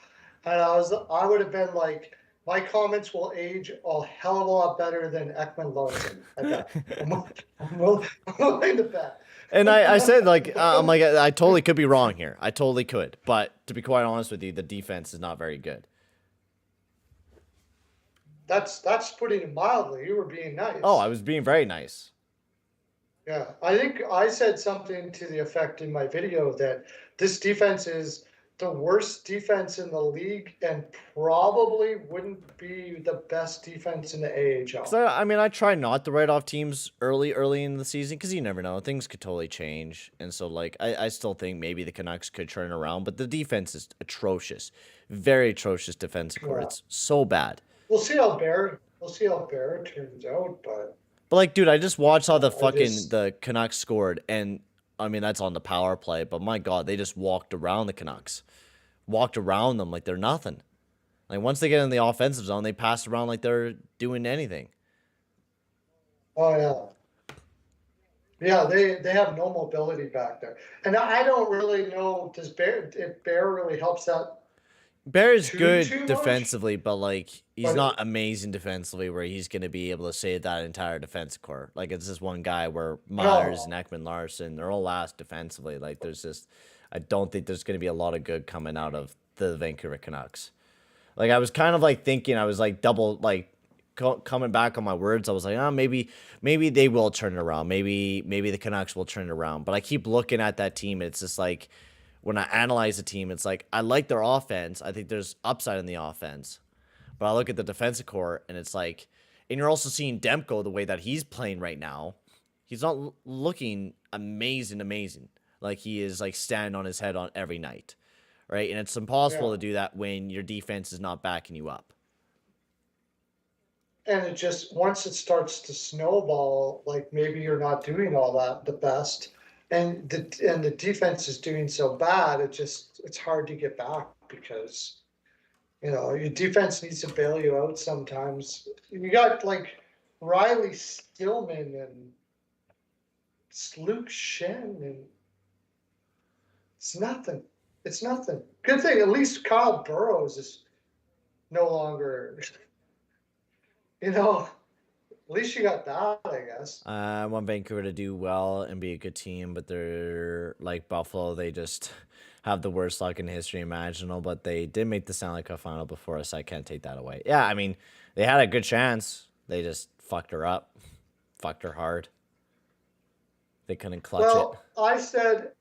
And I would have been like, my comments will age a hell of a lot better than Ekman Larson. I'm willing to bet. And I said, like, I'm like, I totally could be wrong here. I totally could. But to be quite honest with you, the defense is not very good. That's putting it mildly. You were being nice. Oh, I was being very nice. Yeah, I think I said something to the effect in my video that this defense is the worst defense in the league and probably wouldn't be the best defense in the AHL. So, I mean, I try not to write off teams early in the season because you never know. Things could totally change. And so, like, I still think maybe the Canucks could turn around, but the defense is atrocious. Very atrocious defensive core. Yeah. It's so bad. We'll see how Bear turns out, but like, dude, I just watched how the Canucks scored, and I mean that's on the power play, but my God, they just walked around the Canucks, walked around them like they're nothing. Like once they get in the offensive zone, they pass around like they're doing anything. oh yeah, they have no mobility back there, and I don't really know if Bear really helps that. Bear is too good much? defensively, but like he's But- not amazing defensively where he's going to be able to save that entire defense core. Like it's just one guy where Myers and Ekman Larson, they're all last defensively. Like I don't think there's going to be a lot of good coming out of the Vancouver Canucks. Like I was kind of like thinking, I was like coming back on my words. I was like, oh, maybe they will turn it around. Maybe the Canucks will turn it around. But I keep looking at that team. And it's just like, when I analyze the team, it's like I like their offense. I think there's upside in the offense. But I look at the defensive core, and it's like, and you're also seeing Demko the way that he's playing right now. He's not looking amazing. Like he is like standing on his head on every night, right? And it's impossible to do that when your defense is not backing you up. And it just once it starts to snowball, like maybe you're not doing all that the best. And the defense is doing so bad, it's hard to get back because, your defense needs to bail you out sometimes. You got like Riley Stillman and Luke Shen, and it's nothing. It's nothing. Good thing at least Kyle Burrows is no longer, at least you got that, I guess. I want Vancouver to do well and be a good team, but they're like Buffalo. They just have the worst luck in history imaginable, but they did make the Stanley Cup final before us. So I can't take that away. Yeah, I mean, they had a good chance. They just fucked her up. Fucked her hard. They couldn't clutch it. I said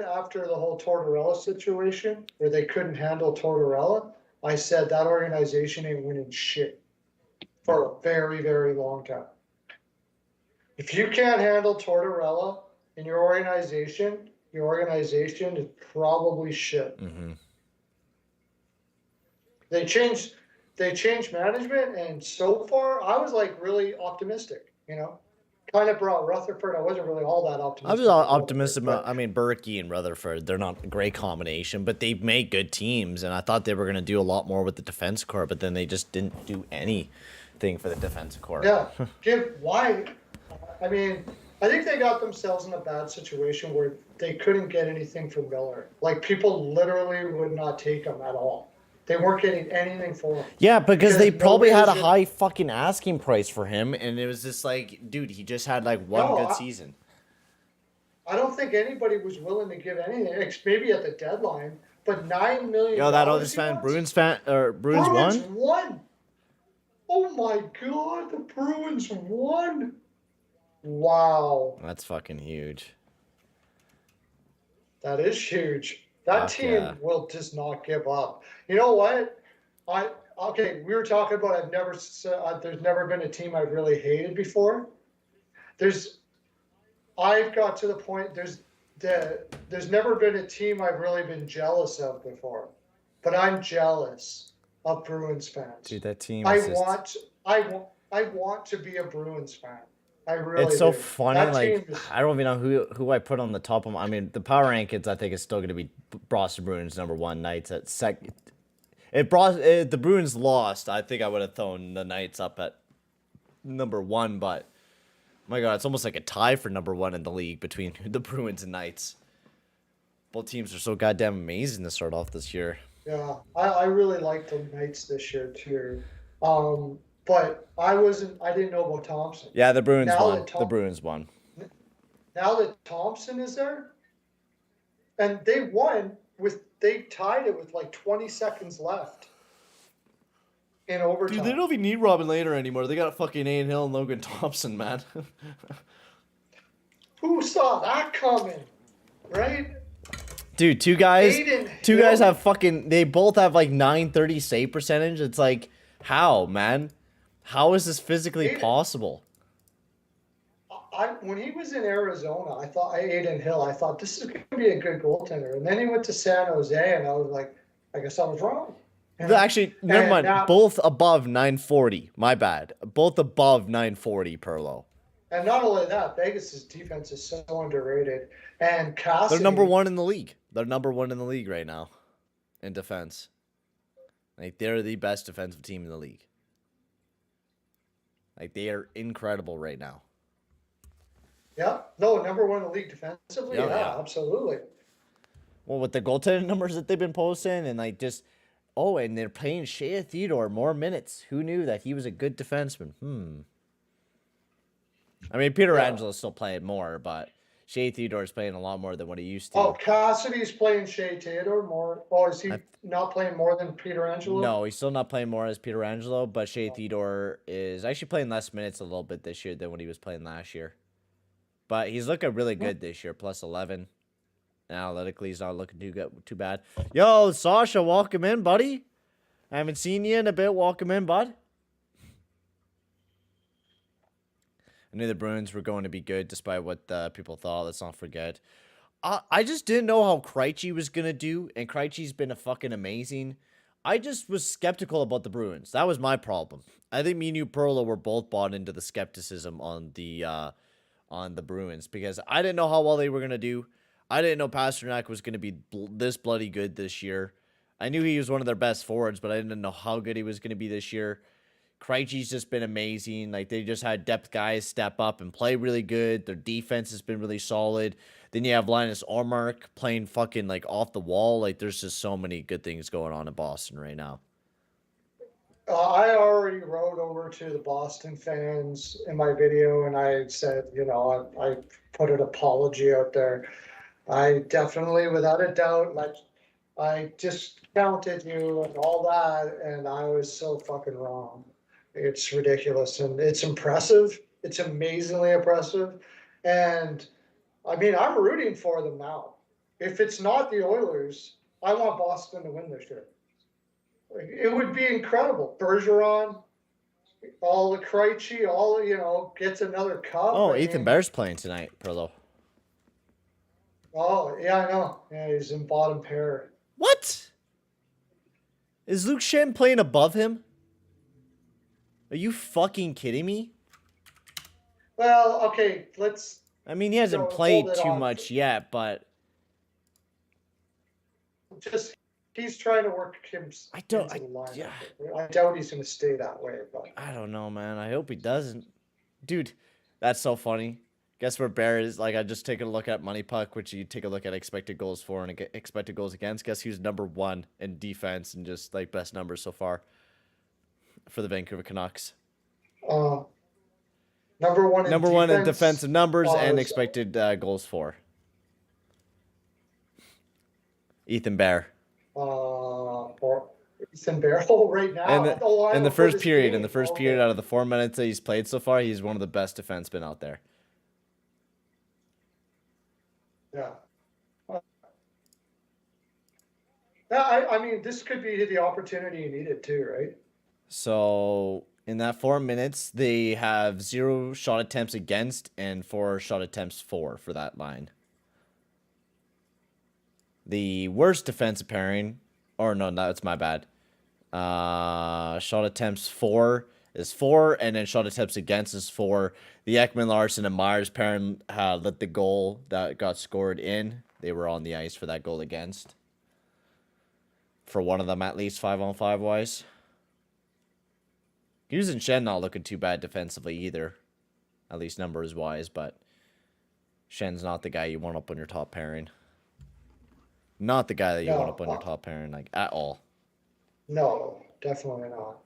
after the whole Tortorella situation where they couldn't handle Tortorella, I said that organization ain't winning shit for a very, very long time. If you can't handle Tortorella in your organization is probably shit. Mm-hmm. They changed management, and so far I was like really optimistic. Kind of brought Rutherford. I wasn't really all that I was optimistic. optimistic about, I mean, Berkey and Rutherford, they're not a great combination, but they make good teams, and I thought they were going to do a lot more with the defense core, but then they just didn't do anything for the defense core. Yeah, why? I mean, I think they got themselves in a bad situation where they couldn't get anything for Miller. Like, people literally would not take him at all. They weren't getting anything for him. Yeah, because they probably had a high fucking asking price for him, and it was just like, dude, he just had like one good season. I don't think anybody was willing to give anything, maybe at the deadline, but $9 million. Yo, that Bruins won. Oh my God, the Bruins won. Wow. That's fucking huge. That is huge. That team will just not give up. You know what? We were talking about there's never been a team I've really hated before. I've got to the point there's never been a team I've really been jealous of before. But I'm jealous of Bruins fans. Dude, that team I want to be a Bruins fan. I really It's so do. funny. I don't even know who I put on the top of them. I mean, the power rankings, I think, is still going to be Boston Bruins #1, Knights at second. If the Bruins lost, I think I would have thrown the Knights up at #1. But my God, it's almost like a tie for #1 in the league between the Bruins and Knights. Both teams are so goddamn amazing to start off this year. Yeah, I really like the Knights this year too. But I didn't know about Thompson. Yeah, the Bruins won. The Bruins won. Now that Thompson is there, and they tied it with like 20 seconds left in overtime. Dude, they don't even need Robin Lehner anymore. They got fucking Ian Hill and Logan Thompson, man. Who saw that coming? Right? Dude, two guys have they both have like 930 save percentage. It's like, how, man? How is this physically possible? When he was in Arizona, I thought this is going to be a good goaltender. And then he went to San Jose, and I was like, I guess I was wrong. Actually, never mind. Both above 940. My bad. Both above 940 Perlo. And not only that, Vegas' defense is so underrated. And Cassidy... They're #1 in the league. They're #1 in the league right now in defense. Like, they're the best defensive team in the league. Like, they are incredible right now. Yeah. No, #1 in the league defensively. Yeah, absolutely. Well, with the goaltending numbers that they've been posting, and like just, and they're playing Shea Theodore more minutes. Who knew that he was a good defenseman? I mean, Peter Angelo's still playing more, but Shea Theodore's playing a lot more than what he used to. Oh, Cassidy's playing Shea Theodore more. Oh, is he not playing more than Peter Angelo? No, he's still not playing more as Peter Angelo, but Shea Theodore is actually playing less minutes a little bit this year than what he was playing last year. But he's looking really good this year, +11. Analytically, he's not looking too bad. Yo, Sasha, welcome in, buddy. I haven't seen you in a bit. Welcome in, bud. I knew the Bruins were going to be good despite what people thought. Let's not forget. I just didn't know how Krejci was going to do, and Krejci's been fucking amazing. I just was skeptical about the Bruins. That was my problem. I think me and you, Perla, were both bought into the skepticism on the Bruins because I didn't know how well they were going to do. I didn't know Pasternak was going to be this bloody good this year. I knew he was one of their best forwards, but I didn't know how good he was going to be this year. Krejci's just been amazing. Like, they just had depth guys step up and play really good. Their defense has been really solid. Then you have Linus Ullmark playing fucking, like, off the wall. Like, there's just so many good things going on in Boston right now. I already wrote over to the Boston fans in my video, and I said, I put an apology out there. I definitely, without a doubt, I discounted you and all that, and I was so fucking wrong. It's ridiculous, and it's impressive. It's amazingly impressive. And, I mean, I'm rooting for them now. If it's not the Oilers, I want Boston to win this year. It would be incredible. Bergeron, all the Krejci, gets another cup. Oh, Ethan Bear's playing tonight, Perlo. Oh, yeah, I know. Yeah, he's in bottom pair. What? Is Luke Shen playing above him? Are you fucking kidding me? Well, okay, let's. I mean, he hasn't Hold played it too on. much yet, but Just he's trying to work him I don't. into the lineup. Yeah, I doubt he's going to stay that way, but I don't know, man. I hope he doesn't. Dude, that's so funny. Guess where Bear is? Like, I just take a look at Money Puck, which you take a look at expected goals for and expected goals against. Guess who's number 1 in defense and just like best numbers so far for the Vancouver Canucks? number one in Number 1 in defensive numbers and expected goals for. Ethan Bear. Or Ethan Barrel right now. In the first period, out of the 4 minutes that he's played so far, he's one of the best defensemen out there. Yeah. Yeah, I mean, this could be the opportunity you needed too, right? So in that 4 minutes, they have 0 shot attempts against and 4 shot attempts for that line. The worst defensive pairing, or no, that's my bad. Shot attempts for is 4, and then shot attempts against is 4. The Ekman Larson and Myers pairing let the goal that got scored in. They were on the ice for that goal against. For one of them, at least 5-on-5 wise. Hughes and Shen not looking too bad defensively either, at least numbers wise. But Shen's not the guy you want up on your top pairing. Not the guy that you want up on your top pairing, like, at all. No, definitely not.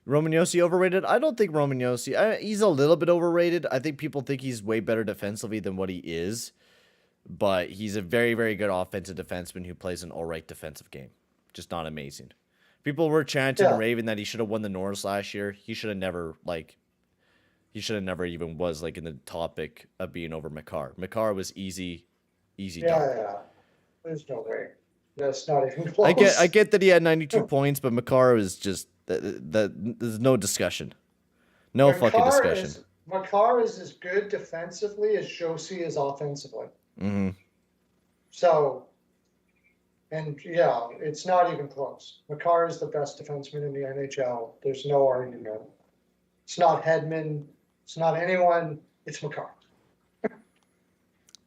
Roman Josi overrated? I don't think Roman Josi. He's a little bit overrated. I think people think he's way better defensively than what he is. But he's a very, very good offensive defenseman who plays an alright defensive game. Just not amazing. People were chanting and raving that he should have won the Norris last year. He should have never, even was, in the topic of being over Makar. Makar was easy dog. Yeah. There's no way. That's not even close. I get that he had 92 points, but Makar was just, there's no discussion. No fucking discussion. Makar is as good defensively as Josi is offensively. Mm-hmm. So, and yeah, it's not even close. Makar is the best defenseman in the NHL. There's no argument. It's not Hedman. It's not anyone. It's Makar.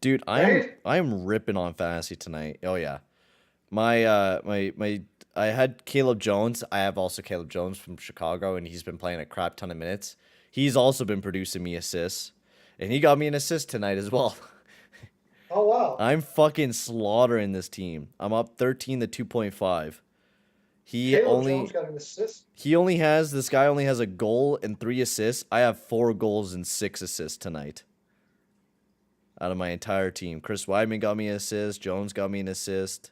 Dude, I'm ripping on fantasy tonight. Oh yeah, I had Caleb Jones. I have also Caleb Jones from Chicago, and he's been playing a crap ton of minutes. He's also been producing me assists, and he got me an assist tonight as well. Oh wow! I'm fucking slaughtering this team. I'm up 13 to 2.5. Jones got an assist. This guy only has a goal and 3 assists. I have 4 goals and 6 assists tonight. Out of my entire team. Chris Weidman got me an assist. Jones got me an assist.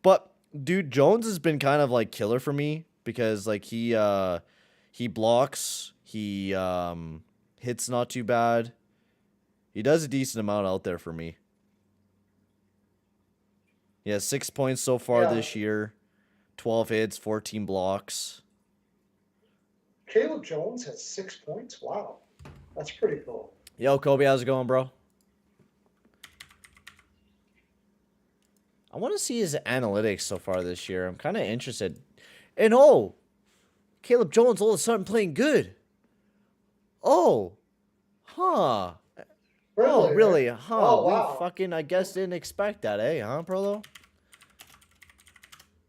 But, dude, Jones has been kind of like killer for me because he blocks, he hits not too bad. He does a decent amount out there for me. He has 6 points so far this year. 12 hits, 14 blocks. Caleb Jones has 6 points? Wow. That's pretty cool. Yo, Kobe, how's it going, bro? I want to see his analytics so far this year. I'm kind of interested. And Caleb Jones all of a sudden playing good. Oh, huh. Really? Oh, really? Huh. Oh, wow. We fucking, I guess, didn't expect that, huh, Prolo?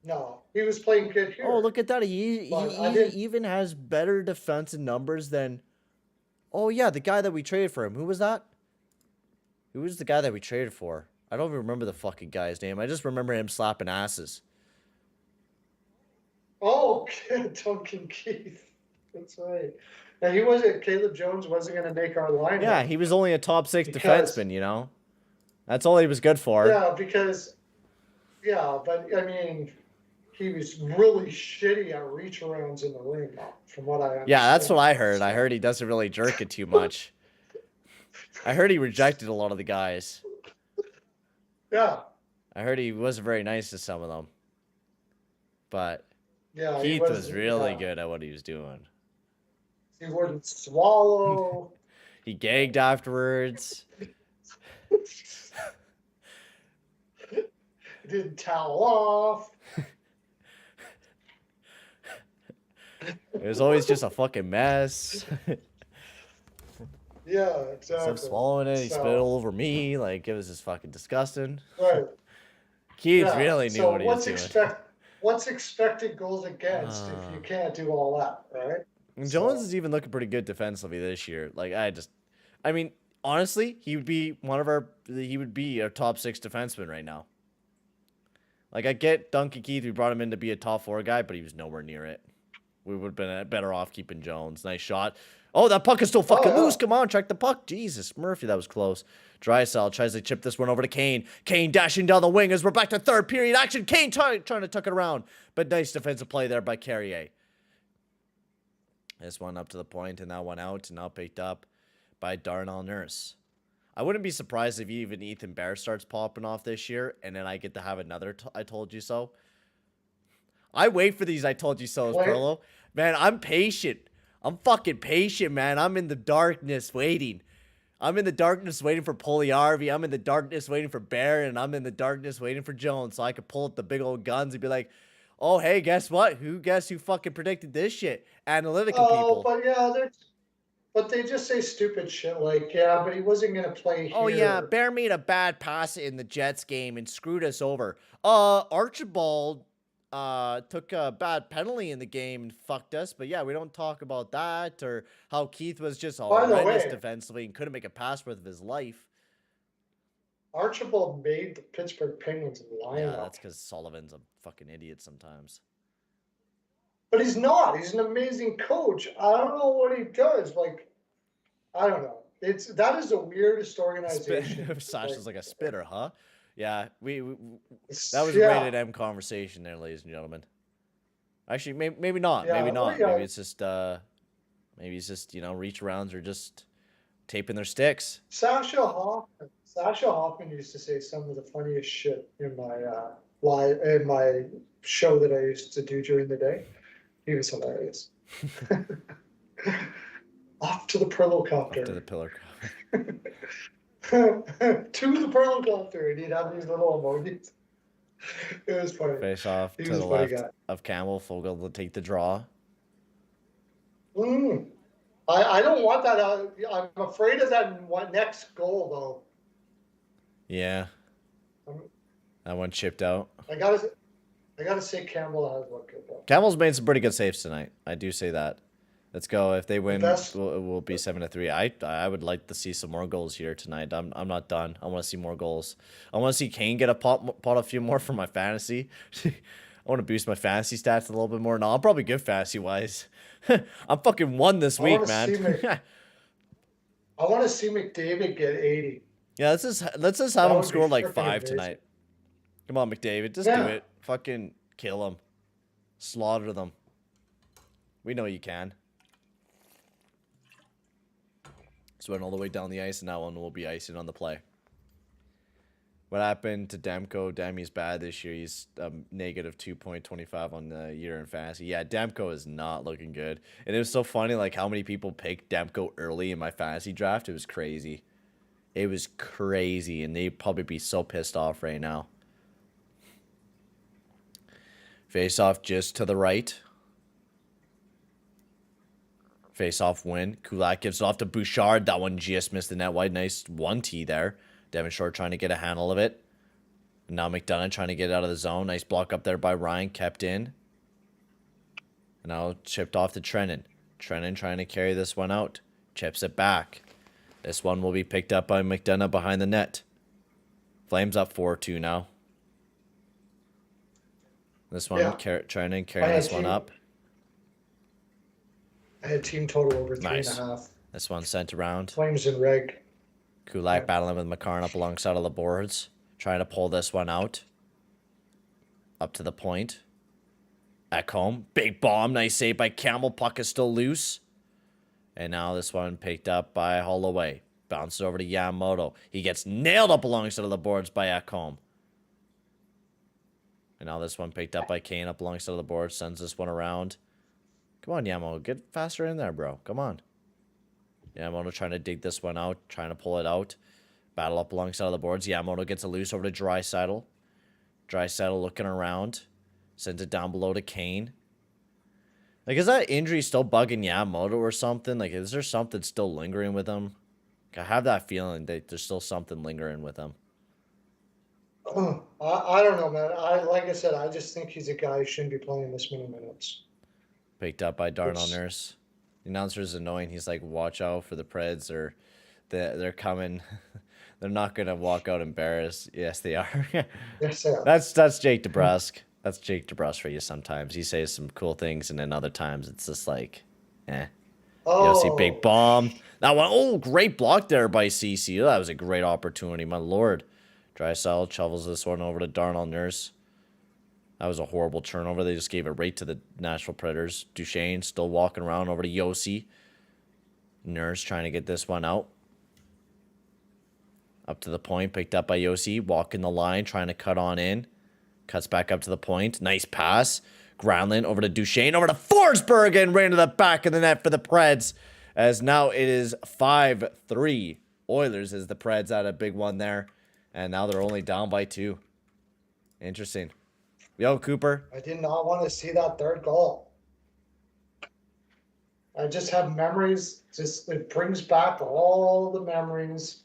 No, he was playing good here. Oh, look at that. He even has better defensive numbers than... Oh, yeah, the guy that we traded for him. Who was that? Who was the guy that we traded for? I don't even remember the fucking guy's name. I just remember him slapping asses. Oh, Duncan Keith. That's right. Now, Caleb Jones wasn't going to make our lineup. Yeah, he was only a top 6 defenseman, you know? That's all he was good for. Yeah, but, I mean, he was really shitty at reach arounds in the ring, from what I understand. Yeah, that's what I heard. I heard he doesn't really jerk it too much. I heard he rejected a lot of the guys. Yeah. I heard he wasn't very nice to some of them. But yeah, Keith was really good at what he was doing. He wouldn't swallow. He gagged afterwards. didn't towel off. It was always just a fucking mess. Yeah, exactly. Stop swallowing it. He spit it all over me. Like, it was just fucking disgusting. Right. Keith Yeah. really knew So what he was doing. what's expected goals against if you can't do all that, right? And Jones is even looking pretty good defensively this year. Like, I mean, honestly, he would be a top 6 defenseman right now. Like, I get Duncan Keith, we brought him in to be a top 4 guy, but he was nowhere near it. We would have been better off keeping Jones. Nice shot. Oh, that puck is still fucking loose. Come on, track the puck. Jesus, Murphy, that was close. Drysdale tries to chip this one over to Kane. Kane dashing down the wing as we're back to third period action. Kane trying to tuck it around. But nice defensive play there by Carrier. This one up to the point, and that one out, and now picked up by Darnell Nurse. I wouldn't be surprised if even Ethan Bear starts popping off this year, and then I get to have another I told you so. I wait for these I told you so's, Perlo. Man, I'm patient. I'm fucking patient, man. I'm in the darkness waiting. I'm in the darkness waiting for Puljujärvi. I'm in the darkness waiting for Bear, and I'm in the darkness waiting for Jones, so I could pull up the big old guns and be like, oh, hey, guess what? Guess who fucking predicted this shit? Analytical people. But yeah, but they just say stupid shit like, yeah, but he wasn't going to play here. Oh, yeah, Bear made a bad pass in the Jets game and screwed us over. Archibald took a bad penalty in the game and fucked us, but yeah, we don't talk about that, or how Keith was just horrendous defensively and couldn't make a pass worth of his life. Archibald made the Pittsburgh Penguins lineup. Yeah, that's because Sullivan's a fucking idiot sometimes. But he's not. He's an amazing coach. I don't know what he does. Like, I don't know. That is the weirdest organization. Sasha's like a spitter, huh? Yeah, that was a rated M conversation there, ladies and gentlemen. Actually, maybe not. Yeah, maybe not. Maybe it's just reach arounds or just taping their sticks. Sasha Hoffman used to say some of the funniest shit in my show that I used to do during the day. He was hilarious. Off to the Perlocopter. Off to the pillar. To the Perlocopter, and he'd have these little emojis. It was funny. Face off to the left of Campbell. Fogle will take the draw. I don't want that. I'm afraid of that next goal, though. Yeah. That one chipped out. I gotta say Campbell has looked good, though. Campbell's made some pretty good saves tonight. I do say that. Let's go. If they win, we'll be 7-3. I would like to see some more goals here tonight. I'm not done. I want to see more goals. I want to see Kane get a pot a few more for my fantasy. I want to boost my fantasy stats a little bit more. No, I'm probably good fantasy wise. I'm fucking won this week, man. I want to see McDavid get 80. Yeah, let's just have him score like 5 tonight. Come on, McDavid, just do it. Fucking kill him, slaughter them. We know you can. So went all the way down the ice, and that one will be icing on the play. What happened to Demko? Demi's bad this year. He's negative 2.25 on the year in fantasy. Yeah, Demko is not looking good. And it was so funny, like, how many people picked Demko early in my fantasy draft. It was crazy. It was crazy, and they'd probably be so pissed off right now. Face off just to the right. Face-off win. Kulak gives it off to Bouchard. That one just missed the net wide. Nice 1T there. Devin Short trying to get a handle of it. And now McDonough trying to get out of the zone. Nice block up there by Ryan. Kept in. And now chipped off to Trennan. Trennan trying to carry this one out. Chips it back. This one will be picked up by McDonough behind the net. Flames up 4-2 now. This one, Trennan carrying this one up. I had team total over 3.5. This one sent around. Flames in reg. Kulak battling with McCarn up alongside of the boards. Trying to pull this one out. Up to the point. Ekholm. Big bomb. Nice save by Campbell. Puck is still loose. And now this one picked up by Holloway. Bounces over to Yamamoto. He gets nailed up alongside of the boards by Ekholm. And now this one picked up by Kane up alongside of the boards. Sends this one around. Come on, Yamamoto. Get faster in there, bro. Come on. Yamamoto trying to dig this one out. Trying to pull it out. Battle up alongside of the boards. Yamamoto gets a loose over to Draisaitl. Draisaitl looking around. Sends it down below to Kane. Like, is that injury still bugging Yamamoto or something? Like, is there something still lingering with him? I have that feeling that there's still something lingering with him. I don't know, man. Like I said, I just think he's a guy who shouldn't be playing this many minutes. Picked up by Darnell Nurse. The announcer's annoying. He's like, watch out for the Preds, or they're coming. They're not going to walk out embarrassed. Yes, they are. Yes, they are. That's Jake DeBrusk. That's Jake DeBrusk for you sometimes. He says some cool things, and then other times it's just like, eh. Oh. You see big bomb. That one, oh, great block there by CC. That was a great opportunity, my lord. Draisaitl shovels this one over to Darnell Nurse. That was a horrible turnover. They just gave it right to the Nashville Predators. Duchesne still walking around over to Yossi. Nurse trying to get this one out. Up to the point, picked up by Yossi. Walking the line, trying to cut on in. Cuts back up to the point. Nice pass. Granlund over to Duchesne. Over to Forsberg and right into the back of the net for the Preds. As now it is 5-3. Oilers as the Preds had a big one there. And now they're only down by 2. Interesting. Yo, Cooper. I did not want to see that third goal. I just have memories. It brings back all the memories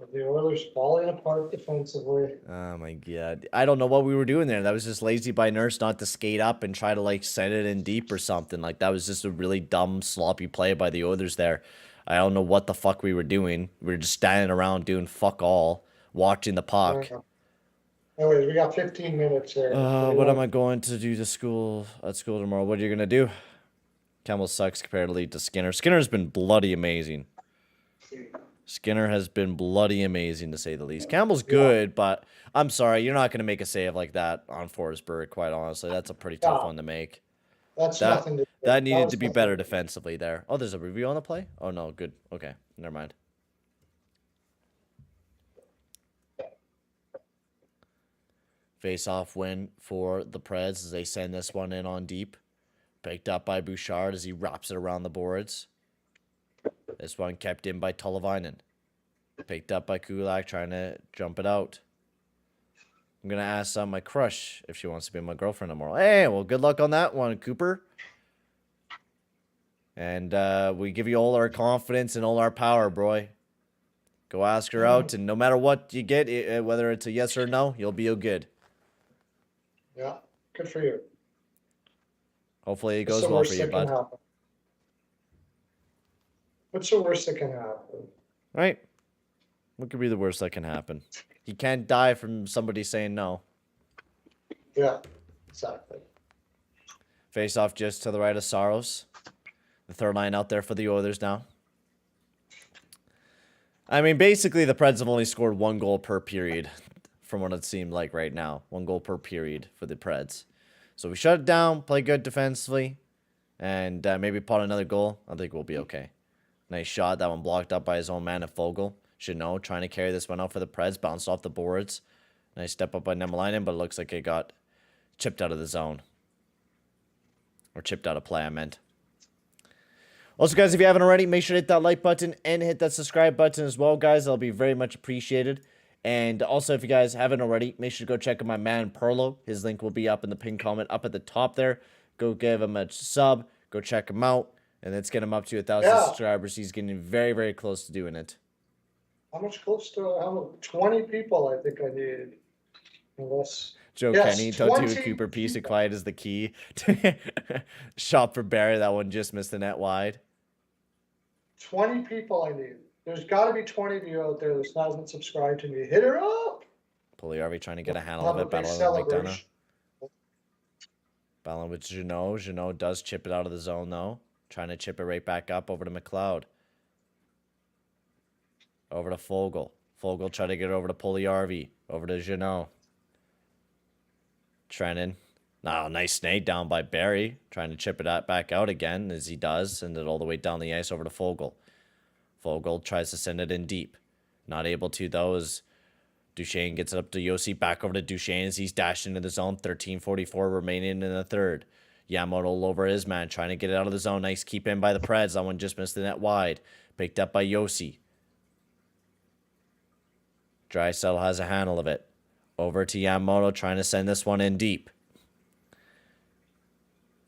of the Oilers falling apart defensively. Oh, my God. I don't know what we were doing there. That was just lazy by Nurse not to skate up and try to, like, send it in deep or something. Like, that was just a really dumb, sloppy play by the Oilers there. I don't know what the fuck we were doing. We were just standing around doing fuck all, watching the puck. Anyways, we got 15 minutes here. What am I going to do at school tomorrow? What are you going to do? Campbell sucks comparatively to Skinner. Skinner's been bloody amazing. Skinner has been bloody amazing, to say the least. Campbell's good, but I'm sorry. You're not going to make a save like that on Forsberg, quite honestly. That's a pretty tough one to make. That needed to be better defensively there. Oh, there's a review on the play? Oh, no. Good. Okay. Never mind. Face-off win for the Preds as they send this one in on deep. Picked up by Bouchard as he wraps it around the boards. This one kept in by Tullavainen. Picked up by Kulak trying to jump it out. I'm going to ask my crush if she wants to be my girlfriend tomorrow. Hey, well, good luck on that one, Cooper. And we give you all our confidence and all our power, bro. Go ask her out, and no matter what you get, whether it's a yes or no, you'll be good. Yeah, good for you. Hopefully it goes well for you, bud. What's the worst that can happen? Right? What could be the worst that can happen? He can't die from somebody saying no. Yeah, exactly. Face off just to the right of Saros. The third line out there for the Oilers now. I mean, basically, the Preds have only scored 1 goal per period from what it seemed like right now. 1 goal per period for the Preds. So we shut it down, play good defensively, and maybe pot another goal. I think we'll be okay. Nice shot. That one blocked up by his own man at Fogle. Chanot trying to carry this one out for the Preds. Bounced off the boards. Nice step up by Nemelainen, but it looks like it got chipped out of the zone. Or chipped out of play, I meant. Also, guys, if you haven't already, make sure to hit that like button and hit that subscribe button as well, guys. That'll be very much appreciated. And also, if you guys haven't already, make sure to go check out my man, Perlo. His link will be up in the pinned comment up at the top there. Go give him a sub. Go check him out. And let's get him up to 1,000 subscribers. He's getting very, very close to doing it. How much close to 20 people I think I need. Unless... Joe Kenny, don't do a Cooper piece of quiet is the key. Shot for Barry. That one just missed the net wide. 20 people I need. There's got to be 20 of you out there that hasn't subscribed to me. Hit her up. Pugliarvi trying to get a handle of it. Battling with McDonough. Battling with Janot. Janot does chip it out of the zone, though. Trying to chip it right back up over to McLeod. Over to Fogle. Fogle trying to get it over to Pugliarvi. Over to Janot. Trennan. Oh, nice snake down by Barry. Trying to chip it back out again, as he does. Send it all the way down the ice over to Fogle. Fogle tries to send it in deep. Not able to, though, as Duchesne gets it up to Yossi. Back over to Duchesne as he's dashed into the zone. 13:44 remaining in the third. Yamamoto all over his man, trying to get it out of the zone. Nice keep in by the Preds. That one just missed the net wide. Picked up by Yossi. Draisaitl has a handle of it. Over to Yamamoto, trying to send this one in deep.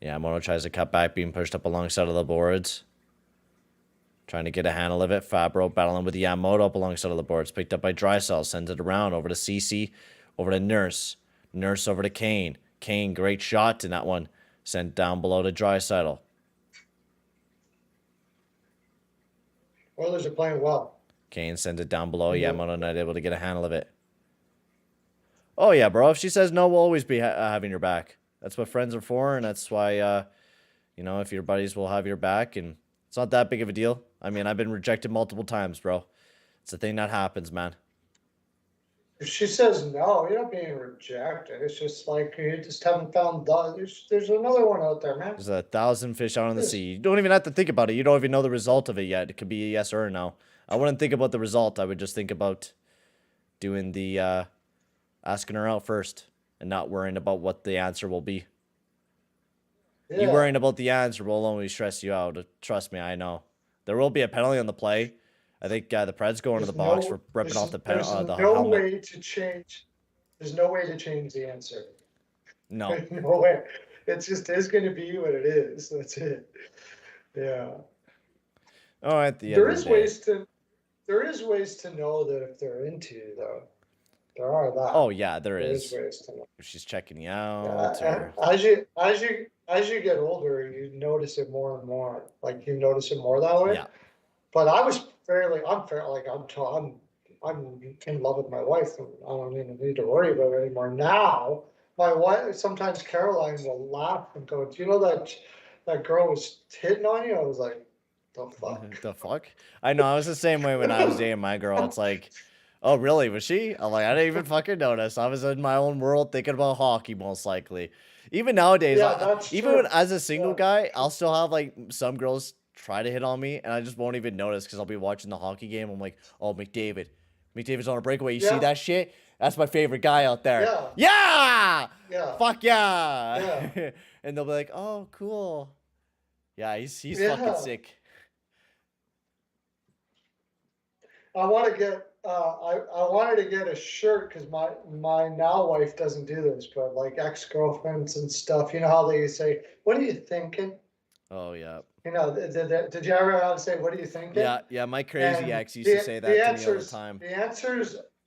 Yamamoto tries to cut back, being pushed up alongside of the boards. Trying to get a handle of it. Fabro battling with Yamamoto up alongside of the boards. Picked up by Drysdale. Sends it around over to CC. Over to Nurse. Nurse over to Kane. Kane, great shot in that one. Sent down below to Drysdale. Oilers are playing well. Kane sends it down below. Yamamoto not able to get a handle of it. Oh, yeah, bro. If she says no, we'll always be having your back. That's what friends are for, and that's why, you know, if your buddies will have your back, and it's not that big of a deal. I mean, I've been rejected multiple times, bro. It's a thing that happens, man. If she says no, you're not being rejected. It's just like you just haven't found there's another one out there, man. There's 1,000 fish out on the sea. You don't even have to think about it. You don't even know the result of it yet. It could be a yes or a no. I wouldn't think about the result. I would just think about doing the asking her out first and not worrying about what the answer will be. Yeah. You worrying about the answer will only stress you out. Trust me, I know. There will be a penalty on the play. I think the Preds going to the box for ripping off the penalty. There's no way to change. There's no way to change the answer. No. No way. It just is going to be what it is. That's it. Yeah. Oh, at the end. There is ways to know that if they're into you, though. There are that. Oh yeah, there is. Ways to know. If she's checking you out. Yeah, or... as you get older, you notice it more and more. Like you notice it more that way. Yeah. But I'm in love with my wife, and I don't even need to worry about it anymore. Now, my wife, sometimes Caroline will laugh and go, "Do you know that girl was hitting on you?" I was like, "The fuck." The fuck? I know. I was the same way when I was dating my girl. It's like, oh, really? Was she? I'm like, I didn't even fucking notice. I was in my own world thinking about hockey, most likely. Even nowadays, as a single guy, I'll still have like some girls try to hit on me, and I just won't even notice because I'll be watching the hockey game. I'm like, oh, McDavid's on a breakaway. You see that shit? That's my favorite guy out there. Yeah. Fuck yeah. And they'll be like, oh, cool. Yeah, he's fucking sick. I want to get. I wanted to get a shirt because my now wife doesn't do this, but like ex-girlfriends and stuff. You know how they say, "What are you thinking?" Oh yeah. You know, did you ever have to say, "What are you thinking?" Yeah. My crazy ex used to say that to me all the time.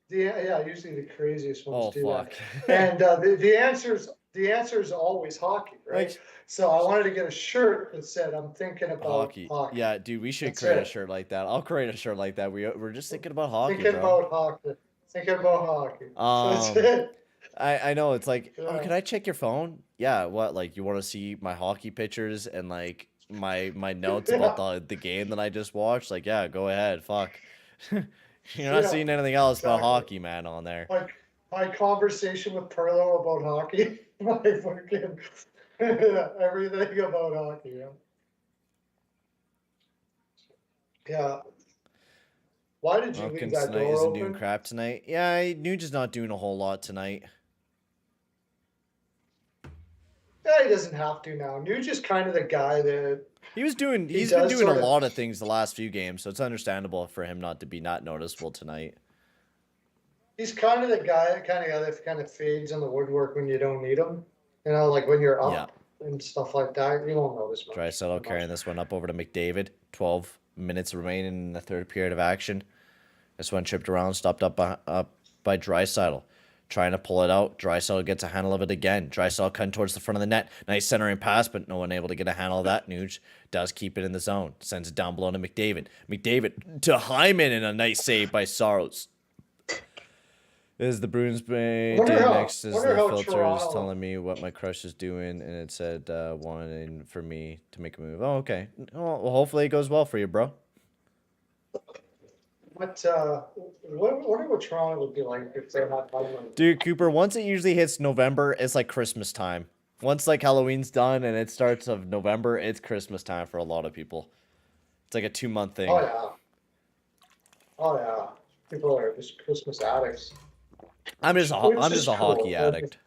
Usually the craziest ones do fuck. that. And the answer is always hockey, right? Like, so I wanted to get a shirt that said, "I'm thinking about hockey." Yeah, dude, we should create a shirt like that. I'll create a shirt like that. We're just thinking about hockey, Thinking about hockey. That's it. I know. It's like, oh, can I check your phone? Yeah, what? Like, you want to see my hockey pictures and like my notes about the game that I just watched? Like, yeah, go ahead. Fuck. You're not seeing anything else about hockey, man, on there. Like my conversation with Perlo about hockey. My fucking everything about hockey. Yeah. Why did you leave that door open? Doing crap tonight. Yeah, Nuge is not doing a whole lot tonight. Yeah, he doesn't have to now. Nuge is kind of the guy that he's been doing a lot of things the last few games, so it's understandable for him not to be not noticeable tonight. He's kind of the guy that kind of fades in the woodwork when you don't need him. You know, like when you're up and stuff like that. You won't notice much. Drysdale carrying this one up over to McDavid. 12 minutes remaining in the third period of action. This one tripped around, stopped up by Drysdale. Trying to pull it out. Drysdale gets a handle of it again. Drysdale cutting towards the front of the net. Nice centering pass, but no one able to get a handle of that. Nuge does keep it in the zone. Sends it down below to McDavid. McDavid to Hyman, and a nice save by Saros. This is the Bruins Bay. Next is the filter is telling me what my crush is doing, and it said wanting for me to make a move. Oh, okay. Well, hopefully it goes well for you, bro. I wonder what Toronto would be like if they're not playing. Dude, Cooper, once it usually hits November, it's like Christmas time. Once like Halloween's done and it starts of November, it's Christmas time for a lot of people. It's like a 2-month thing. Oh yeah. People are just Christmas addicts. I'm just a hockey addict.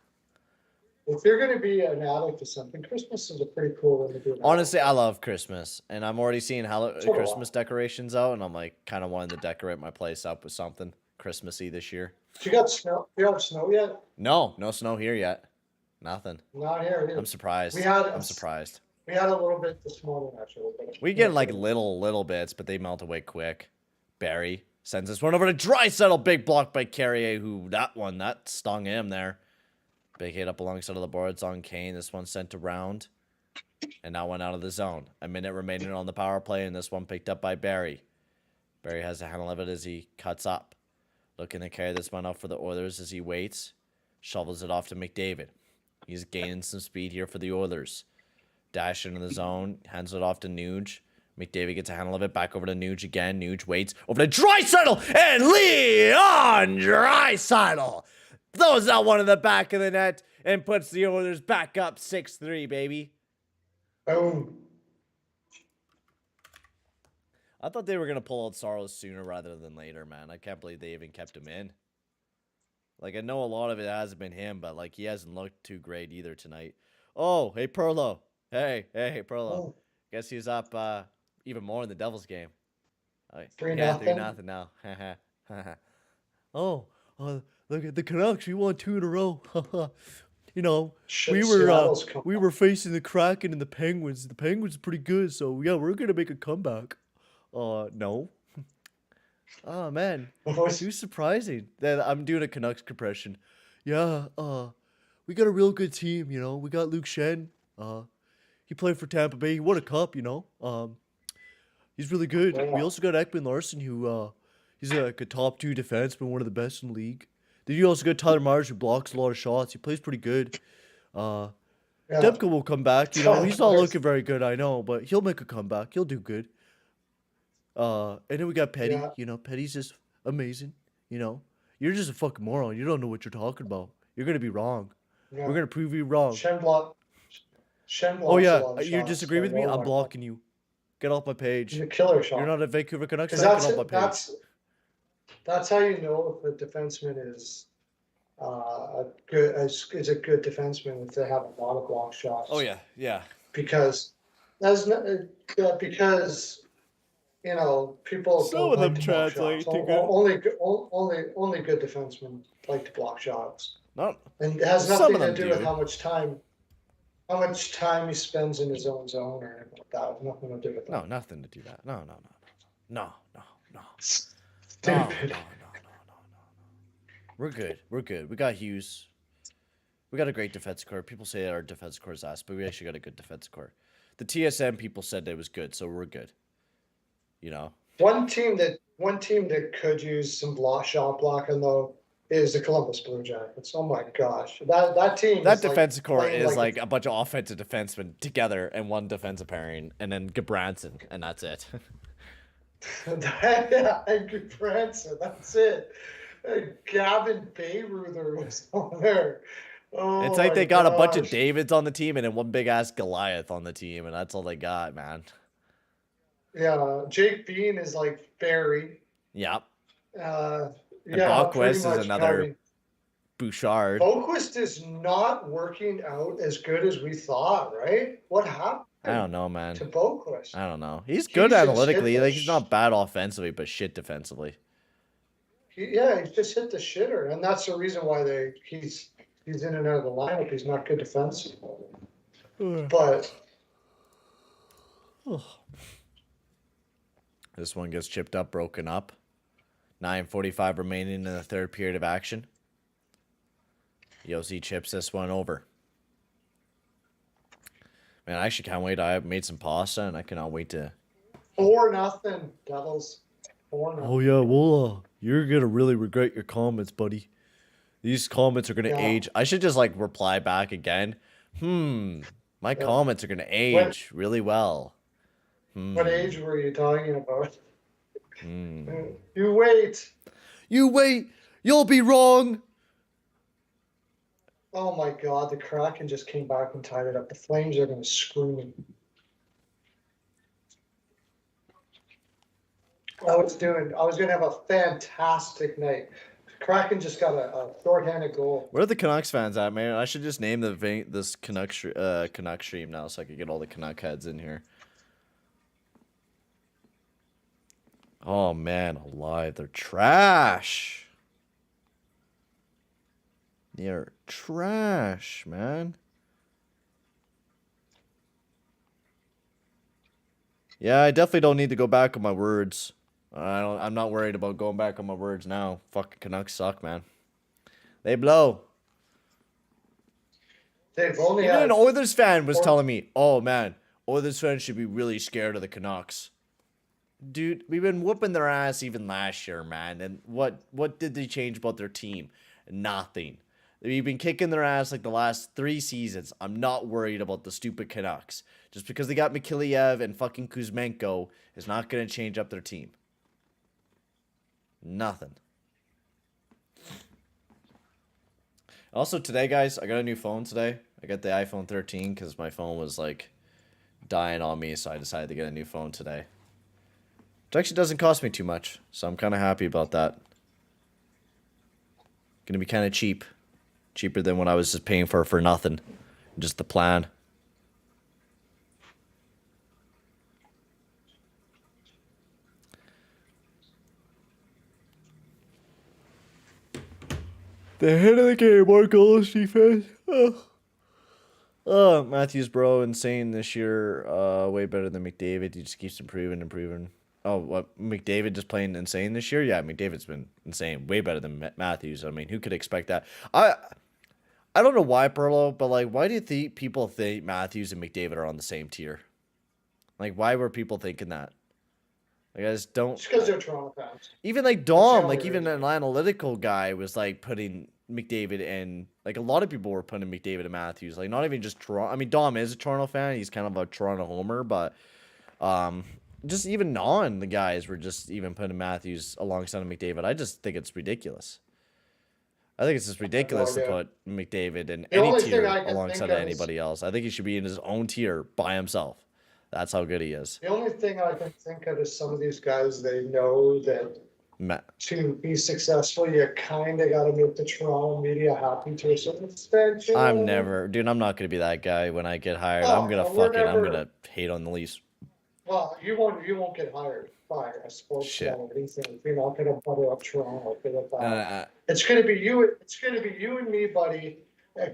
If you're going to be an addict to something, Christmas is a pretty cool one to do. Honestly, I love Christmas, and I'm already seeing Christmas decorations out, and I'm like kind of wanting to decorate my place up with something Christmassy this year. You got snow? You have snow yet? No, no snow here yet. Nothing. Not here. I'm Either. surprised. We had I'm surprised. We had a little bit this morning actually. We get like little bits, but they melt away quick. Barry sends this one over to Draisaitl. Big block by Carrier, who that stung him there. Big hit up alongside of the boards on Kane. This one sent around. And now one out of the zone. A minute remaining on the power play, and this one picked up by Barry. Barry has a handle of it as he cuts up. Looking to carry this one up for the Oilers as he waits. Shovels it off to McDavid. He's gaining some speed here for the Oilers. Dash into the zone. Hands it off to Nuge. McDavid gets a handle of it. Back over to Nuge again. Nuge waits. Over to Draisaitl. And Leon Draisaitl throws that one in the back of the net and puts the Oilers back up 6-3, baby. Boom. I thought they were going to pull out Saros sooner rather than later, man. I can't believe they even kept him in. Like, I know a lot of it hasn't been him, but, like, he hasn't looked too great either tonight. Oh, hey, Perlo. Hey, Perlo. Oh. Guess he's up even more in the Devils game. 3-0. 3-0 now. Oh, look at the Canucks. We won 2 in a row. You know, we were facing the Kraken and the Penguins. The Penguins are pretty good, so yeah, we're gonna make a comeback. No. Oh man, it was surprising that I'm doing a Canucks compression. Yeah, we got a real good team. You know, we got Luke Shen. He played for Tampa Bay. He won a cup. You know, he's really good. We also got Ekman Larson, who he's like a top 2 defenseman, one of the best in the league. Then you also got Tyler Myers, who blocks a lot of shots. He plays pretty good. Demko will come back. You know, he's not looking very good, I know, but he'll make a comeback. He'll do good. And then we got Petty. Yeah. You know, Petty's just amazing. You know, you're just a fucking moron. You don't know what you're talking about. You're gonna be wrong. Yeah. We're gonna prove you wrong. Shen blocks Oh yeah, a lot of you shots, disagree with me? so I'm blocking you. Get off my page. He's a killer shot. You're not a Vancouver Canucks fan. Because Get off my page. that's how you know if a defenseman is a good defenseman if they have a lot of block shots. Oh yeah. Because because you know people Some don't of them like to block translate shots. to good. Only good defensemen like to block shots. Not. And it has Some nothing of to them do with do. how much time he spends in his own zone or anything like that. Nothing to do with that. No, nothing to do that. No. Stupid. No. We're good. We got Hughes. We got a great defense core. People say our defense core is ass, but we actually got a good defense core. The TSM people said it was good, so we're good. You know. One team that could use some shot blocking though is the Columbus Blue Jackets. Oh my gosh, that team. That defensive core is like a bunch of offensive defensemen together and one defensive pairing, and then Gabranson, and that's it. Yeah, and Branson, that's it. Gavin Bayreuther was on there. Oh, it's like they got a bunch of Davids on the team and then one big ass Goliath on the team, and that's all they got, man. Yeah, Jake Bean is like Barry. Yep. And Boquist is another Bouchard. Boquist is not working out as good as we thought, right? What happened? I don't know, man. To Boquist. I don't know. He's good analytically. Like, he's not bad offensively, but shit defensively. He's just hit the shitter, and that's the reason why he's in and out of the lineup. He's not good defensively. But this one gets chipped up, broken up. 9:45 remaining in the third period of action. Yossi chips this one over. Man, I actually can't wait. I made some pasta, and I cannot wait to... 4-0, Devils. 4-0. Oh, yeah, well, you're going to really regret your comments, buddy. These comments are going to age. I should just, like, reply back again. My comments are going to age really well. What age were you talking about? You wait. You wait. You'll be wrong. Oh my God, the Kraken just came back and tied it up. The Flames are going to scream. I was going to have a fantastic night. Kraken just got a shorthanded goal. Where are the Canucks fans at, man? I should just name this Canuck stream now so I could get all the Canuck heads in here. Oh, man, alive. They're trash. They're trash, man. Yeah, I definitely don't need to go back on my words. I'm not worried about going back on my words now. Fucking Canucks suck, man. They blow. They've only Even had an Oilers fan was 4 telling me, "Oh man, Oilers fans should be really scared of the Canucks." Dude, we've been whooping their ass even last year, man. And what did they change about their team? Nothing. We've been kicking their ass like the last 3 seasons. I'm not worried about the stupid Canucks. Just because they got Mikheyev and fucking Kuzmenko is not going to change up their team. Nothing. Also today, guys, I got a new phone today. I got the iPhone 13 because my phone was like dying on me, so I decided to get a new phone today. Which actually doesn't cost me too much, so I'm kind of happy about that. Gonna be kind of cheap. Cheaper than what I was just paying for nothing. Just the plan. The head of the game, more goals, defense. Oh, Matthews, bro, insane this year. Way better than McDavid. He just keeps improving. Oh, what? McDavid just playing insane this year? Yeah, McDavid's been insane. Way better than Matthews. I mean, who could expect that? I don't know why, Perlo, but like, why do you think people think Matthews and McDavid are on the same tier? Like, why were people thinking that? Like, I just don't. Just because they're Toronto fans. Even like the Dom, only like even reason. an analytical guy was like putting McDavid in. Like a lot of people were putting McDavid and Matthews. Like not even just Toronto. I mean, Dom is a Toronto fan. He's kind of a Toronto homer, but just even the guys were just even putting Matthews alongside of McDavid. I just think it's ridiculous. I think it's just ridiculous to put McDavid in any only thing tier I can alongside think of of is- anybody else. I think he should be in his own tier by himself. That's how good he is. The only thing I can think of is some of these guys, they know that to be successful, you kind of got to make the Toronto media happy to a certain extent. I'm never, dude. I'm not gonna be that guy when I get hired. Oh, I'm gonna well, we're I'm never- gonna hate on the Leafs. Well, you won't get hired by a sports Shit. guy or anything if you're not going to butter up Toronto. Uh, It's going to be you. It's going to be you and me, buddy,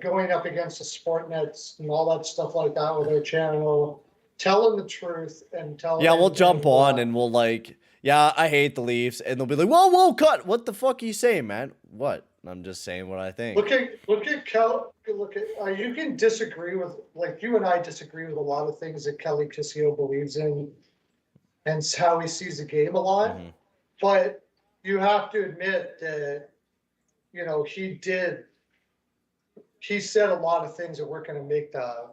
going up against the Sportnets and all that stuff like that with our channel, telling the truth and telling. Yeah, we'll jump on and we'll like, yeah, I hate the Leafs, and they'll be like, whoa, cut! What the fuck are you saying, man? What? I'm just saying what I think. Look at Kel. Look at you can disagree with, like, you and I disagree with a lot of things that Kelly Kissio believes in and how he sees the game a lot. Mhm. But you have to admit that, he said a lot of things that weren't going to make the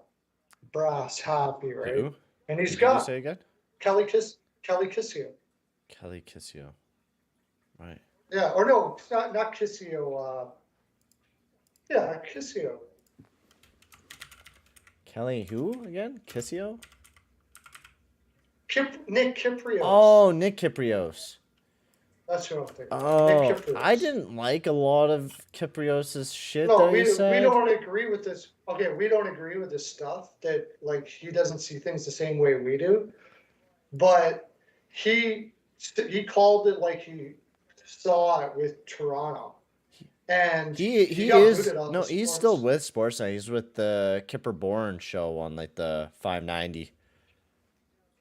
brass happy, right? Who? And he's Did you got say again? Kelly Kissio. Kelly Kissio. Right. Yeah, or no, it's not Kissio. Yeah, Kissio. Kelly who again? Kissio? Nick Kyprios. Oh, Nick Kyprios. That's what I'm thinking. Oh, Nick Kyprios. I didn't like a lot of Kyprios' shit No, that he we said. don't agree with this. Okay, we don't agree with this stuff that, like, he doesn't see things the same way we do. But he called it like he saw it with Toronto. And He got is booted off no, the he's Sports. still with Sportsnet. He's with the Kipper Bourne show on like the 590.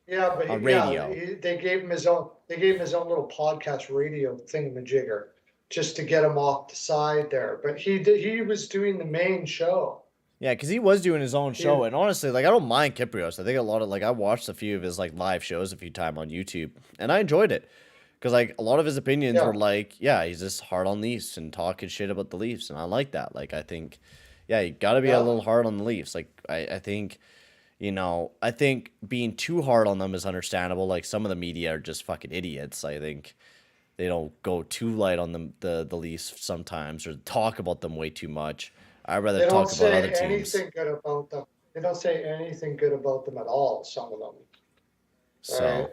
Yeah, but on radio. they gave him his own little podcast radio thingamajigger just to get him off the side there. But he was doing the main show. Yeah, because he was doing his own show, Yeah. and honestly, like I don't mind Kyprios. I think a lot of I watched a few of his like live shows a few times on YouTube, and I enjoyed it because like a lot of his opinions Yeah. were like, yeah, he's just hard on Leafs and talking shit about the Leafs, and I like that. Like I think, yeah, you got to be a Yeah. little hard on the Leafs. Like I think. I think being too hard on them is understandable. Like some of the media are just fucking idiots. I think they don't go too light on the Leafs sometimes or talk about them way too much. I'd rather They don't talk about other say teams. anything good about them. They don't say anything good about them at all. Some of them. So Right.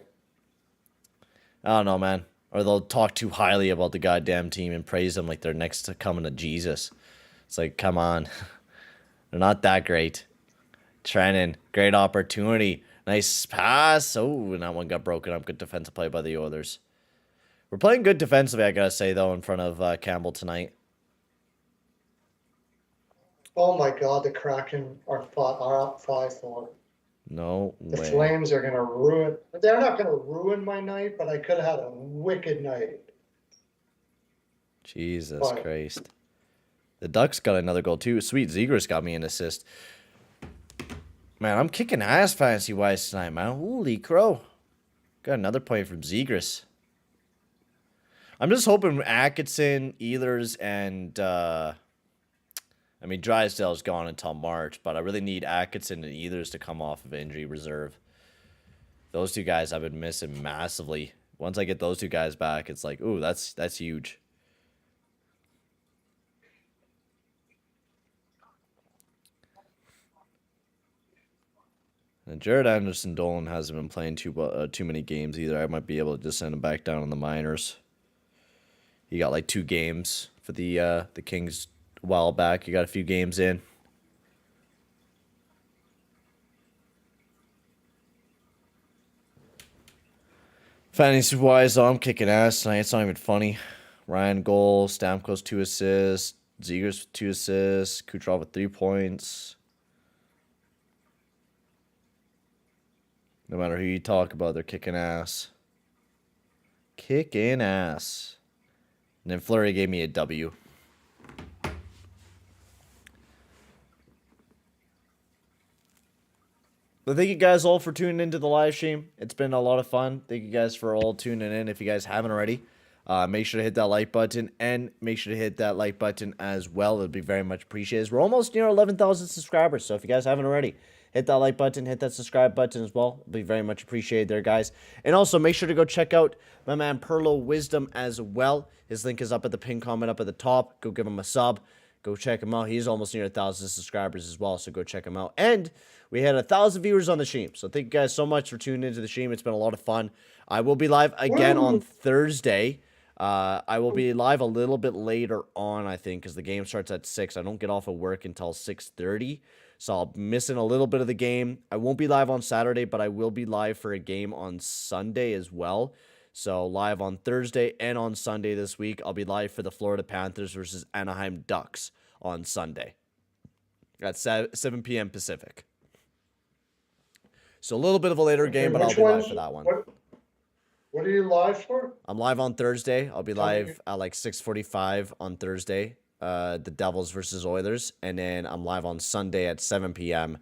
I don't know, man. Or they'll talk too highly about the goddamn team and praise them like they're next to coming to Jesus. It's like, come on. They're not that great. Trennan, great opportunity. Nice pass. Oh, and that one got broken up. Good defensive play by the Oilers. We're playing good defensively, I gotta say, though, in front of Campbell tonight. Oh my God, the Kraken are up 5-4. No The way. Flames are gonna ruin. They're not gonna ruin my night, but I could have had a wicked night. Jesus Christ. The Ducks got another goal too. Sweet Zegras got me an assist. Man, I'm kicking ass fantasy-wise tonight, man. Holy crow. Got another point from Zegras. I'm just hoping Atkinson, Ehlers, and I mean Drysdale's gone until March, but I really need Atkinson and Ehlers to come off of injury reserve. Those two guys I've been missing massively. Once I get those two guys back, it's like, ooh, that's huge. And Jared Anderson Dolan hasn't been playing too many games either. I might be able to just send him back down in the minors. He got like 2 games for the Kings a while back. He got a few games in. Fantasy-wise, I'm kicking ass tonight. It's not even funny. Ryan goal, Stamkos 2 assists, Zegras 2 assists, Kucherov with 3 points. No matter who you talk about, they're kicking ass. Kicking ass. And then Fleury gave me a W. But thank you guys all for tuning into the live stream. It's been a lot of fun. Thank you guys for all tuning in. If you guys haven't already, make sure to hit that like button and make sure to hit that like button as well. It'll be very much appreciated. We're almost near 11,000 subscribers. So if you guys haven't already, hit that like button, hit that subscribe button as well. It'll be very much appreciated there, guys. And also make sure to go check out my man Perlo Wisdom as well. His link is up at the pinned comment up at the top. Go give him a sub. Go check him out. He's almost near 1,000 subscribers as well, so go check him out. And we had 1,000 viewers on the stream, so thank you guys so much for tuning into the stream. It's been a lot of fun. I will be live again on Thursday. I will be live a little bit later on, I think, because the game starts at 6. I don't get off of work until 6:30, so I'll be missing a little bit of the game. I won't be live on Saturday, but I will be live for a game on Sunday as well. So live on Thursday and on Sunday this week. I'll be live for the Florida Panthers versus Anaheim Ducks on Sunday at 7 p.m. Pacific. So a little bit of a later game, but I'll be live for that one. What are you live for? I'm live on Thursday. I'll be live at like 6:45 on Thursday. The Devils versus Oilers. And then I'm live on Sunday at 7 p.m.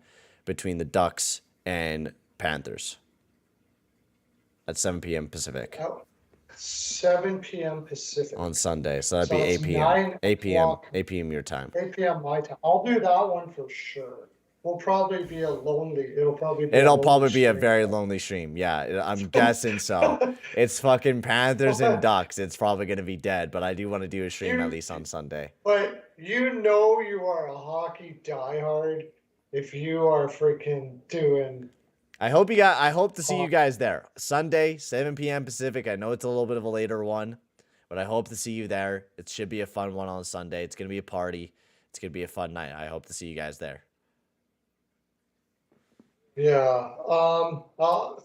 between the Ducks and Panthers. At 7 p.m. Pacific. 7 p.m. Pacific. On Sunday. So that'd be 8 p.m. 8 p.m. 8 p.m. your time. 8 p.m. my time. I'll do that one for sure. It'll probably be It'll probably be a very lonely stream. Yeah, I'm guessing so. It's fucking Panthers and Ducks. It's probably going to be dead, but I do want to do a stream at least on Sunday. But you know you are a hockey diehard if you are freaking doing... I hope to see you guys there. Sunday, 7 p.m. Pacific. I know it's a little bit of a later one, but I hope to see you there. It should be a fun one on Sunday. It's going to be a party. It's going to be a fun night. I hope to see you guys there. Yeah.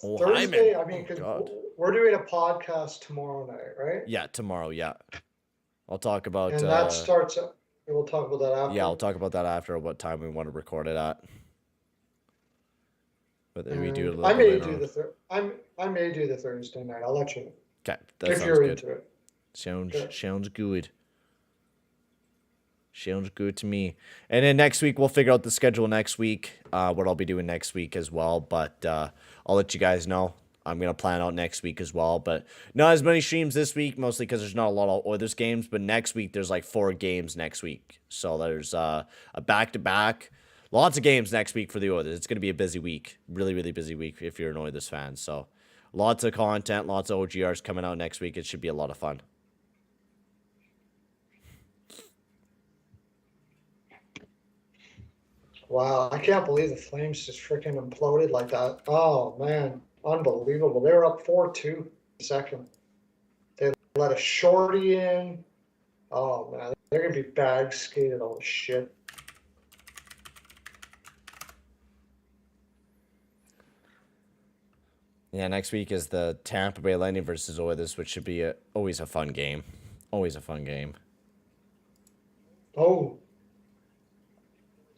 Thursday, I mean, because we're doing a podcast tomorrow night, right? Yeah, tomorrow, yeah. I'll talk about... And that starts... We'll talk about that after. Yeah, I'll talk about that after, what time we want to record it at. But then we do a little I may do the Thursday night. I'll let you know. Okay, that if sounds you're good. into it. Sounds good. Sounds good to me. And then next week, we'll figure out the schedule next week, what I'll be doing next week as well. But I'll let you guys know. I'm going to plan out next week as well. But not as many streams this week, mostly because there's not a lot of Oilers games. But next week, there's like 4 games next week. So there's a back-to-back. Lots of games next week for the Oilers. It's going to be a busy week. Really, really busy week if you're an Oilers fan. So lots of content, lots of OGRs coming out next week. It should be a lot of fun. Wow, I can't believe the Flames just freaking imploded like that. Oh, man. Unbelievable. They were up 4-2 second. They let a shorty in. Oh, man. They're going to be bag skated all the shit. Yeah, next week is the Tampa Bay Lightning versus Oilers, which should be always a fun game. Always a fun game. Oh.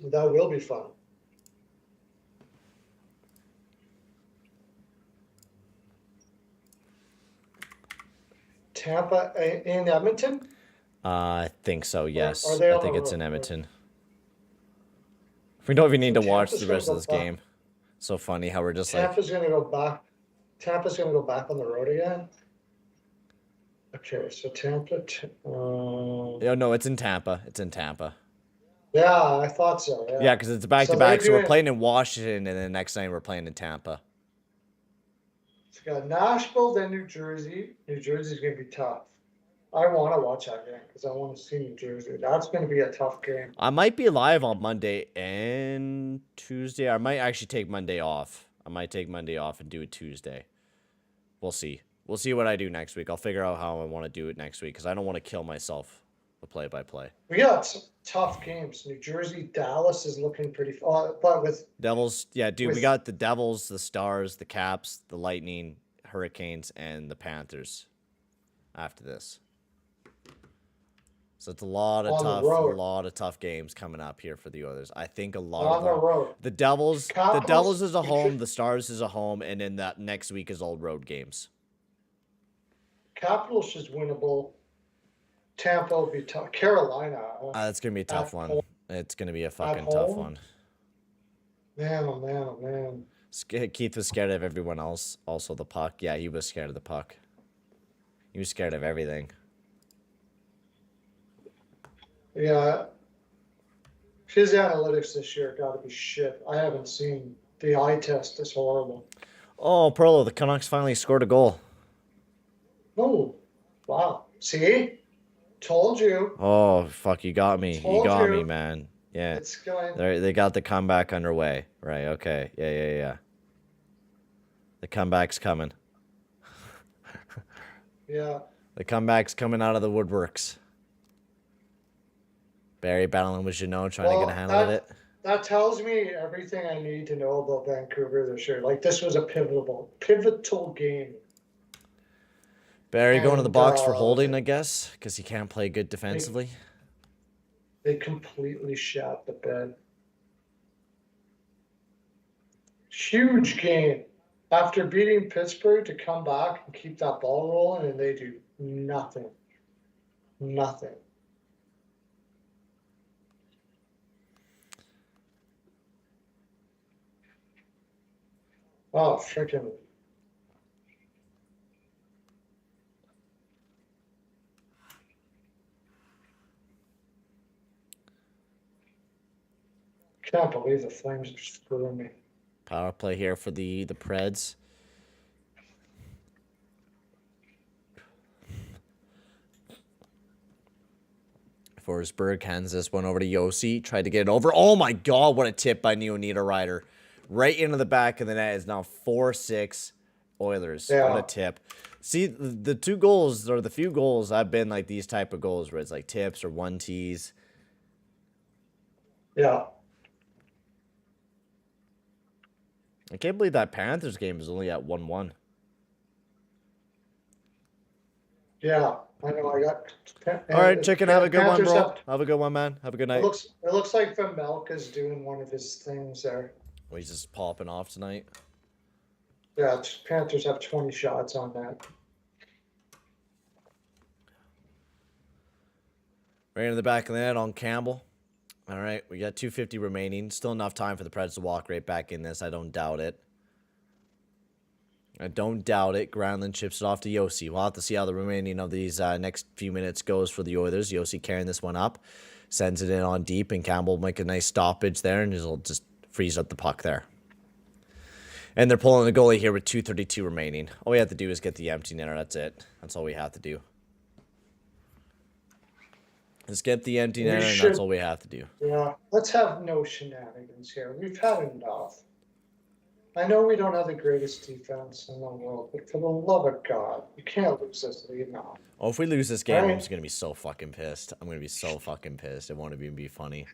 That will be fun. Tampa in Edmonton? I think so, Are yes. they I on the think it's road? in Edmonton. We don't even need So to watch Tampa's the gonna rest of go this back. game. So funny how we're just like, Tampa's gonna go back. Tampa's gonna go back on the road again. Okay, so Tampa. oh no, it's in Tampa. It's in Tampa. Yeah, I thought so. Yeah. Yeah, because it's back to So they're back. So we're doing. playing in Washington, and then the next night we're playing in Tampa. It's got Nashville, then New Jersey. New Jersey's gonna be tough. I want to watch that game because I want to see New Jersey. That's gonna be a tough game. I might be live on Monday and Tuesday. I might actually take Monday off. I might take Monday off and do it Tuesday. We'll see. We'll see what I do next week. I'll figure out how I want to do it next week because I don't want to kill myself with play-by-play. We got some tough games. New Jersey, Dallas is looking pretty fun, but with Devils, yeah, dude, we got the Devils, the Stars, the Caps, the Lightning, Hurricanes, and the Panthers after this. So it's a lot of tough games coming up here for the others. I think a lot on of the them. road. The Devils Capitals is a home, the Stars is a home, and then that next week is all road games. Capitals is winnable. Tampa will be tough. Carolina. That's gonna be a tough one. home. It's gonna be a fucking tough home? one. Man, oh man, oh man. Keith was scared of everyone else. Also the puck. Yeah, he was scared of the puck. He was scared of everything. Yeah. His analytics this year got to be shit. I haven't seen the eye test. Is horrible. Oh, Perlo, the Canucks finally scored a goal. Oh, wow. See? Told you. Oh, fuck, you got me. You got me, man. Yeah. It's going. They got the comeback underway. Right, okay. Yeah. The comeback's coming. Yeah. The comeback's coming out of the woodworks. Barry battling with Jeannot, trying to get a handle of it. That tells me everything I need to know about Vancouver this year. Like, this was a pivotal game. Barry going to the box for holding, I guess, because he can't play good defensively. They completely shat the bed. Huge game. After beating Pittsburgh to come back and keep that ball rolling, and they do nothing. Nothing. Oh, freaking. Can't believe the Flames are screwing me. Power play here for the Preds. Forsberg hands this one over to Yossi. Tried to get it over. Oh my god, what a tip by Neonita Ryder. Right into the back of the net is now 4-6 Oilers. Yeah. What a tip. See, the two goals, or the few goals, have been like these type of goals where it's like tips or 1-Ts. Yeah. I can't believe that Panthers game is only at 1-1. Yeah, I know. I got. All right, Chicken, have a good one, Panthers bro. Have a good one, man. Have a good night. It looks like Milk is doing one of his things there. Well, he's just popping off tonight. Yeah, Panthers have 20 shots on that. Right into the back of the net on Campbell. All right, we got 2:50 remaining. Still enough time for the Preds to walk right back in this. I don't doubt it. Granlund chips it off to Yossi. We'll have to see how the remaining of these next few minutes goes for the Oilers. Yossi carrying this one up. Sends it in on deep, and Campbell make a nice stoppage there, and he'll just freeze up the puck there. And they're pulling the goalie here with 2:32 remaining. All we have to do is get the empty netter. That's it. That's all we have to do. Just get the empty netter, and that's all we have to do. Yeah, let's have no shenanigans here. We've had enough. I know we don't have the greatest defense in the world, but for the love of God, you can't lose this lead now. Oh, if we lose this game, Right. I'm just going to be so fucking pissed. I'm going to be so fucking pissed. It won't even be funny.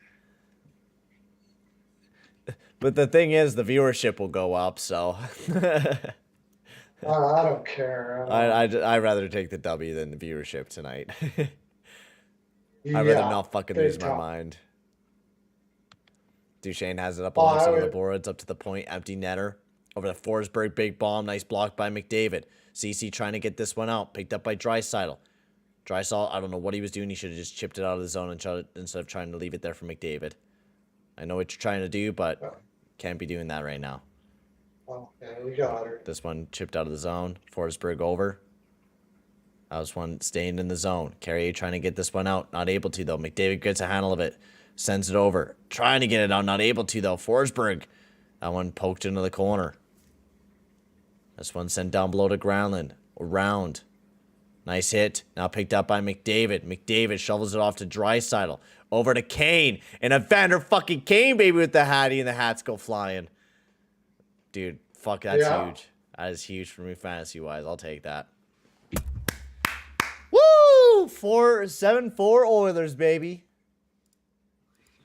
But the thing is, the viewership will go up, so... I don't care. I'd rather take the W than the viewership tonight. I'd rather not fucking lose my mind. Duchesne has it up Oh, along some of the would, boards, up to the point, empty netter. Over to Forsberg, big bomb, nice block by McDavid. CC trying to get this one out, picked up by Draisaitl. Draisaitl, I don't know what he was doing. He should have just chipped it out of the zone instead of trying to leave it there for McDavid. I know what you're trying to do, but can't be doing that right now. Okay, we got her. This one chipped out of the zone. Forsberg over. That was one staying in the zone. Carrier trying to get this one out. Not able to, though. McDavid gets a handle of it. Sends it over. Trying to get it out. Not able to, though. Forsberg. That one poked into the corner. This one sent down below to Granlund. Around. Nice hit. Now picked up by McDavid. McDavid shovels it off to Draisaitl. Over to Kane. And a Vander fucking Kane, baby, with the hattie, and the hats go flying. Dude, fuck, that's huge. That is huge for me fantasy-wise. I'll take that. Woo! 7-4 Oilers, baby.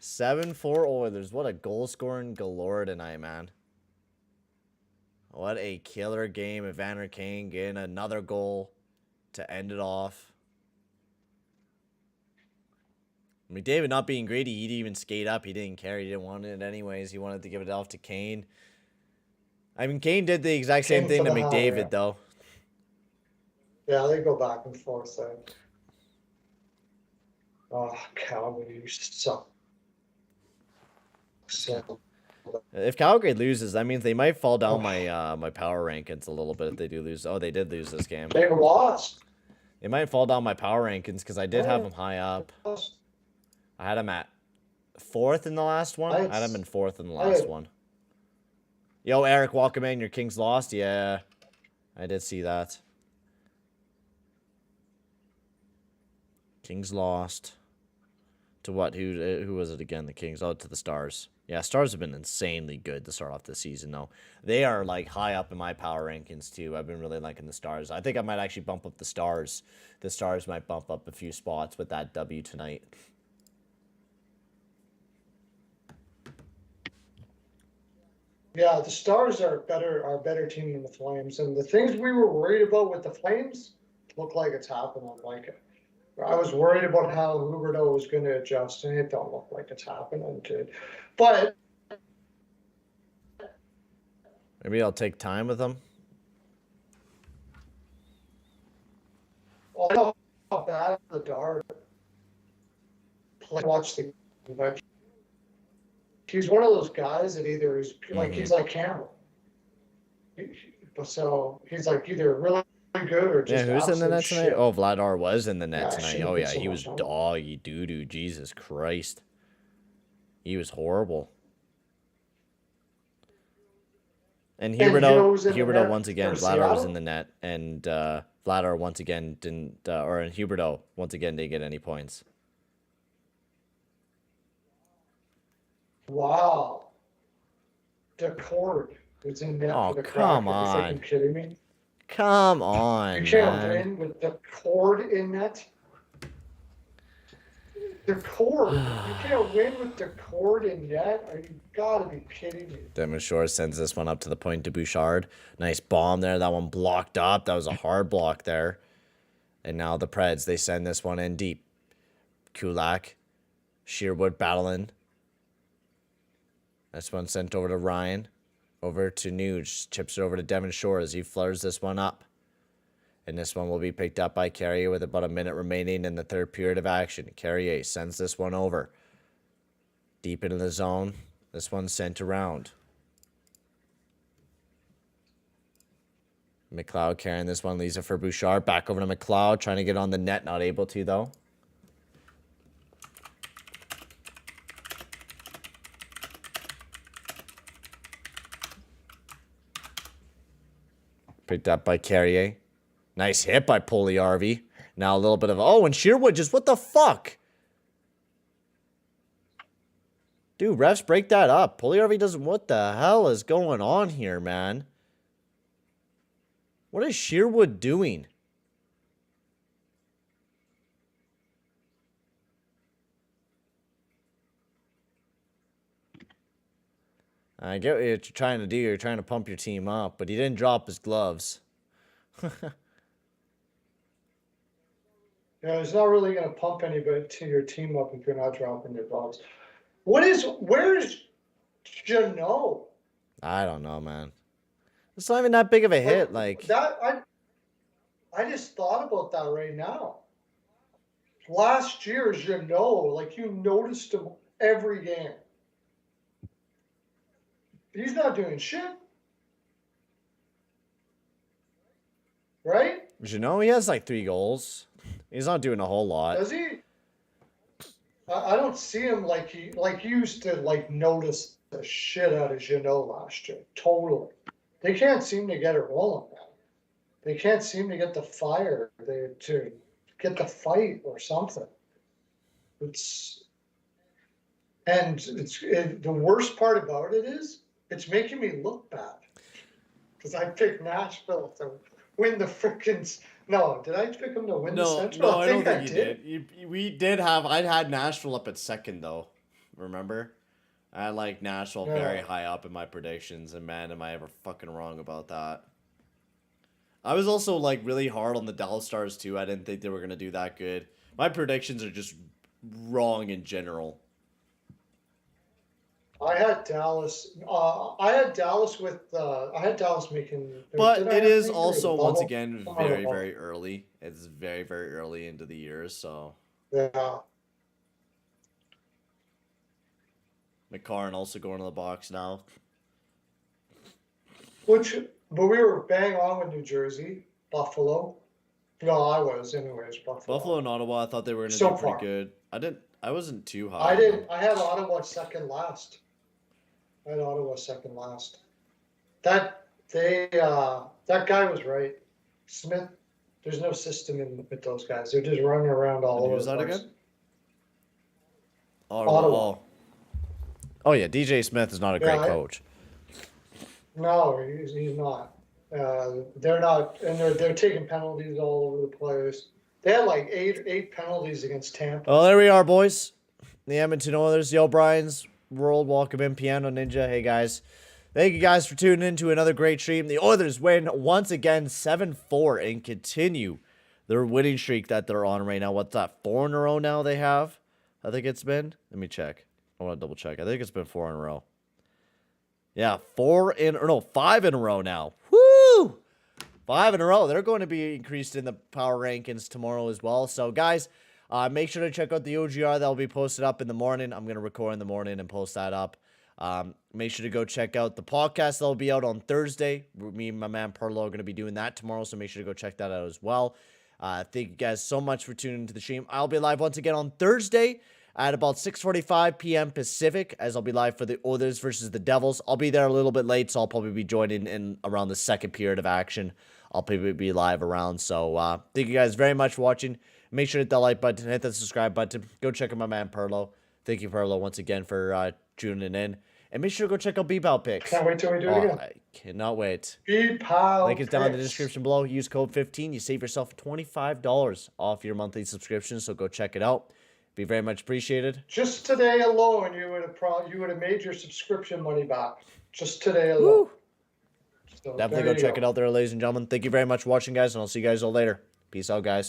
7-4 Oilers. What a goal-scoring galore tonight, man. What a killer game. Evander Kane getting another goal to end it off. McDavid not being greedy. He didn't even skate up. He didn't care. He didn't want it anyways. He wanted to give it off to Kane. I mean, Kane did the exact same thing to McDavid, though. Yeah, they go back and forth there. Oh, Calgary used to suck. So, if Calgary loses, that means they might fall down my my power rankings a little bit if they do lose. Oh, they did lose this game. They lost. They might fall down my power rankings because I did have them high up. I had them at 4th in the last one. I had them in 4th in the last one. Yo, Eric, welcome in. Your Kings lost? Yeah, I did see that. Kings lost. To what? Who was it again? The Kings. Oh, to the Stars. Yeah, Stars have been insanely good to start off the season, though. They are, like, high up in my power rankings, too. I've been really liking the Stars. I think I might actually bump up the Stars. The Stars might bump up a few spots with that W tonight. Yeah, the Stars are a better team than the Flames. And the things we were worried about with the Flames look like it's happening. Like, I was worried about how Huberdeau was going to adjust, and it don't look like it's happening, dude. But maybe I'll take time with him. I know how bad the Dart watch the convention. He's one of those guys that either is like he's like Campbell. So he's like either really good or just who's in the net tonight? Shit. Oh, Vladar was in the net tonight. Oh yeah, so he was doggy doo-doo. Jesus Christ. He was horrible. And Huberdeau once again, Vladar was in the net, and Vladar once again didn't, Huberdeau once again didn't get any points. Wow. Decord was in net for the come Kraken. on. Are you kidding me? Come on, You can't man. win with Decord in net. Decord. You can't win with Decord in net. Are you gotta be kidding me? Devin Shore sends this one up to the point to Bouchard. Nice bomb there. That one blocked up. That was a hard block there. And now the Preds, they send this one in deep. Kulak. Sherwood battling. This one sent over to Ryan. Over to Nuge. Chips it over to Devin Shore as he flutters this one up. And this one will be picked up by Carrier with about a minute remaining in the third period of action. Carrier sends this one over. Deep into the zone. This one sent around. McLeod carrying this one. Leaves it for Bouchard. Back over to McLeod. Trying to get on the net. Not able to, though. Picked up by Carrier. Nice hit by Puljujärvi. Now a little bit of... Oh, and Sherwood just... What the fuck? Dude, refs, break that up. Puljujärvi doesn't... What the hell is going on here, man? What is Sherwood doing? I get what you're trying to do. You're trying to pump your team up, but he didn't drop his gloves. Yeah, it's not really going to pump anybody to your team up if you're not dropping your gloves. Where is Jeannot. I don't know, man. It's not even that big of a hit. Like that, I just thought about that right now. Last year, Jeannot, like you noticed him every game. He's not doing shit. Right? he has like 3 goals. He's not doing a whole lot. Does he? I don't see him like he used to like notice the shit out of Jeannot last year. Totally. They can't seem to get it rolling, man. They can't seem to get the fire to get the fight or something. The worst part about it is it's making me look bad because I picked Nashville to win the frickin'. No, did I pick them to win the Central? No, I don't think you did. We did have. I had Nashville up at second though. Remember? I had like Nashville very high up in my predictions, and man, am I ever fucking wrong about that. I was also like really hard on the Dallas Stars too. I didn't think they were gonna do that good. My predictions are just wrong in general. I had Dallas. I had Dallas making. But it is also once again very, very early. It's very, very early into the year, so. Yeah. McCarron also going to the box now. But we were bang on with New Jersey, Buffalo. No, I was anyways. Buffalo and Ottawa. I thought they were going to do pretty good. I wasn't too high. I had Ottawa second last. That guy was right. Smith. There's no system with those guys. They're just running around all over the place. Ottawa. Oh yeah, DJ Smith is not a great coach. No, he's not. They're not, and they're taking penalties all over the place. They had like eight penalties against Tampa. Well, there we are, boys. The Edmonton Oilers, the O'Briens, World, welcome in, Piano Ninja. Hey guys, thank you guys for tuning in to another great stream. The Oilers win once again 7-4 and continue their winning streak that they're on right now. What's that, 4 in a row now they have? I think it's been. Let me check. I want to double check. I think it's been 4 in a row. Yeah, 5 in a row now. Woo! 5 in a row. They're going to be increased in the power rankings tomorrow as well. So, guys, make sure to check out the OGR. That will be posted up in the morning. I'm going to record in the morning and post that up. Make sure to go check out the podcast. That will be out on Thursday. Me and my man Perlo are going to be doing that tomorrow, so make sure to go check that out as well. Thank you guys so much for tuning into the stream. I'll be live once again on Thursday at about 6:45 p.m. Pacific, as I'll be live for the Oilers versus the Devils. I'll be there a little bit late, so I'll probably be joining in around the second period of action. I'll probably be live around. So thank you guys very much for watching. Make sure to hit that like button, hit that subscribe button. Go check out my man Perlo. Thank you, Perlo, once again for tuning in. And make sure to go check out Beepow Picks. Can't wait till we do it again. I cannot wait. Beepow Link is down in the description below. Use code 15. You save yourself $25 off your monthly subscription, so go check it out. Be very much appreciated. Just today alone, you would have made your subscription money back. Just today alone. So definitely go check it out there, ladies and gentlemen. Thank you very much for watching, guys, and I'll see you guys all later. Peace out, guys.